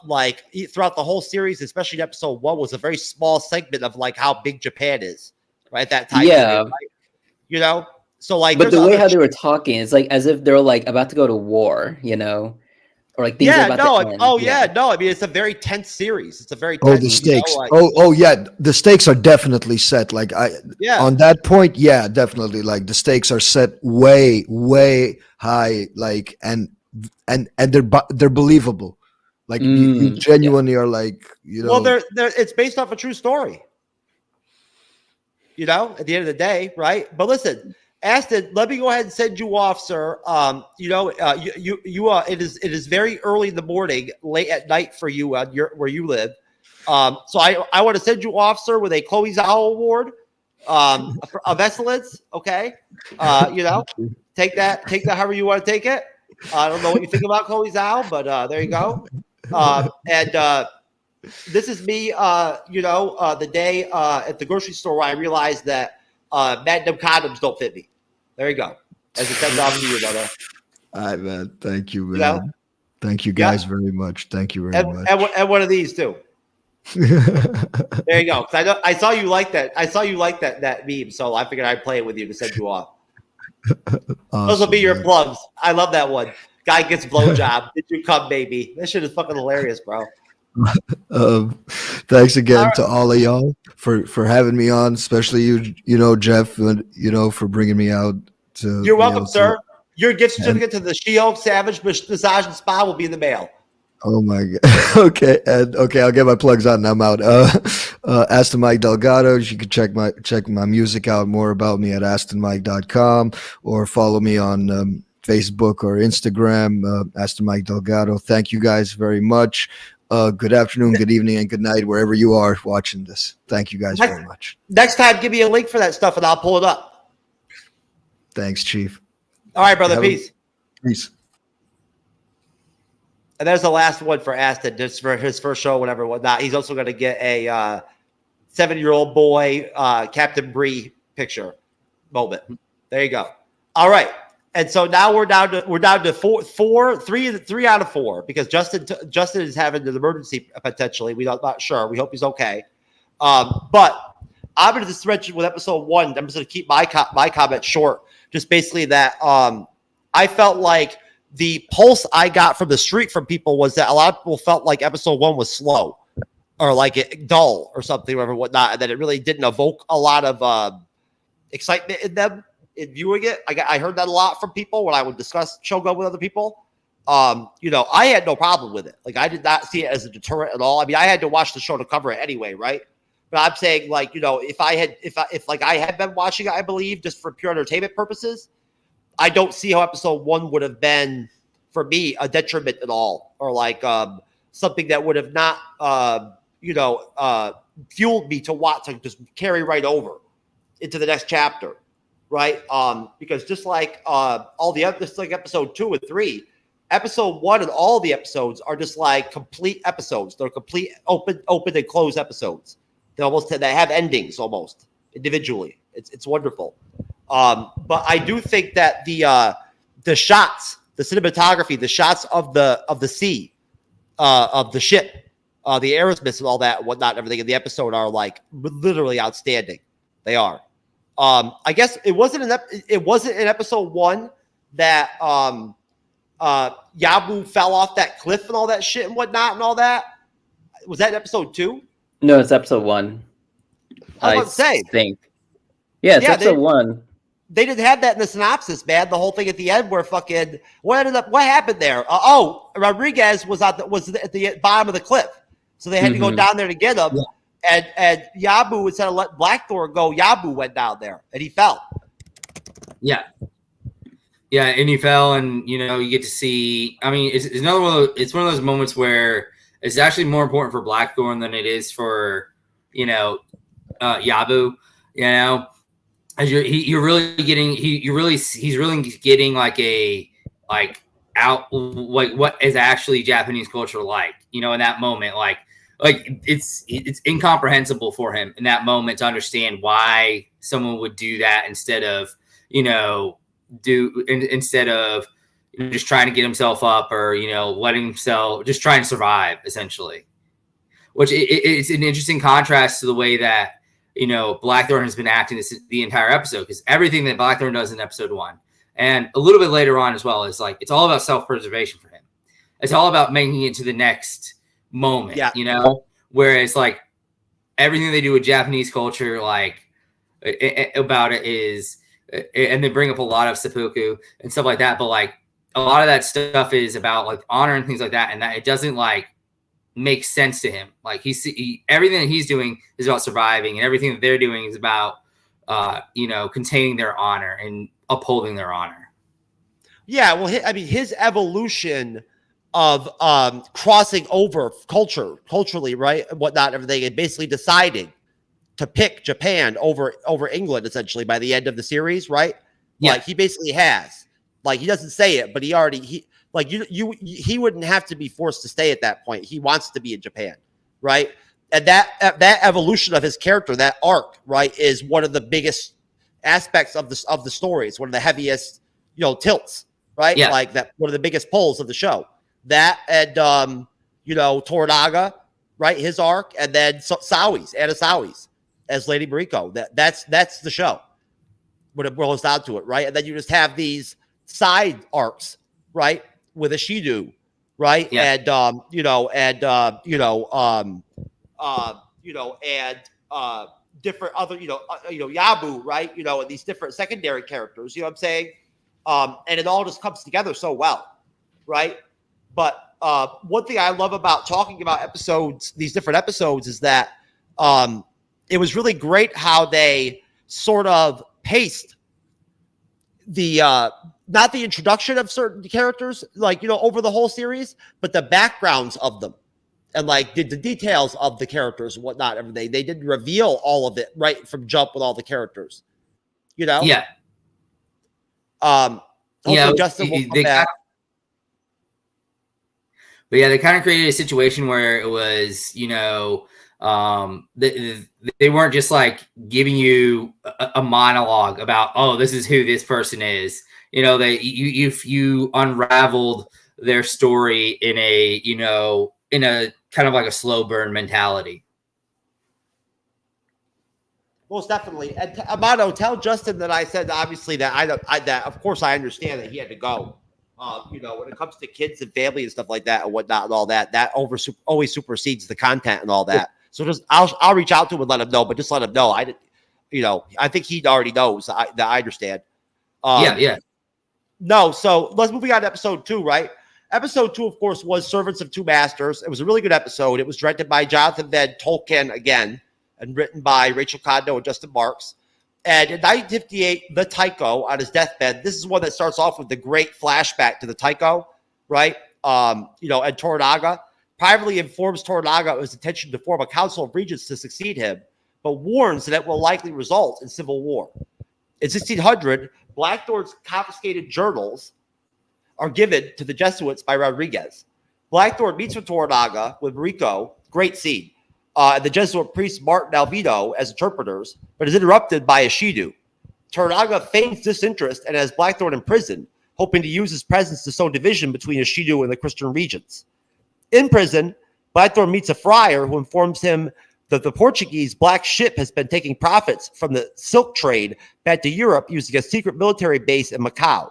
like throughout the whole series, especially in episode 1, was a very small segment of like how big Japan is, right? At that time, Yeah. period, right? You know, so like, But there's the way other how they were talking, it's like as if they're like about to go to war, you know, or like things are about to end. I mean, it's a very tense series. It's a very Oh, tense, the stakes. You know, like, oh, yeah. The stakes are definitely set. Like Yeah. on that point, yeah, definitely. Like the stakes are set way, way high. Like and they're believable. Like you genuinely are like, you know. well, they're it's based off a true story. You know, at the end of the day, right? But listen, Aston, let me go ahead and send you off, sir. You know, it is very early in the morning, late at night for you on where you live. So I want to send you off, sir, with a Chloe Zhao award, of excellence. Okay, you know, take that however you want to take it. I don't know what you think about Chloe Zhao, but there you go. This is me, you know, the day at the grocery store where I realized that Magnum condoms don't fit me. There you go. As a $10 to you, brother. All right, man. Thank you, man. You know? Thank you guys very much. Thank you very much. And one of these too. There you go. I saw you like that. I saw you like that meme, so I figured I'd play it with you to send you off. Awesome, Those will be your man. plugs. I love that one. Guy gets blowjob. Did you come, baby? That shit is fucking hilarious, bro. Thanks again to all of y'all for having me on, especially you know, Jeff, and you know, for bringing me out to. You're welcome, sir. Your gift certificate to the She-Hulk Savage Massage and Spa will be in the mail. Oh my god. Okay, and okay, I'll get my plugs out and I'm out. Aston Mike Delgado. You can check my music out, more about me at astonmike.com, or follow me on Facebook or Instagram, Aston Mike Delgado. Thank you guys very much. Good afternoon, good evening, and good night wherever you are watching this. Thank you guys very much. Next time, give me a link for that stuff and I'll pull it up. Thanks, Chief. All right, brother. Peace. Peace. And there's the last one for Aston, just for his first show, whatever, whatnot. He's also going to get a 7-year-old boy Captain Bree picture moment. There you go. All right. And so now we're down to three out of 4, because Justin is having an emergency potentially. We're not sure. We hope he's okay. But I'm going to just mention with episode 1. I'm just going to keep my comment short. Just basically that I felt like the pulse I got from the street from people was that a lot of people felt like episode 1 was slow or like it dull or something or whatnot, and that it really didn't evoke a lot of excitement in them in viewing it. I heard that a lot from people when I would discuss Shogun with other people. You know, I had no problem with it. Like, I did not see it as a deterrent at all. I mean, I had to watch the show to cover it anyway, right? But I'm saying, like, you know, if I had been watching it, I believe, just for pure entertainment purposes, I don't see how episode 1 would have been for me a detriment at all, or like something that would have not, you know, fueled me to want to just carry right over into the next chapter, right? Because just like all the other, just like episode 2 and 3, episode 1 and all the episodes are just like complete episodes. They're complete open and closed episodes. They have endings almost individually. It's wonderful. But I do think that the shots, the cinematography, the shots of the sea, of the ship, the aerosmiths and all that, whatnot, and everything in the episode are like literally outstanding. They are. I guess it wasn't in episode 1 that Yabu fell off that cliff and all that shit and whatnot and all that. Was that in episode 2? No, it's episode 1. I was about to say. Think. Yeah, it's episode 1. They didn't have that in the synopsis, man. The whole thing at the end where what happened there? Rodriguez was at the bottom of the cliff. So they had to go down there to get him. Yeah. And Yabu, instead of let Blackthorn go, Yabu went down there and he fell. Yeah. Yeah, and he fell, and you get to see. I mean, it's another one. It's one of those moments where it's actually more important for Blackthorn than it is for Yabu. As he's really getting what is actually Japanese culture like. In that moment, like it's incomprehensible for him in that moment to understand why someone would do that instead of just trying to get himself up or letting himself just try and survive, essentially, which it's an interesting contrast to the way that Blackthorn has been acting the entire episode, because everything that Blackthorn does in episode 1 and a little bit later on as well is like it's all about self-preservation for him. It's all about making it to the next moment, whereas like everything they do with Japanese culture, like about it is, and they bring up a lot of seppuku and stuff like that, but like a lot of that stuff is about like honor and things like that, and that it doesn't like make sense to him. Like everything that he's doing is about surviving, and everything that they're doing is about containing their honor and upholding their honor. Yeah, well, his evolution of crossing over culturally, right, and whatnot, everything, and basically deciding to pick Japan over England, essentially, by the end of the series, right? Yeah. Like, he basically has. Like, he doesn't say it, but he wouldn't have to be forced to stay at that point. He wants to be in Japan, right? And that evolution of his character, that arc, right, is one of the biggest aspects of the story. It's one of the heaviest, tilts, right? Yeah. Like that, one of the biggest pulls of the show. That and Toranaga, right? His arc, and then Anasawi's as Lady Mariko. That's the show when it boils down to it, right? And then you just have these side arcs, right, with Ishidu, right? Yeah. And different other, Yabu, right? And these different secondary characters, you know what I'm saying? And it all just comes together so well, right? But one thing I love about talking about these different episodes, is that it was really great how they sort of paced the not the introduction of certain characters, like, over the whole series, but the backgrounds of them, and like the details of the characters and whatnot, everything. They didn't reveal all of it right from jump with all the characters, Yeah. Justin will come back. But yeah, they kind of created a situation where it was, they weren't just like giving you a monologue about, oh, this is who this person is. You unraveled their story in a kind of like a slow burn mentality. Most definitely. And Amato, tell Justin that I said, obviously, that that of course I understand that he had to go. When it comes to kids and family and stuff like that and whatnot and all that, always supersedes the content and all that. So just I'll reach out to him and let him know, but just let him know. I think he already knows that I understand. Yeah. No, so let's move on to episode 2, right? Episode 2, of course, was Servants of Two Masters. It was a really good episode. It was directed by Jonathan Van Tolkien again, and written by Rachel Kondo and Justin Marks. And in 1958, the Tycho on his deathbed, this is one that starts off with the great flashback to the Tycho, right? And Toranaga privately informs Toranaga of his intention to form a council of regents to succeed him, but warns that it will likely result in civil war. In 1600, Blackthorn's confiscated journals are given to the Jesuits by Rodriguez. Blackthorn meets with Toranaga, with Mariko, great scene, and the Jesuit priest Martin Albino as interpreters, but is interrupted by Ishidu. Toranaga feigns disinterest and has Blackthorn in prison, hoping to use his presence to sow division between Ishidu and the Christian regents. In prison, Blackthorn meets a friar who informs him that the Portuguese black ship has been taking profits from the silk trade back to Europe using a secret military base in Macau.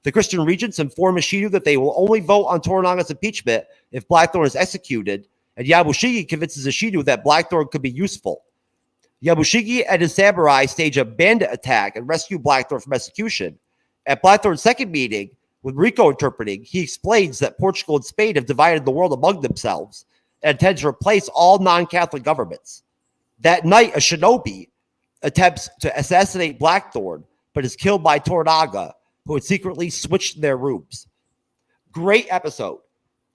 The Christian regents inform Ishido that they will only vote on Toranaga's impeachment if Blackthorn is executed, and Yabushige convinces Ishido that Blackthorn could be useful. Yabushige and his samurai stage a bandit attack and rescue Blackthorn from execution. At Blackthorn's second meeting, with Rico interpreting, he explains that Portugal and Spain have divided the world among themselves and intend to replace all non-Catholic governments. That night, a shinobi attempts to assassinate Blackthorn, but is killed by Toranaga, who had secretly switched their rooms. Great episode.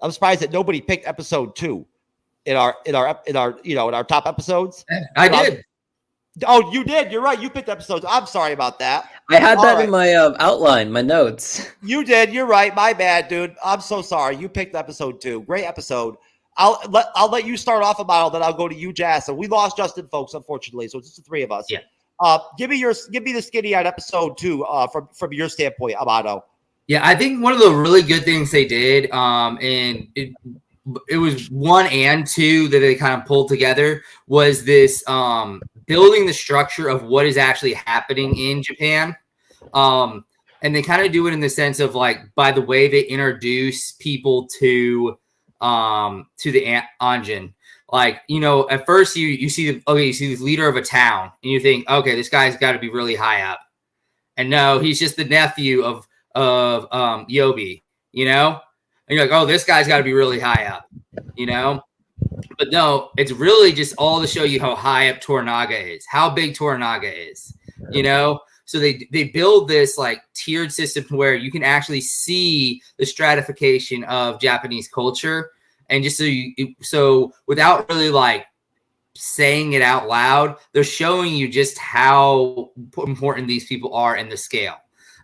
I'm surprised that nobody picked episode 2 in our top episodes. I did. Oh, you did. You're right. You picked episodes. I'm sorry about that. I had that in my outline, my notes. You did. You're right. My bad, dude. I'm so sorry. You picked episode 2. Great episode. I'll let you start off, Amato, then I'll go to you, Jazz. And we lost Justin, folks, unfortunately. So it's just the three of us. Yeah. Give me the skinny on episode 2 from your standpoint, Amato. Yeah, I think one of the really good things they did, and it was 1 and 2 that they kind of pulled together, was this building the structure of what is actually happening in Japan. And they kind of do it in the sense of like, by the way they introduce people to the Anjin. Like, at first you see this leader of a town and you think, okay, this guy's got to be really high up. And no, he's just the nephew of Yobi, and you're like, oh, this guy's got to be really high up, But no, it's really just all to show you how high up Toranaga is, how big Toranaga is, So they build this like tiered system where you can actually see the stratification of Japanese culture, and just so without really like saying it out loud, they're showing you just how important these people are in the scale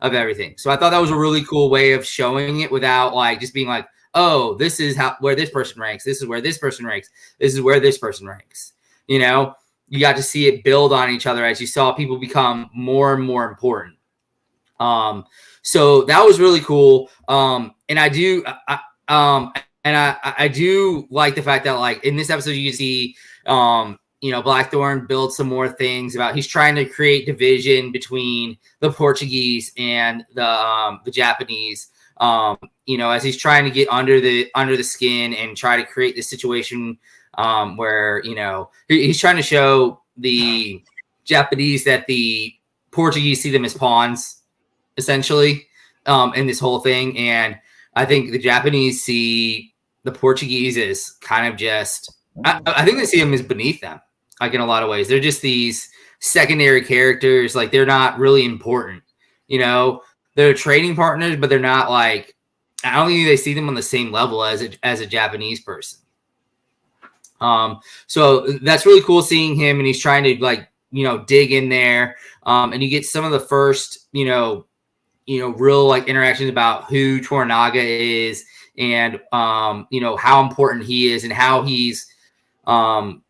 of everything. So I thought that was a really cool way of showing it without like just being like, oh, this is where this person ranks. This is where this person ranks. This is where this person ranks. You got to see it build on each other as you saw people become more and more important. So that was really cool. And I do like the fact that like in this episode you see Blackthorn build some more things about he's trying to create division between the Portuguese and the Japanese. As he's trying to get under the skin and try to create this situation where he's trying to show the Japanese that the Portuguese see them as pawns, essentially, in this whole thing. And I think the Japanese see the Portuguese as kind of just, I think they see them as beneath them, like in a lot of ways. They're just these secondary characters. Like they're not really important, They're trading partners, but they're not like, I don't think they see them on the same level as a Japanese person. So that's really cool seeing him, and he's trying to like, dig in there. And you get some of the first, real like interactions about who Toranaga is and, how important he is and how he's, the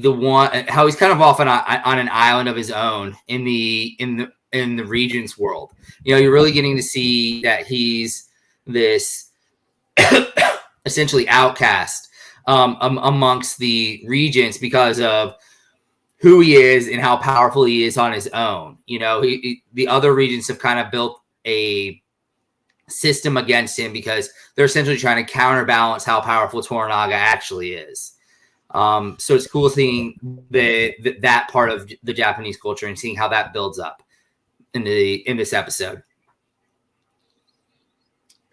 one, how he's kind of off on an island of his own in the Regent's world. You're really getting to see that he's this essentially outcast amongst the Regents because of who he is and how powerful he is on his own. The other Regents have kind of built a system against him because they're essentially trying to counterbalance how powerful Toranaga actually is. So it's cool seeing that part of the Japanese culture and seeing how that builds up in this episode.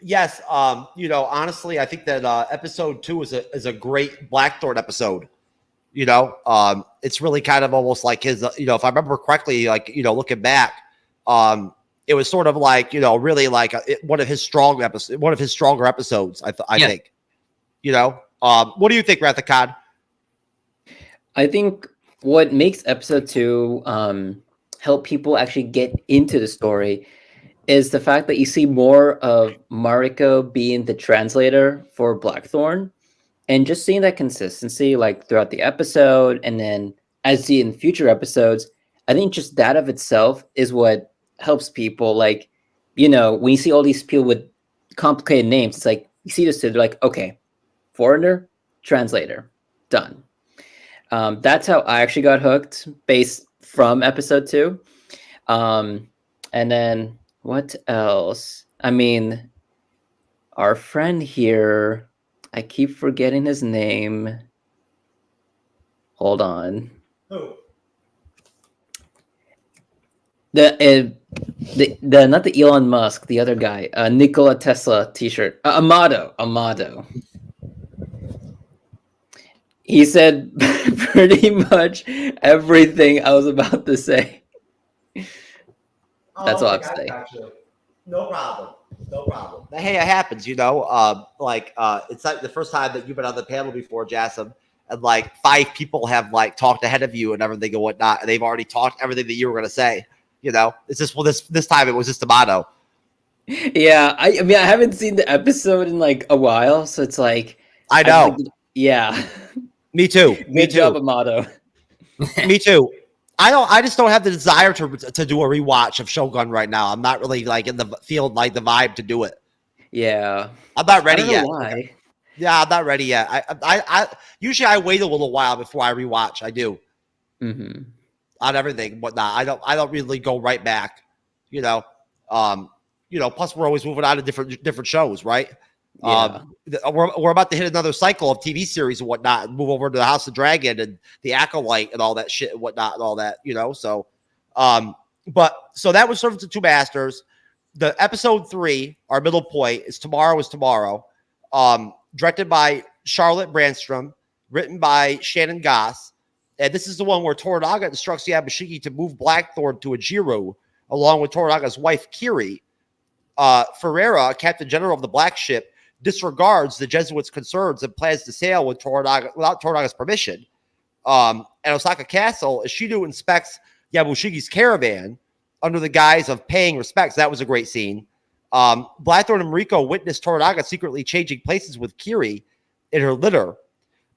Yes, honestly, I think that episode 2 is a great Blackthorn episode. It's really kind of almost like his, if I remember correctly, like, looking back, it was sort of like, really like one of his stronger episodes, I think. What do you think, Rathakad? I think what makes episode 2 help people actually get into the story is the fact that you see more of Mariko being the translator for Blackthorn, and just seeing that consistency like throughout the episode, and then as see in future episodes, I think just that of itself is what helps people. Like, when you see all these people with complicated names, it's like you see this, they're like, okay, foreigner, translator, done. That's how I actually got hooked based from episode 2. And then what else? I mean, our friend here, I keep forgetting his name. Hold on. Who? The not the Elon Musk, the other guy, Nikola Tesla T-shirt, Amato. He said pretty much everything I was about to say. That's all I'm saying. No problem. No problem. Hey, it happens, you know. It's like the first time that you've been on the panel before, Jassim, and like 5 people have like talked ahead of you and everything and whatnot, and they've already talked everything that you were going to say. You know, it's just this time it was just Amato. Yeah, I mean, I haven't seen the episode in like a while, so it's like I know. Yeah. Me too. Good job, Amato. Me too. I just don't have the desire to do a rewatch of Shogun right now. I'm not really like in the field, like the vibe to do it. Yeah. I'm not ready yet. Why? Yeah, I'm not ready yet. I usually I wait a little while before I rewatch. I do. Mm-hmm. On everything, whatnot. I don't really go right back. You know. Plus we're always moving on to different shows, right? Yeah. We're about to hit another cycle of TV series and whatnot, and move over to the House of Dragon and the Acolyte and all that shit and whatnot and all that, you know. So, so that was Servants of Two Masters. The episode 3, our middle point, is Tomorrow is Tomorrow. Directed by Charlotte Brandstrom, written by Shannon Goss. And this is the one where Toranaga instructs Yamashiki to move Blackthorn to Ajiru, along with Toranaga's wife, Kiri. Ferreira, Captain General of the Black Ship, disregards the Jesuits' concerns and plans to sail with Toranaga without Toranaga's permission. At Osaka Castle, Ishido inspects Yamoshiki's caravan under the guise of paying respects. That was a great scene. Blackthorn and Mariko witness Toranaga secretly changing places with Kiri in her litter.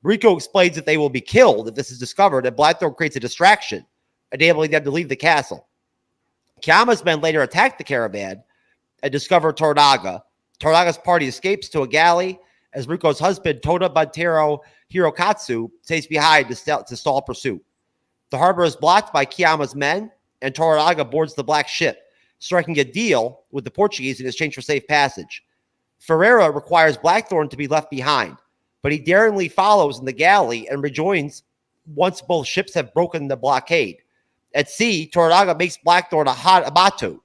Mariko explains that they will be killed if this is discovered, and Blackthorn creates a distraction, enabling them to leave the castle. Kiyama's men later attack the caravan and discover Toranaga. Toranaga's party escapes to a galley as Riko's husband, Toda Bantero Hirokatsu, stays behind to stall pursuit. The harbor is blocked by Kiyama's men, and Toranaga boards the Black Ship, striking a deal with the Portuguese in exchange for safe passage. Ferreira requires Blackthorn to be left behind, but he daringly follows in the galley and rejoins once both ships have broken the blockade. At sea, Toranaga makes Blackthorn a hot Amato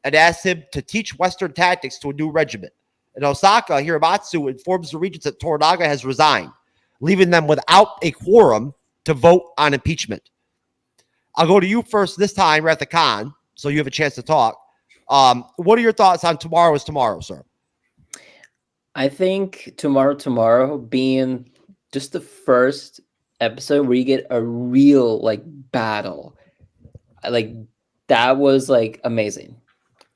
and asks him to teach Western tactics to a new regiment. In Osaka, Hiramatsu informs the regents that Toranaga has resigned, leaving them without a quorum to vote on impeachment. I'll go to you first this time, Ratha Khan, so you have a chance to talk. What are your thoughts on Tomorrow is Tomorrow, sir? I think Tomorrow being just the first episode where you get a real like battle, like that was like amazing.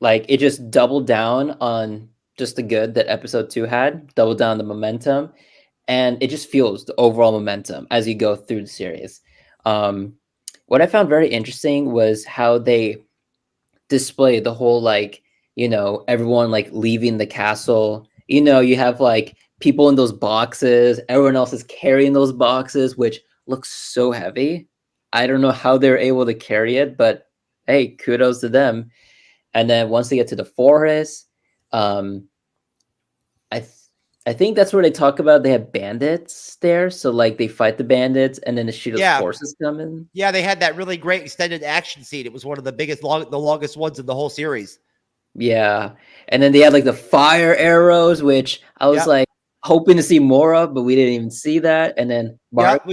Like it just doubled down on just the good that episode 2 had, doubled down the momentum, and it just fuels the overall momentum as you go through the series. What I found very interesting was how they displayed the whole, like, you know, everyone like leaving the castle. You know, you have like people in those boxes, everyone else is carrying those boxes, which looks so heavy. I don't know how they're able to carry it, but hey, kudos to them. And then once they get to the forest, I think that's where they talk about they have bandits there. So like they fight the bandits and then the Shido's forces come in. Yeah, they had that really great extended action scene. It was one of the biggest, the longest ones in the whole series. Yeah. And then they had like the fire arrows, which I was like hoping to see more of, but we didn't even see that. And then we got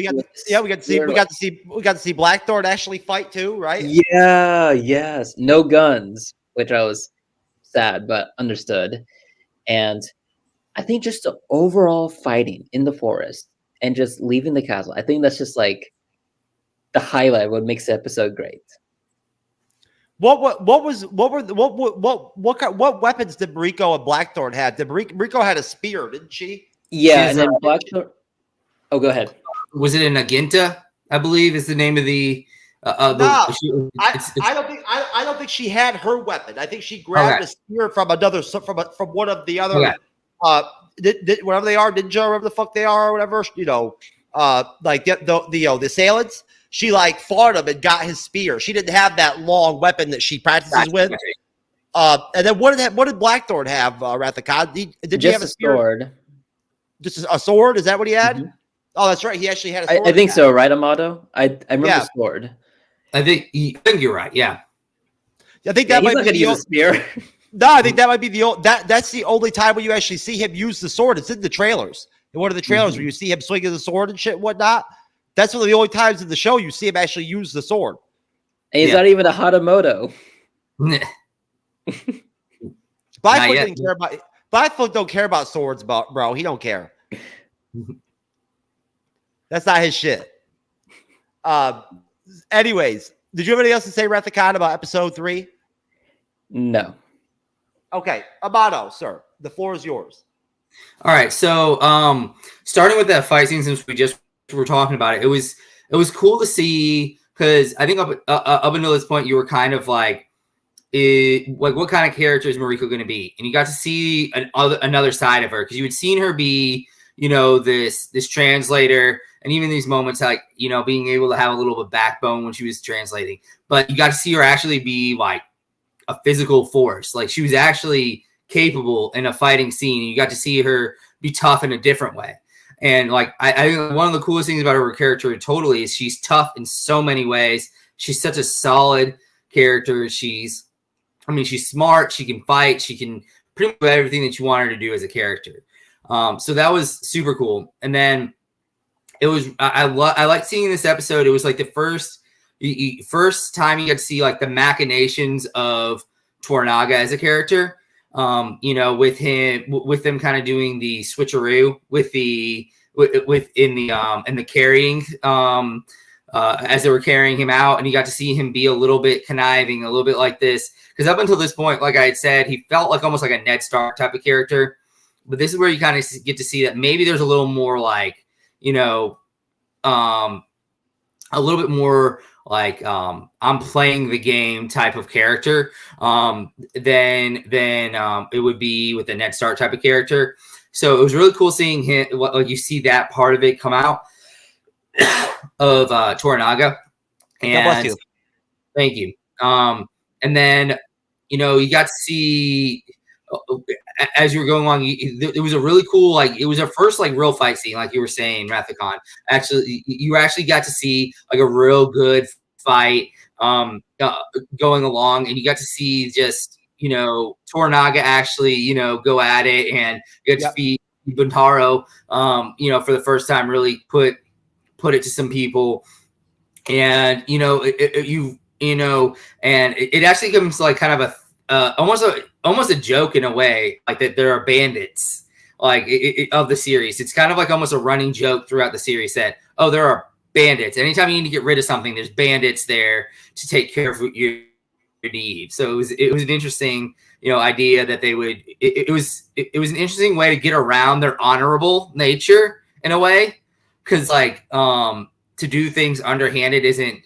to see Blackthorn actually fight too, right? Yeah, yes. No guns, which I was sad, but understood. And I think just the overall fighting in the forest and just leaving the castle, I think that's just like the highlight, what makes the episode great. What weapons did Mariko and Blackthorn have? Mariko had a spear, didn't she? Yeah, and then Blackthorn. Oh, go ahead. Was it in Aginta? I believe is the name of the. I don't think she had her weapon. I think she grabbed a spear from another from one of the other whatever they are, ninja, whatever the fuck they are, or whatever, like the assailants. She like fought him and got his spear. She didn't have that long weapon that she practices with. And then what did Blackthorn have, Rathacon? Did he have a spear? Sword? Just a sword? Is that what he had? Mm-hmm. Oh, that's right. He actually had a sword. I think so, right, Amato? I remember sword. I think you're right. Yeah. I think that might be use a spear. No, I think that might be that's the only time where you actually see him use the sword. It's in the trailers. In one of the trailers where you see him swinging the sword and shit and whatnot. That's one of the only times in the show you see him actually use the sword. And he's not even a Hatamoto. Blackfoot don't care about swords, bro. He don't care. That's not his shit. Anyways, did you have anything else to say, Rathacon, about episode 3? No. Okay, Amato, sir, the floor is yours. All right, so starting with that fight scene, since we just were talking about it, it was cool to see, because I think up until this point you were kind of like what kind of character is Mariko going to be, and you got to see another side of her, because you had seen her be, this translator, and even these moments like being able to have a little bit of backbone when she was translating, but you got to see her actually be like a physical force. Like she was actually capable in a fighting scene. And you got to see her be tough in a different way. And like, I think one of the coolest things about her character totally is she's tough in so many ways. She's such a solid character. She's smart. She can fight. She can pretty much do everything that you want her to do as a character. So that was super cool. And then it was, I liked seeing this episode. It was like the first time you got to see like the machinations of Toranaga as a character. With them kind of doing the switcheroo in the carrying, as they were carrying him out, and you got to see him be a little bit conniving, a little bit like this. Because up until this point, like I had said, he felt like almost like a Ned Stark type of character. But this is where you kind of get to see that maybe there's a little more like, a little bit more like I'm playing the game type of character than it would be with a Ned Stark type of character. So it was really cool seeing him. Like you see that part of it come out of Toranaga. And God bless you. Thank you. And then you got to see as you were going along, it was a really cool, like it was our first like real fight scene, like you were saying, Rathacon. Actually, you actually got to see like a real good fight going along, and you got to see just Toranaga actually go at it, and you got to see Buntaro for the first time really put it to some people, and and it actually comes like kind of almost a joke in a way, like that there are bandits like of the series. It's kind of like almost a running joke throughout the series that, oh, there are bandits. Anytime you need to get rid of something, there's bandits there to take care of what you need. So it was an interesting, idea that they would, it was an interesting way to get around their honorable nature in a way. Cause like, to do things underhanded isn't,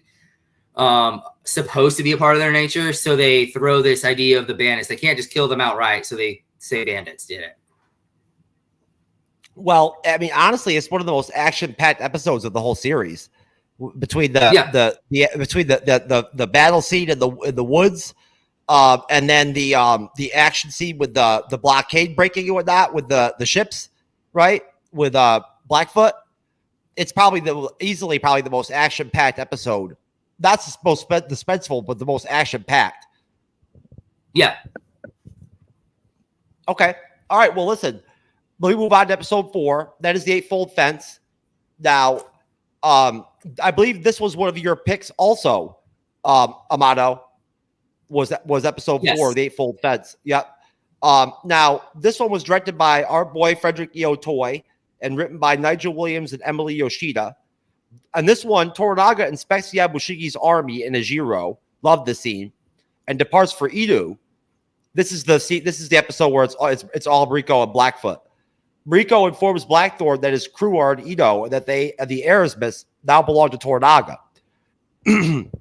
supposed to be a part of their nature. So they throw this idea of the bandits. They can't just kill them outright. So they say bandits did it. Well, I mean, honestly, it's one of the most action-packed episodes of the whole series. Between the battle scene in the woods, and then the action scene with the blockade breaking and whatnot with the ships, right? With Blackfoot, it's probably easily the most action-packed episode. Not the most dispensable, but the most action-packed. Yeah. Okay. All right. Well, listen. Let me move on to episode 4. That is the Eightfold Fence. Now, I believe this was one of your picks also, Amato, was episode 4 of the Eightfold Fence. Yep. Now, this one was directed by our boy Frederick E. Otoy and written by Nigel Williams and Emily Yoshida. And this one, Toranaga inspects Yabushigi's army in Ejiro. Love this scene. And departs for Idu. This is the episode where it's all Mariko and Blackfoot. Mariko informs Blackthorn that his crew are in Edo and that the Erasmus now belong to Toranaga.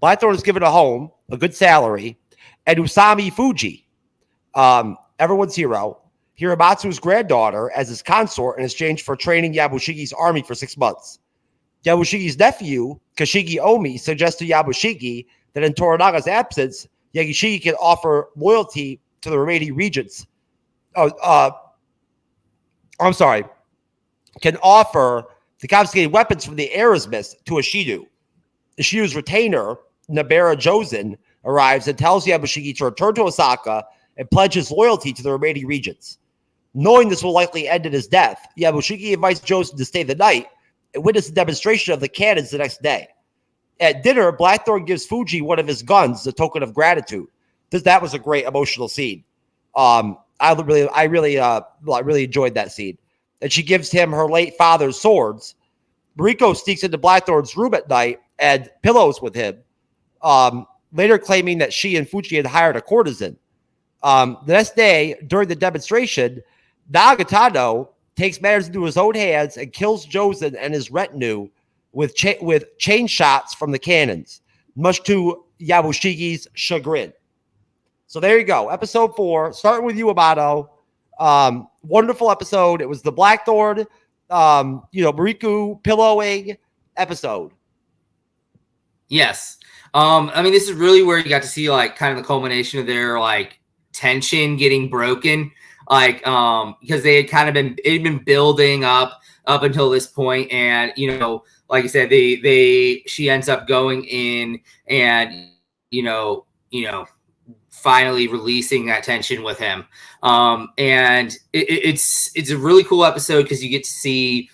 Blackthorn is given a home, a good salary, and Usami Fuji, everyone's hero. Hiramatsu's granddaughter as his consort in exchange for training Yabushigi's army for 6 months. Yabushigi's nephew, Kashigi Omi, suggests to Yabushigi that in Toranaga's absence, Yabushigi can offer loyalty to the remaining regents. Can offer the confiscated weapons from the Erasmus to Ishido. Ishido's retainer, Nabara Josen, arrives and tells Yabushigi to return to Osaka and pledge his loyalty to the remaining regents. Knowing this will likely end in his death, Yabushigi invites Josen to stay the night and witness a demonstration of the cannons the next day. At dinner, Blackthorn gives Fuji one of his guns as a token of gratitude. That was a great emotional scene. I really enjoyed that scene. And she gives him her late father's swords. Mariko sneaks into Blackthorn's room at night and pillows with him, later claiming that she and Fuji had hired a courtesan. The next day, during the demonstration, Nagatano takes matters into his own hands and kills Josen and his retinue with chain shots from the cannons, much to Yabushigi's chagrin. So there you go. Episode 4, starting with you, Amato. Wonderful episode. It was the Blackthorn, Mariko pillowing episode. Yes. I mean, this is really where you got to see like kind of the culmination of their like tension getting broken. Like, because they had kind of been building up until this point, and like I said, she ends up going in and finally releasing that tension with him. And it's a really cool episode because you get to see.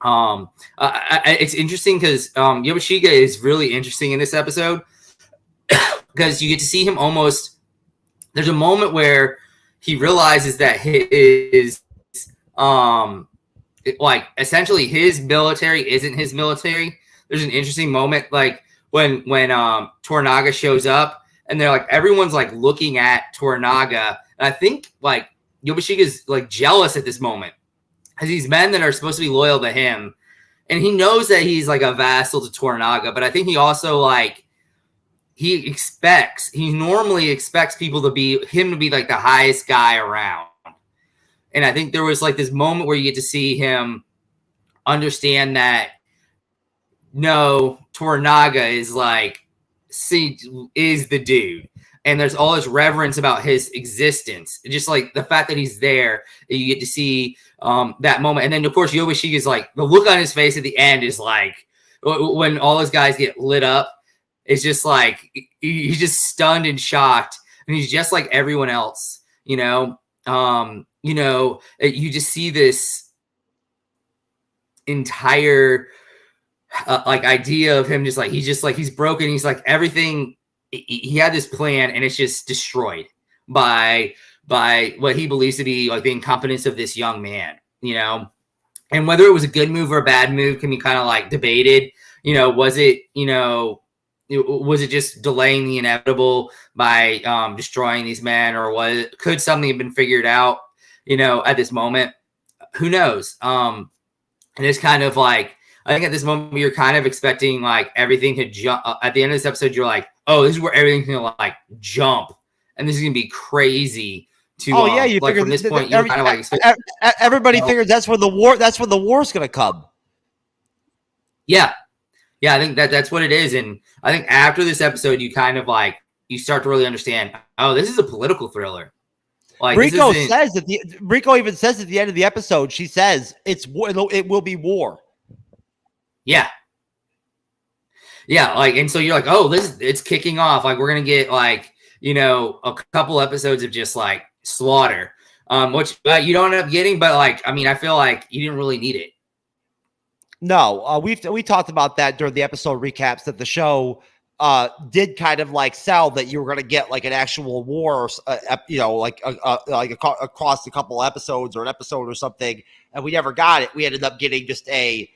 It's interesting because Yabushiga is really interesting in this episode because you get to see him almost. There's a moment where he realizes that his essentially his military isn't his military. There's an interesting moment like when Toranaga shows up and they're like everyone's like looking at Toranaga, and I think like Yabushiga's like jealous at this moment because these men that are supposed to be loyal to him, and he knows that he's like a vassal to Toranaga, but I think he also like he normally expects people to be like the highest guy around. And I think there was like this moment where you get to see him understand that no, Toranaga is the dude. And there's all this reverence about his existence. Just like the fact that he's there, you get to see that moment. And then of course, Yabushiga is like, the look on his face at the end is like, when all those guys get lit up, it's just like, he's just stunned and shocked. And he's just like everyone else, you just see this entire idea of him he's broken. He's like everything. He had this plan and it's just destroyed by what he believes to be like the incompetence of this young man, and whether it was a good move or a bad move can be kind of like debated. Was it just delaying the inevitable by destroying these men, or could something have been figured out, at this moment? Who knows? And it's kind of like, I think at this moment you're kind of expecting like everything to jump. At the end of this episode, you're like, oh, this is where everything's gonna like jump, and this is gonna be crazy. You like from this point, you're kind of like everybody figures that's where the war. That's where the war's gonna come. Yeah. Yeah, I think that's what it is. And I think after this episode, you kind of like, you start to really understand, oh, this is a political thriller. Like Rico even says at the end of the episode, she says it will be war. Yeah. Yeah. Like, and so you're like, oh, it's kicking off. Like we're going to get like, a couple episodes of just like slaughter, which you don't end up getting. But like, I mean, I feel like you didn't really need it. No, we talked about that during the episode recaps that the show did kind of like sell that you were going to get like an actual war, like across a couple episodes or an episode or something, and we never got it. We ended up getting just a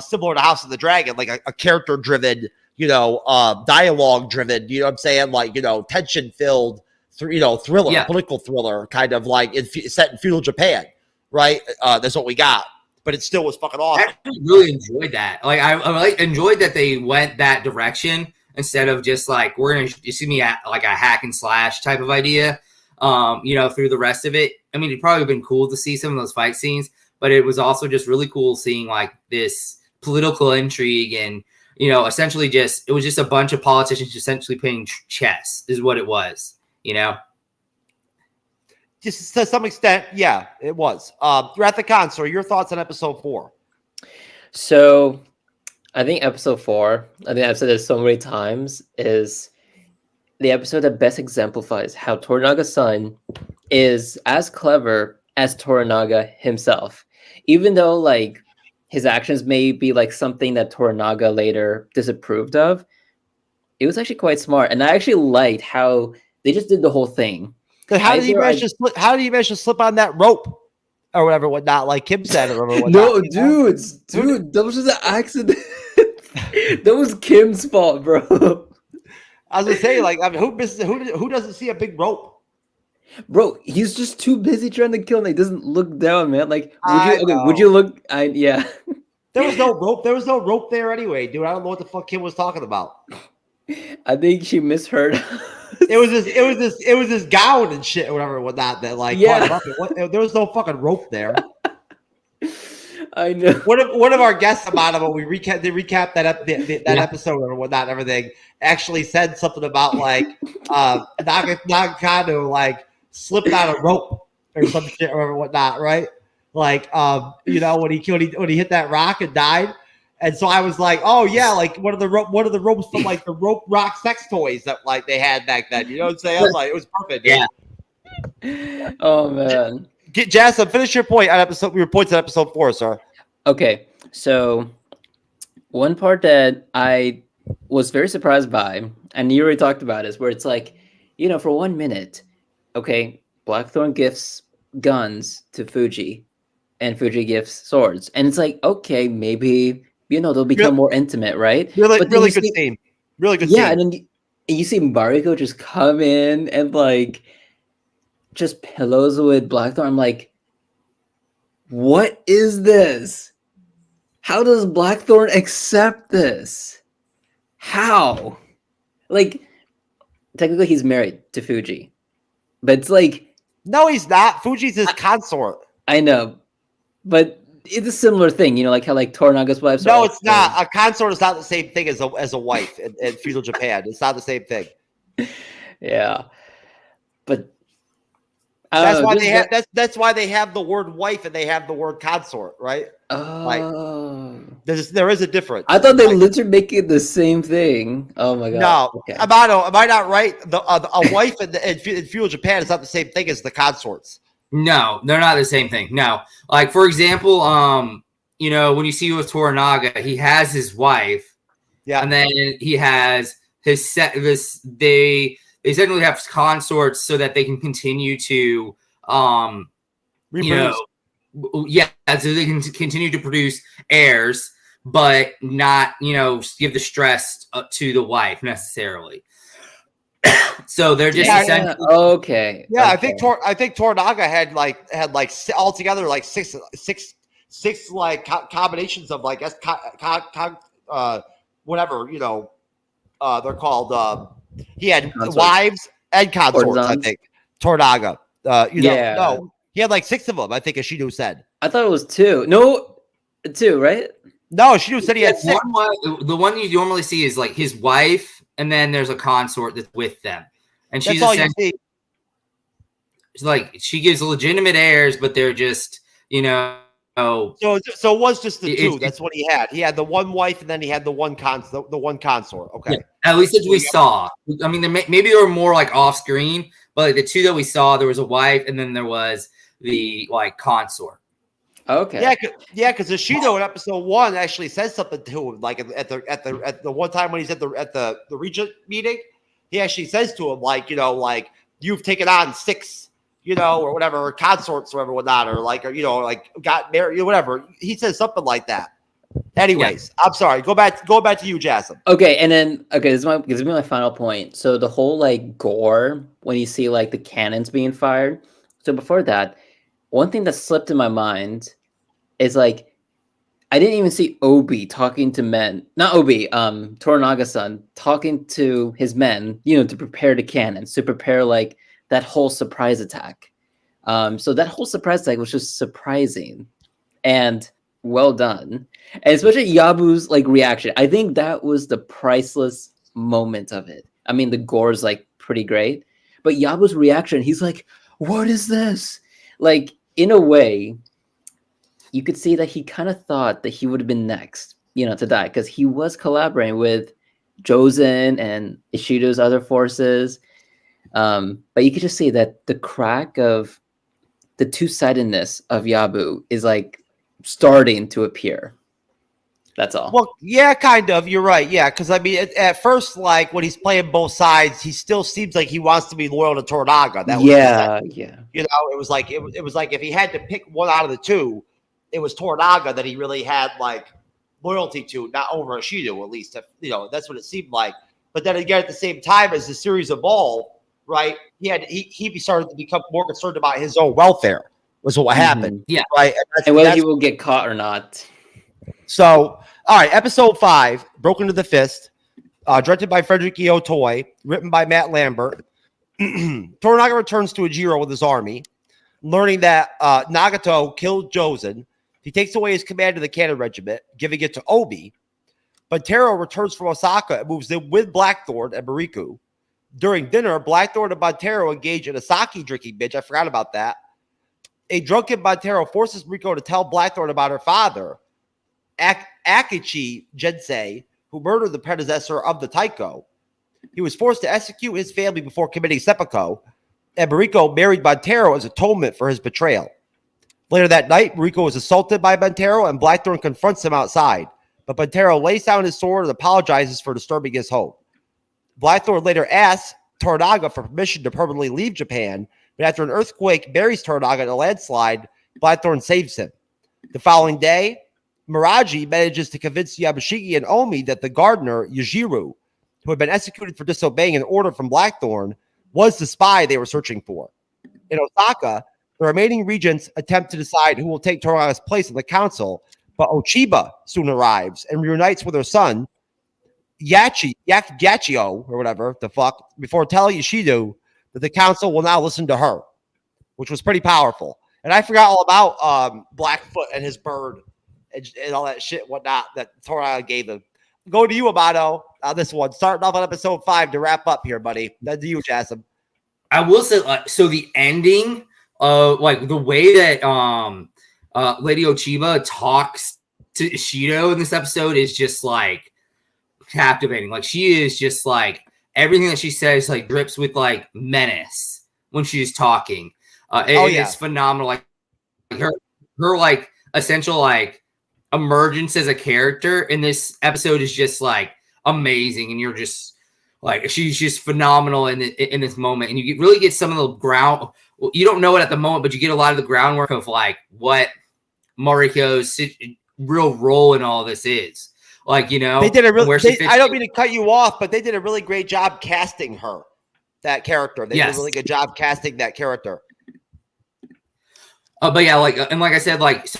similar to House of the Dragon, like a character driven, dialogue driven, you know what I'm saying, like tension filled, thriller, political thriller, kind of like set in feudal Japan, right? That's what we got. But it still was fucking awesome. I really enjoyed that. Like I enjoyed that they went that direction instead of just like we're gonna see me at like a hack and slash type of idea. through the rest of it. I mean, it'd probably been cool to see some of those fight scenes, but it was also just really cool seeing like this political intrigue and, essentially it was just a bunch of politicians essentially playing chess is what it was, Just to some extent, yeah, it was. Wrath of Khan, so your thoughts on episode 4? So I think episode 4, I think I've said this so many times, is the episode that best exemplifies how Toranaga-san is as clever as Toranaga himself. Even though like his actions may be like something that Toranaga later disapproved of, it was actually quite smart. And I actually liked how they just did the whole thing. How did he manage to slip on that rope or whatever, whatnot, like Kim said or whatever? No, dude, that was just an accident. That was Kim's fault, bro. I was gonna say, like, I mean, who doesn't see a big rope? Bro, he's just too busy trying to kill him. He doesn't look down, man. Like, would you look? Yeah. There was no rope. There was no rope there anyway, dude. I don't know what the fuck Kim was talking about. I think she misheard. It was this gown and shit or whatever, whatnot that like caught him up. There was no fucking rope there. I know. One of our guests, Amato, when we recap that episode or whatnot, and everything, actually said something about like Nagakano like slipped on a rope or some shit or whatnot, right? Like when he hit that rock and died. And so I was like, oh yeah, like one of the ropes from like the rope rock sex toys that like they had back then. You know what I'm saying? I was like, it was perfect. Dude. Yeah. Oh man. Jasmine, finish your point on your points on episode 4, sir. Okay, so one part that I was very surprised by, and you already talked about, is where it's like, for 1 minute, okay, Blackthorn gifts guns to Fuji, and Fuji gifts swords, and it's like, okay, maybe they'll become more intimate, right? Really good scene. Really good scene. Yeah, and then you see Mariko just come in and like just pillows with Blackthorn. I'm like, what is this? How does Blackthorn accept this? How? Like, technically he's married to Fuji, but it's like, no, he's not. Fuji's his consort. I know, but it's a similar thing, like how like Toranaga's wives. No, it's not. A consort is not the same thing as a wife in feudal Japan. It's not the same thing. Yeah, but that's why they have that's why they have the word wife and they have the word consort, right? Like, there is a difference. I thought they literally make it the same thing. Oh my god! No, okay. Amato, am I not right? A wife in feudal Japan is not the same thing as the consorts. No, they're not the same thing. No, like for example, when you see with Toranaga, he has his wife, and then he has his they essentially have consorts so that they can continue to reproduce. So they can continue to produce heirs, but not give the stress to the wife necessarily. So they're just essentially okay. Yeah, okay. I think Toranaga had altogether like six like combinations of like whatever they're called. He had wives and consorts. I think Toranaga. No, he had like 6 of them. I think Ashido said. I thought it was 2. No, 2, right? No, Ashido said he had 6. The one you normally see is like his wife. And then there's a consort that's with them, and she's all you see. It's like she gives legitimate heirs, but they're just So it was just the 2. That's what he had. He had the one wife, and then he had the one consort. Okay, yeah, at least as we saw. I mean, maybe there were more like off screen, but like the 2 that we saw, there was a wife, and then there was the like consort. Okay. Yeah, because Ashido in episode 1 actually says something to him, like at the one time when he's at the regent meeting, he actually says to him like you've taken on 6, or whatever, or consorts or whatnot, or like got married, whatever. He says something like that. Anyways, I'm sorry. Go back to you, Jasmine. Okay, and then this is my final point. So the whole like gore when you see like the cannons being fired. So before that, one thing that slipped in my mind is like I didn't even see Obi talking to men. Not Obi, Toranaga-san talking to his men, to prepare the cannons, to prepare like that whole surprise attack. So that whole surprise attack was just surprising and well done. And especially Yabu's like reaction. I think that was the priceless moment of it. I mean, the gore is like pretty great, but Yabu's reaction, he's like, what is this? Like, in a way, you could see that he kind of thought that he would have been next, you know, to die, because he was collaborating with Jozen and Ishido's other forces. But you could just see that the crack of the two-sidedness of Yabu is like starting to appear. That's all. Well, yeah, kind of. You're right. Yeah, because I mean, at first, like when he's playing both sides, he still seems like he wants to be loyal to Toranaga. That was yeah. You know, it was like it was like if he had to pick one out of the two, it was Toranaga that he really had like loyalty to, not over Ishido, at least. You know, that's what it seemed like. But then again, at the same time, as the series evolved, right, he started to become more concerned about his own welfare. Was what happened. Yeah. Right. And whether he will get caught or not. So, all right, episode 5, Broken to the Fist, directed by Frederick E. Otoy, written by Matt Lambert. Toranaga returns to Ejiro with his army, learning that Nagato killed Jozen. He takes away his command of the cannon regiment, giving it to Obi. Buntaro returns from Osaka and moves in with Blackthorn and Mariko. During dinner, Blackthorn and Buntaro engage in a sake drinking binge. I forgot about that. A drunken Buntaro forces Mariko to tell Blackthorn about her father, Akichi Jensei, who murdered the predecessor of the Taiko. He was forced to execute his family before committing seppuku, and Mariko married Buntaro as atonement for his betrayal. Later that night, Mariko was assaulted by Buntaro, and Blackthorn confronts him outside, but Buntaro lays down his sword and apologizes for disturbing his home. Blackthorn later asks Toranaga for permission to permanently leave Japan, but after an earthquake buries Toranaga in a landslide, Blackthorn saves him. The following day, Miraji manages to convince Yamashiki and Omi that the gardener, Yujiro, who had been executed for disobeying an order from Blackthorn, was the spy they were searching for. In Osaka, the remaining regents attempt to decide who will take Toranaga's place in the council, but Ochiba soon arrives and reunites with her son, Yachio, or whatever the fuck, before telling Ishido that the council will now listen to her, which was pretty powerful. And I forgot all about Blackfoot and his bird and all that shit, whatnot, that Toranaga gave him. Go to you, Amato, on this one. Starting off on episode 5 to wrap up here, buddy. That's you, Jasmine. I will say, so the ending, like the way that Lady Ochiba talks to Ishido in this episode is just like captivating. Like she is just like everything that she says like drips with like menace when she's talking. It's phenomenal. Like her like essential like emergence as a character in this episode is just like amazing, and you're just like she's just phenomenal in this moment, and you really get some of the ground. Well, you don't know it at the moment, but you get a lot of the groundwork of like what Mariko's real role in all this is. Like, you know, they did a really. I don't mean to cut you off, but they did a really great job casting her, that character. They did a really good job casting that character. But yeah, like and like I said, like so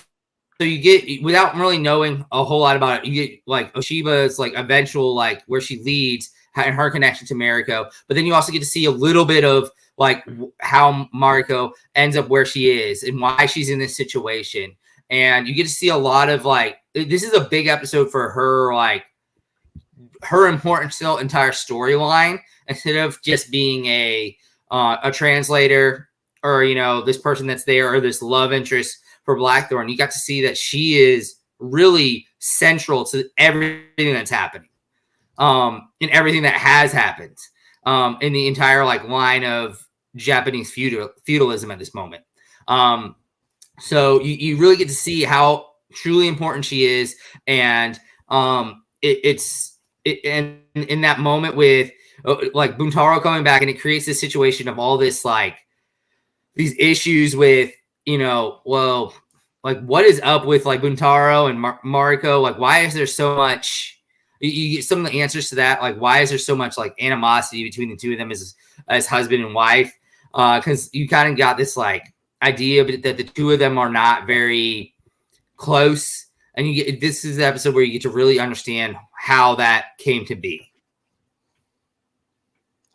you get without really knowing a whole lot about it, you get like Oshiba's like eventual like where she leads and her connection to Mariko, but then you also get to see a little bit of like how Mariko ends up where she is and why she's in this situation, and you get to see a lot of like this is a big episode for her, like her important entire storyline instead of just being a translator or, you know, this person that's there or this love interest for Blackthorn. You got to see that she is really central to everything that's happening, and everything that has happened in the entire like line of Japanese feudalism at this moment. So you really get to see how truly important she is, and it's in that moment with like Buntaro coming back, and it creates this situation of all this like these issues with, you know, well, like what is up with like Buntaro and Mariko? Like, why is there so much? You get some of the answers to that. Like, why is there so much like animosity between the two of them as husband and wife? Because you kind of got this like idea that the two of them are not very close, and you get this is the episode where you get to really understand how that came to be.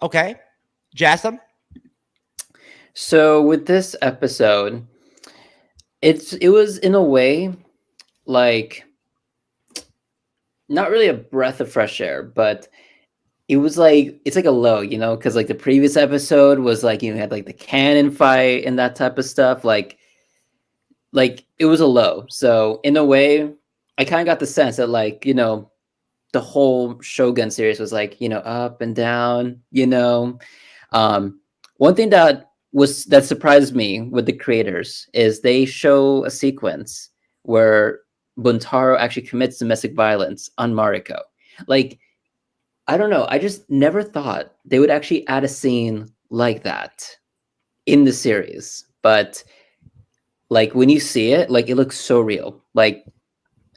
Okay, Jasmine. So with this episode, it was in a way like not really a breath of fresh air, but it was like it's like a low, because like the previous episode was like had like the cannon fight and that type of stuff. Like it was a low. So in a way, I kind of got the sense that like the whole Shogun series was like up and down. One thing that surprised me with the creators is they show a sequence where Buntaro actually commits domestic violence on Mariko. Like, I don't know. I just never thought they would actually add a scene like that in the series. But like when you see it, like it looks so real, like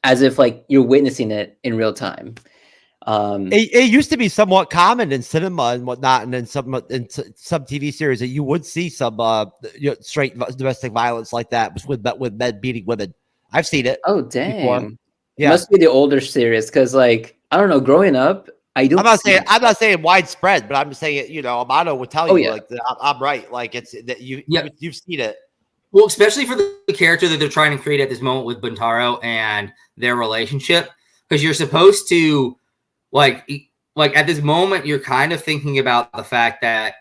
as if like you're witnessing it in real time. It used to be somewhat common in cinema and whatnot, and then some TV series that you would see some straight domestic violence like that with men beating women. I've seen it. Oh dang! Before. Yeah, it must be the older series because like I don't know. Growing up, I'm not saying widespread, but I'm just saying Amato would tell you like I'm right. Like it's that you've seen it. Well, especially for the character that they're trying to create at this moment with Buntaro and their relationship, because you're supposed to. Like at this moment, you're kind of thinking about the fact that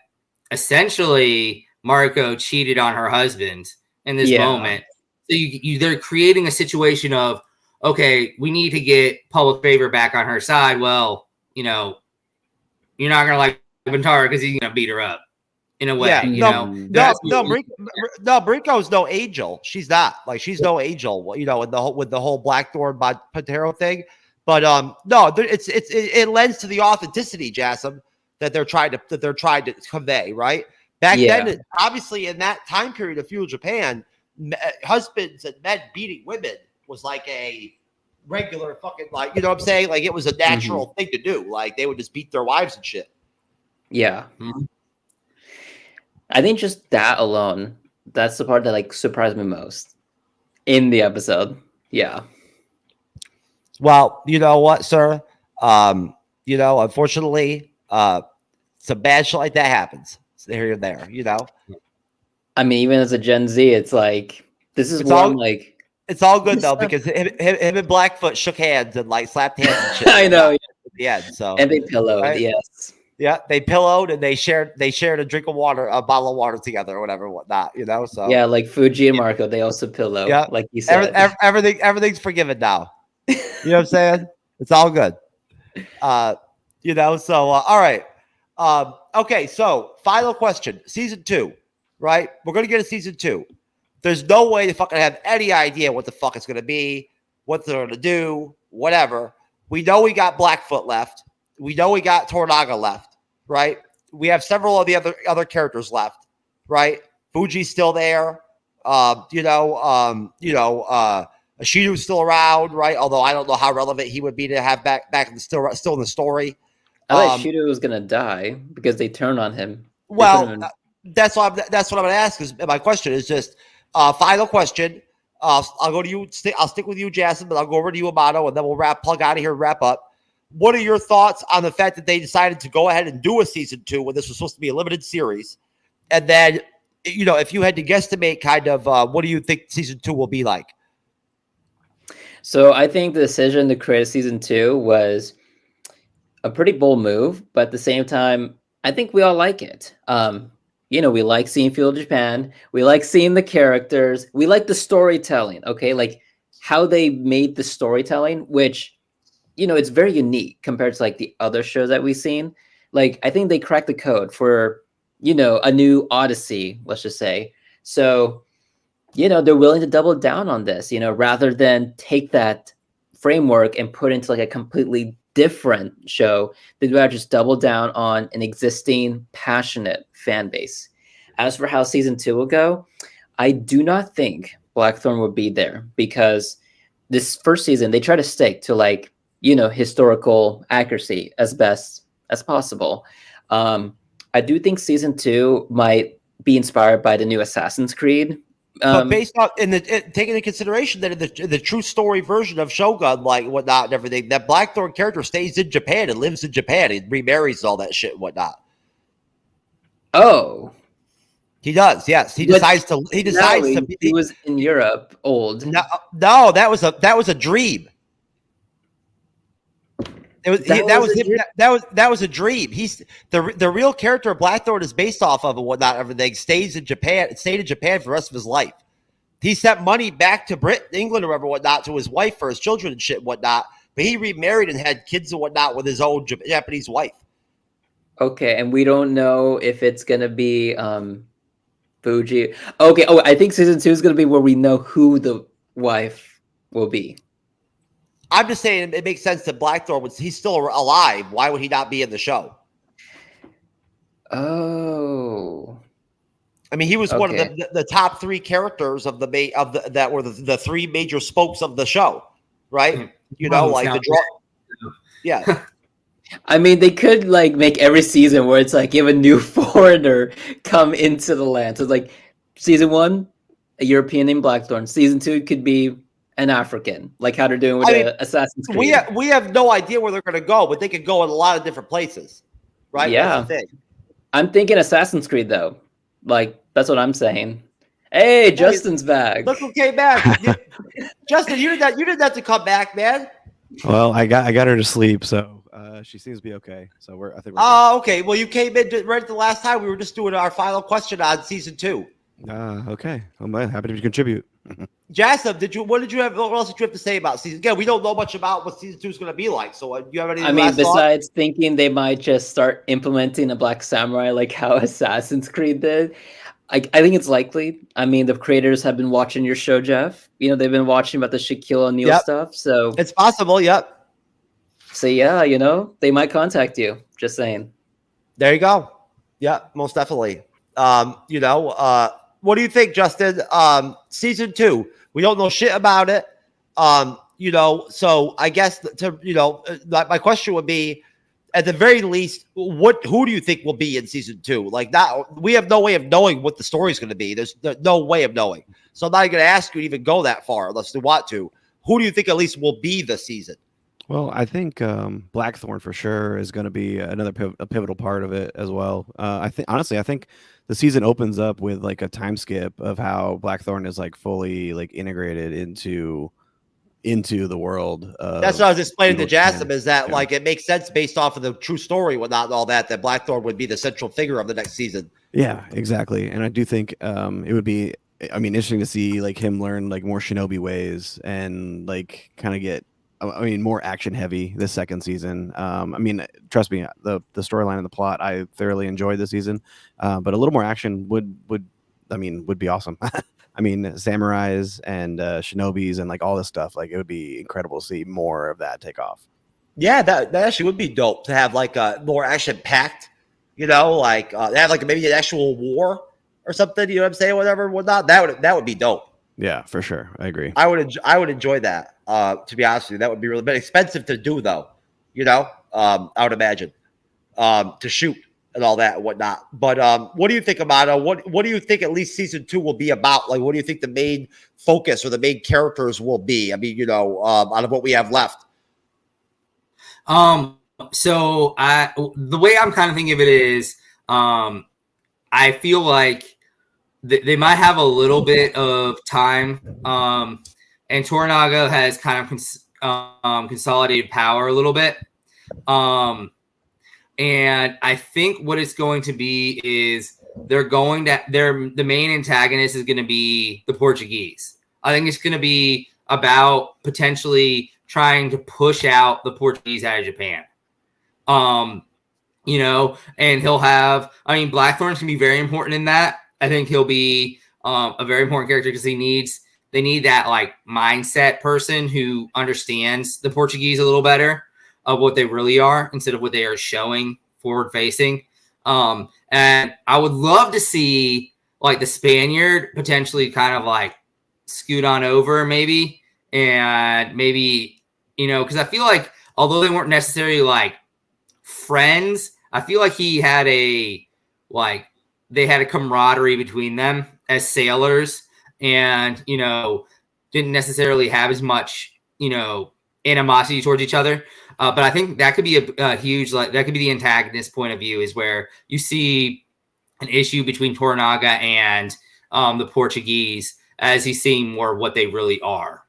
essentially Mariko cheated on her husband in this moment. So they're creating a situation of, okay, we need to get public favor back on her side. Well, you're not going to like Buntaro because he's going to beat her up in a way. Yeah, Mariko's no angel. She's not. Like she's no angel. With the whole Blackthorn Buntaro thing. But it lends to the authenticity, Jassim, that they're trying to convey, right? Back then, obviously, in that time period of feudal Japan, husbands and men beating women was like a regular fucking like what I'm saying? Like it was a natural thing to do. Like they would just beat their wives and shit. Yeah, I think just that alone, that's the part that like surprised me most in the episode. Yeah. Well, you know what, sir? Unfortunately, some bad shit like that happens here and there. I mean, even as a Gen Z, it's like this is it's all good though because him and Blackfoot shook hands and like slapped hands and shit. I know. At the end, so and they pillowed. Right? Yes. Yeah, they pillowed and they shared a drink of water, a bottle of water together, or whatever, whatnot. So yeah, like Fuji and Marco, they also pillow. Yeah, like you said, everything's forgiven now. You know what I'm saying? It's all good. So all right. Okay, so final question. Season 2, right? We're gonna get a season 2. There's no way to fucking have any idea what the fuck it's gonna be, what they're gonna do, whatever. We know we got Blackfoot left. We know we got Toranaga left, right? We have several of the other characters left, right? Fuji's still there. Ashido's still around, right? Although I don't know how relevant he would be to have back in still in the story. I thought Ashido was gonna die because they turned on him. Well, that's what I'm gonna ask. Is my question is just final question. I'll go to you. I'll stick with you, Jasmine, but I'll go over to you, Amato, and then we'll plug out of here and wrap up. What are your thoughts on the fact that they decided to go ahead and do a season 2 when this was supposed to be a limited series? And then, if you had to guesstimate kind of what do you think season 2 will be like? So I think the decision to create a season 2 was a pretty bold move, but at the same time, I think we all like it. We like seeing feudal Japan. We like seeing the characters. We like the storytelling, okay? Like how they made the storytelling, which, it's very unique compared to like the other shows that we've seen. Like, I think they cracked the code for, a new Odyssey, let's just say. So, they're willing to double down on this, rather than take that framework and put into like a completely different show. They'd rather just double down on an existing passionate fan base. As for how season 2 will go, I do not think Blackthorn will be there because this first season, they try to stick to like, historical accuracy as best as possible. I do think season 2 might be inspired by the new Assassin's Creed. But based on taking into consideration that in the true story version of Shogun, like whatnot and everything, that Blackthorn character stays in Japan and lives in Japan and remarries and all that shit and whatnot. Oh, He does. Yes, he But decides to. He decides no, to. He was in Europe, old. No, that was a dream. That was a dream. He's the real character of Blackthorn is based off of and whatnot. Everything stayed in Japan for the rest of his life. He sent money back to England or whatever, whatnot, to his wife for his children and shit and whatnot. But he remarried and had kids and whatnot with his own Japanese wife. Okay, and we don't know if it's gonna be Fuji. Okay. Oh, I think season 2 is gonna be where we know who the wife will be. I'm just saying it makes sense that Blackthorn he's still alive. Why would he not be in the show? Oh. I mean, he was one of the top 3 characters of that were the 3 major spokes of the show, right? You know, like the draw. Yeah. I mean, they could like make every season where it's like you have a new foreigner come into the land. So it's like season 1, a European named Blackthorn. Season 2 could be an African, like how they're doing with Assassin's Creed. We have no idea where they're going to go, but they could go in a lot of different places, right? Yeah. That's the thing. I'm thinking Assassin's Creed though. Like that's what I'm saying. Hey, Justin's back. Look who came back. Justin, you did that to come back, man. Well, I got her to sleep, so she seems to be okay. So I think we're Oh, okay. Well, you came in right at the last time. We were just doing our final question on season 2. Okay. I'm happy to contribute. Jasmine, what else did you have to say about season? Again, we don't know much about what season 2 is going to be like. So, do you have any? I mean, besides thinking they might just start implementing a Black Samurai like how Assassin's Creed did, I think it's likely. I mean, the creators have been watching your show, Jeff. You know, they've been watching about the Shaquille O'Neal stuff. So it's possible. Yep. So yeah, you know, they might contact you. Just saying. There you go. Yeah, most definitely. You know, what do you think, Justin? Season 2, we don't know shit about it. You know, so I guess my question would be, at the very least, who do you think will be in season 2? Like, we have no way of knowing what the story is going to be. There's no way of knowing. So I'm not going to ask you to even go that far unless you want to. Who do you think at least will be this season? Well, I think Blackthorn for sure is going to be another pivotal part of it as well. I think the season opens up with like a time skip of how Blackthorn is like fully like integrated into the world. That's what I was explaining to Jasmine, is that like it makes sense based off of the true story, whatnot, and all that Blackthorn would be the central figure of the next season. Yeah, exactly. And I do think it would be, I mean, interesting to see like him learn like more shinobi ways and like kind of get, I mean, more action heavy this second season. I mean, trust me, the storyline and the plot I thoroughly enjoyed this season, but a little more action would be awesome. I mean, samurais and shinobis and like all this stuff, like it would be incredible to see more of that take off. Yeah, that actually would be dope to have like a more action packed, you know, like have like maybe an actual war or something. You know what I'm saying? Whatever, whatnot. That would be dope. Yeah, for sure. I agree. I would enjoy that. To be honest with you, that would be really expensive to do, though. You know, I would imagine to shoot and all that and whatnot. But what do you think, Amato? What do you think at least season 2 will be about? Like, what do you think the main focus or the main characters will be? I mean, you know, out of what we have left. So the way I'm kind of thinking of it is, I feel like they might have a little bit of time. And Toranaga has kind of consolidated power a little bit. And I think what it's going to be is the main antagonist is going to be the Portuguese. I think it's going to be about potentially trying to push out the Portuguese out of Japan. You know, and he'll have, I mean, Blackthorn's going to be very important in that. I think he'll be a very important character because they need that like mindset person who understands the Portuguese a little better of what they really are instead of what they are showing forward facing. And I would love to see like the Spaniard potentially kind of like scoot on over maybe. And maybe, you know, because I feel like although they weren't necessarily like friends, I feel like they had a camaraderie between them as sailors. And, you know, didn't necessarily have as much, you know, animosity towards each other. But I think that could be a huge, like, that could be the antagonist point of view, is where you see an issue between Toranaga and the Portuguese, as he's seeing more of what they really are.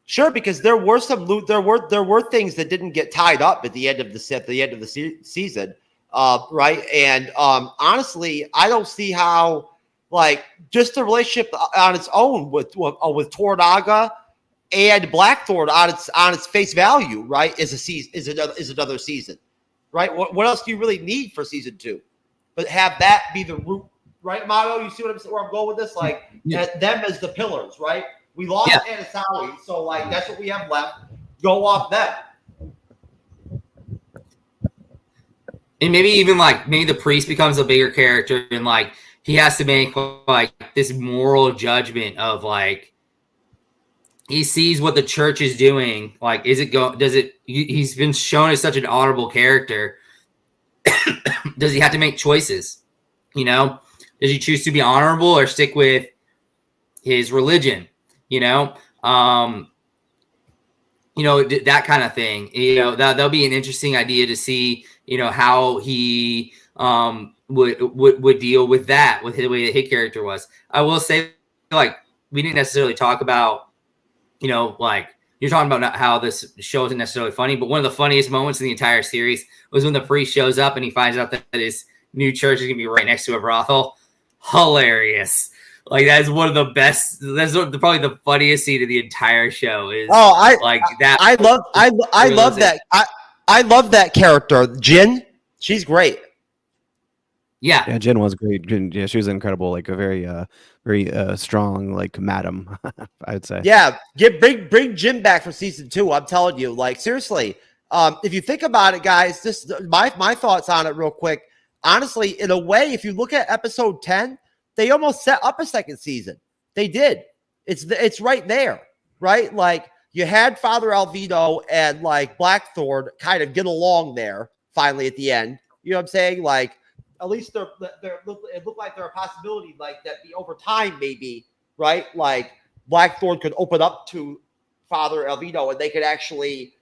Sure, because there were things that didn't get tied up at the end of the season, right? And honestly, I don't see how like just the relationship on its own with Toranaga and Blackthorn on its face value, right, is another season, right? What else do you really need for season 2? But have that be the root, right, Mario? You see where I'm going with this? Like them as the pillars, right? We lost Anasawi, so like that's what we have left. Go off them. And maybe even like maybe the priest becomes a bigger character and like he has to make like this moral judgment of like he sees what the church is doing. Like, he's been shown as such an honorable character. Does he have to make choices? You know, does he choose to be honorable or stick with his religion? You know, that kind of thing. You know, that'll be an interesting idea to see. You know how he would deal with that, with the way that his character was. I will say, like, we didn't necessarily talk about, you know, like you're talking about how this show isn't necessarily funny, but one of the funniest moments in the entire series was when the priest shows up and he finds out that his new church is gonna be right next to a brothel. Hilarious. Like that is one of the best. That's probably the funniest scene of the entire show. Is I love that. I love that character, Jin. She's great. Yeah, Jen was great. Yeah, she was incredible. Like a very strong, like madam, I would say. Yeah, bring Jin back for season 2. I'm telling you, like seriously. If you think about it, guys, this my thoughts on it real quick. Honestly, in a way, if you look at episode 10. They almost set up a second season. They did. It's right there, right? Like you had Father Alvino and like Blackthorn kind of get along there finally at the end. You know what I'm saying? Like at least it looked like there a possibility like that be over time maybe, right? Like Blackthorn could open up to Father Alvino and they could actually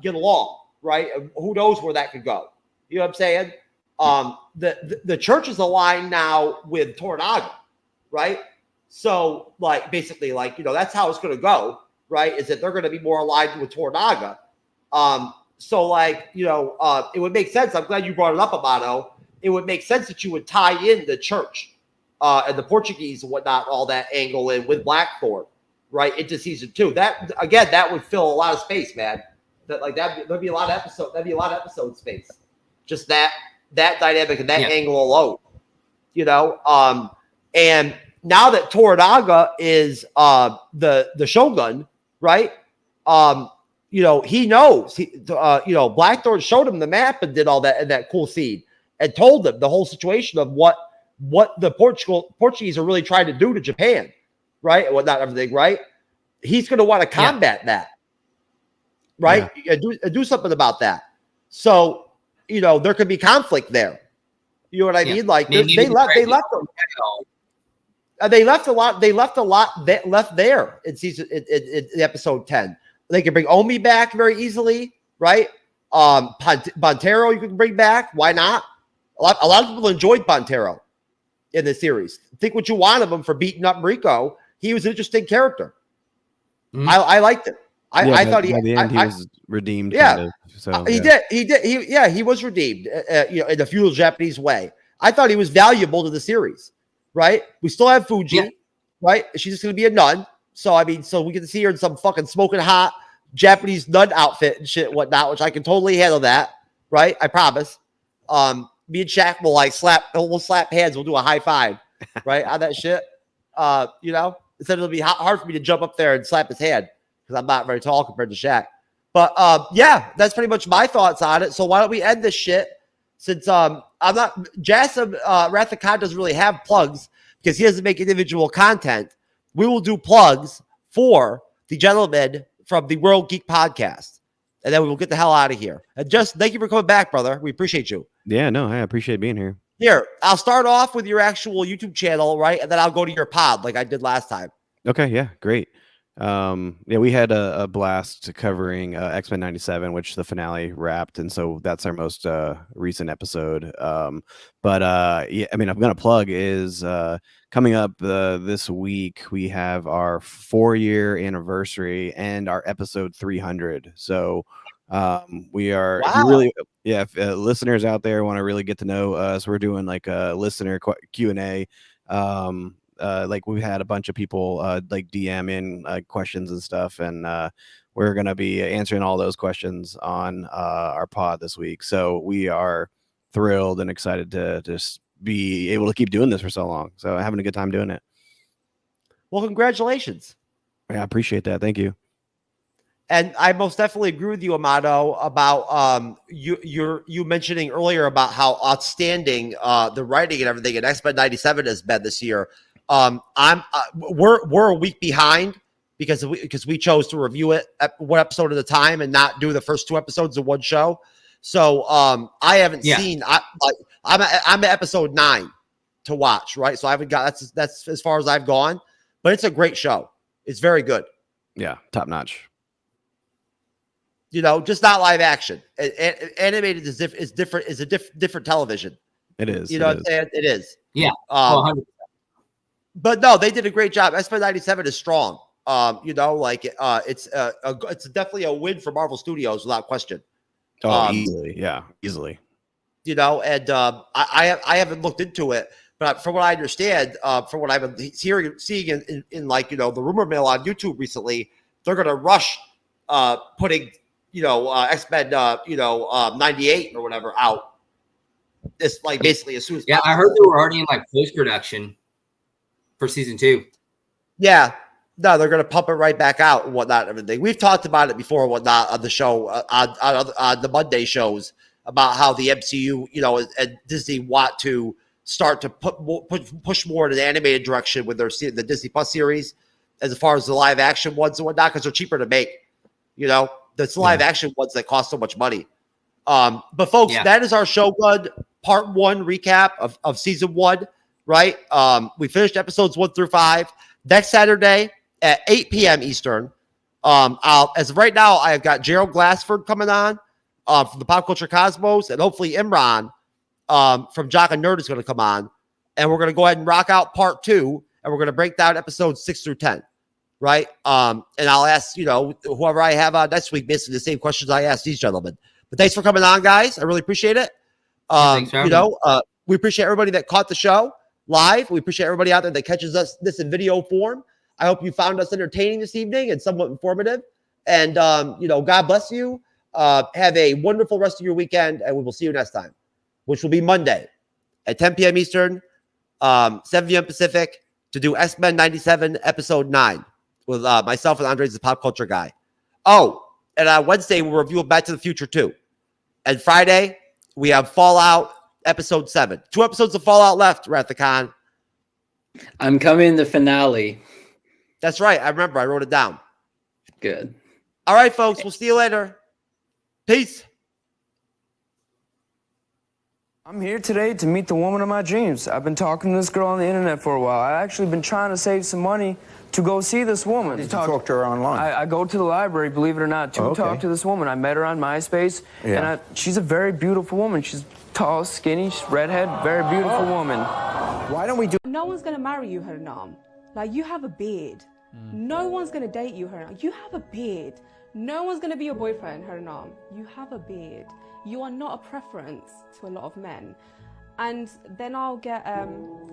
get along, right? Who knows where that could go? You know what I'm saying? The church is aligned now with Toranaga, right? So like basically like, you know, that's how it's going to go, right? Is that they're going to be more aligned with Toranaga. So like, you know, it would make sense. I'm glad you brought it up, Amato. It would make sense that you would tie in the church and the Portuguese and whatnot, all that angle in with Blackthorn, right, into season 2. That again, that would fill a lot of space, man. There'd be a lot of episode space. Just that dynamic and that angle alone, you know. And now that Toranaga is the Shogun, right? You know, he knows. You know, Blackthorn showed him the map and did all that in that cool scene and told him the whole situation of what the Portuguese are really trying to do to Japan, right? And whatnot, everything, right? He's going to want to combat that, right? Yeah. Do something about that. So. You know, there could be conflict there. You know what I mean? Like they left a lot left there in season in episode 10. They can bring Omi back very easily, right? Bontero you can bring back. Why not? A lot of people enjoyed Bontero in the series. Think what you want of him for beating up Rico. He was an interesting character. Mm-hmm. I liked it. I thought he was redeemed. Yeah, kind of, so, he did. He was redeemed. You know, in the feudal Japanese way. I thought he was valuable to the series. Right. We still have Fuji. Right. She's just going to be a nun. So I mean, so we get to see her in some fucking smoking hot Japanese nun outfit and shit, whatnot, which I can totally handle that. Right. I promise. Me and Shaq will like we'll slap hands. We'll do a high five. Right on that shit. You know, instead it'll be hard for me to jump up there and slap his hand. Because I'm not very tall compared to Shaq. But yeah, that's pretty much my thoughts on it. So why don't we end this shit? Since I'm not Jassim Wrath of Khan doesn't really have plugs because he doesn't make individual content. We will do plugs for the gentleman from the Royal Geek Podcast. And then we will get the hell out of here. And just thank you for coming back, brother. We appreciate you. Yeah, no, I appreciate being here. Here, I'll start off with your actual YouTube channel, right? And then I'll go to your pod like I did last time. Okay, yeah, great. We had a blast covering X-Men 97, which the finale wrapped, and so that's our most recent episode. I'm gonna plug is coming up this week. We have our 4-year anniversary and our episode 300. So we are if listeners out there want to really get to know us, we're doing like a listener Q&A. Like we've had a bunch of people like DM in questions and stuff, and we're going to be answering all those questions on our pod this week. So we are thrilled and excited to just be able to keep doing this for so long. So having a good time doing it. Well, congratulations. Yeah, I appreciate that. Thank you. And I most definitely agree with you, Amato, about you mentioning earlier about how outstanding the writing and everything in X-Men 97 has been this year. We're a week behind because we chose to review it at one episode at a time and not do the first 2 episodes of one show. So I haven't seen. I'm at episode 9 to watch, right? So I haven't got that's as far as I've gone, but it's a great show. It's very good. Yeah, top notch. You know, just not live action. Animated is different. Is a different television. It is. You know what I'm saying? It is. Yeah. But no, they did a great job. X-Men 97 is strong. It's definitely a win for Marvel Studios without question. Oh, easily. Yeah, easily. You know, and I haven't looked into it, but from what I understand, from what I've been seeing in like, you know, the rumor mill on YouTube recently, they're going to rush putting, X-Men, 98 or whatever out. It's like basically as soon as possible. I heard they were already in like post-production for season 2. Yeah. No, they're going to pump it right back out and whatnot and everything. We've talked about it before and whatnot on the show, on the Monday shows, about how the MCU, and Disney want to start to push more in the animated direction with the Disney Plus series as far as the live action ones and whatnot, because they're cheaper to make. That's live action ones that cost so much money. But folks, that is our Shogun Part 1 recap of Season 1, right? We finished episodes 1 through 5. Next Saturday at 8 p.m. Eastern. As of right now, I've got Gerald Glassford coming on from the Pop Culture Cosmos, and hopefully Imran from Jock and Nerd is going to come on. And we're going to go ahead and rock out Part 2, and we're going to break down episodes 6 through 10. Right. And I'll ask, whoever I have on next week, basically the same questions I asked these gentlemen. But thanks for coming on, guys. I really appreciate it. We appreciate everybody that caught the show live. We appreciate everybody out there that catches this in video form. I hope you found us entertaining this evening and somewhat informative. And, God bless you. Have a wonderful rest of your weekend, and we will see you next time, which will be Monday at 10 p.m. Eastern, 7 p.m. Pacific, to do X-Men 97 episode 9. With myself and Andre's the pop culture guy. Oh, and on Wednesday, we'll review Back to the Future 2. And Friday, we have Fallout episode 7. 2 episodes of Fallout left, Rathacon. I'm coming the finale. That's right. I remember. I wrote it down. Good. All right, folks. We'll see you later. Peace. I'm here today to meet the woman of my dreams. I've been talking to this girl on the internet for a while. I've actually been trying to save some money to go see this woman. Did you talk to her online? I go to the library, believe it or not, to talk to this woman. I met her on MySpace, and she's a very beautiful woman. She's tall, skinny, redhead, very beautiful woman. Why don't we do... No one's going to marry you, Haranam. Like, you have a beard. No one's going to date you, Haranam. You have a beard. No one's going to be your boyfriend, Haranam. You have a beard. You are not a preference to a lot of men. And then I'll get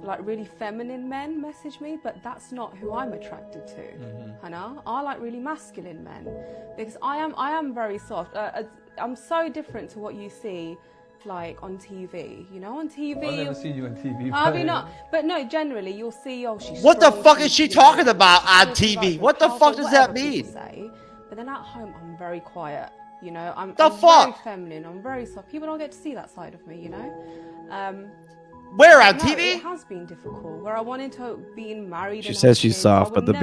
like really feminine men message me, but that's not who I'm attracted to. Hannah, I like really masculine men because I am very soft. I'm so different to what you see like on TV. On TV. I've never seen you on TV. Probably not. But no, generally you'll see. Oh, she's. What strong, the fuck is she talking about on TV? What the fuck does that mean? Say. But then at home, I'm very quiet. I'm fuck? very feminine. I'm very soft. People don't get to see that side of me. Where on TV? It has been difficult. Where I wanted to be married. She says she's soft, but the beard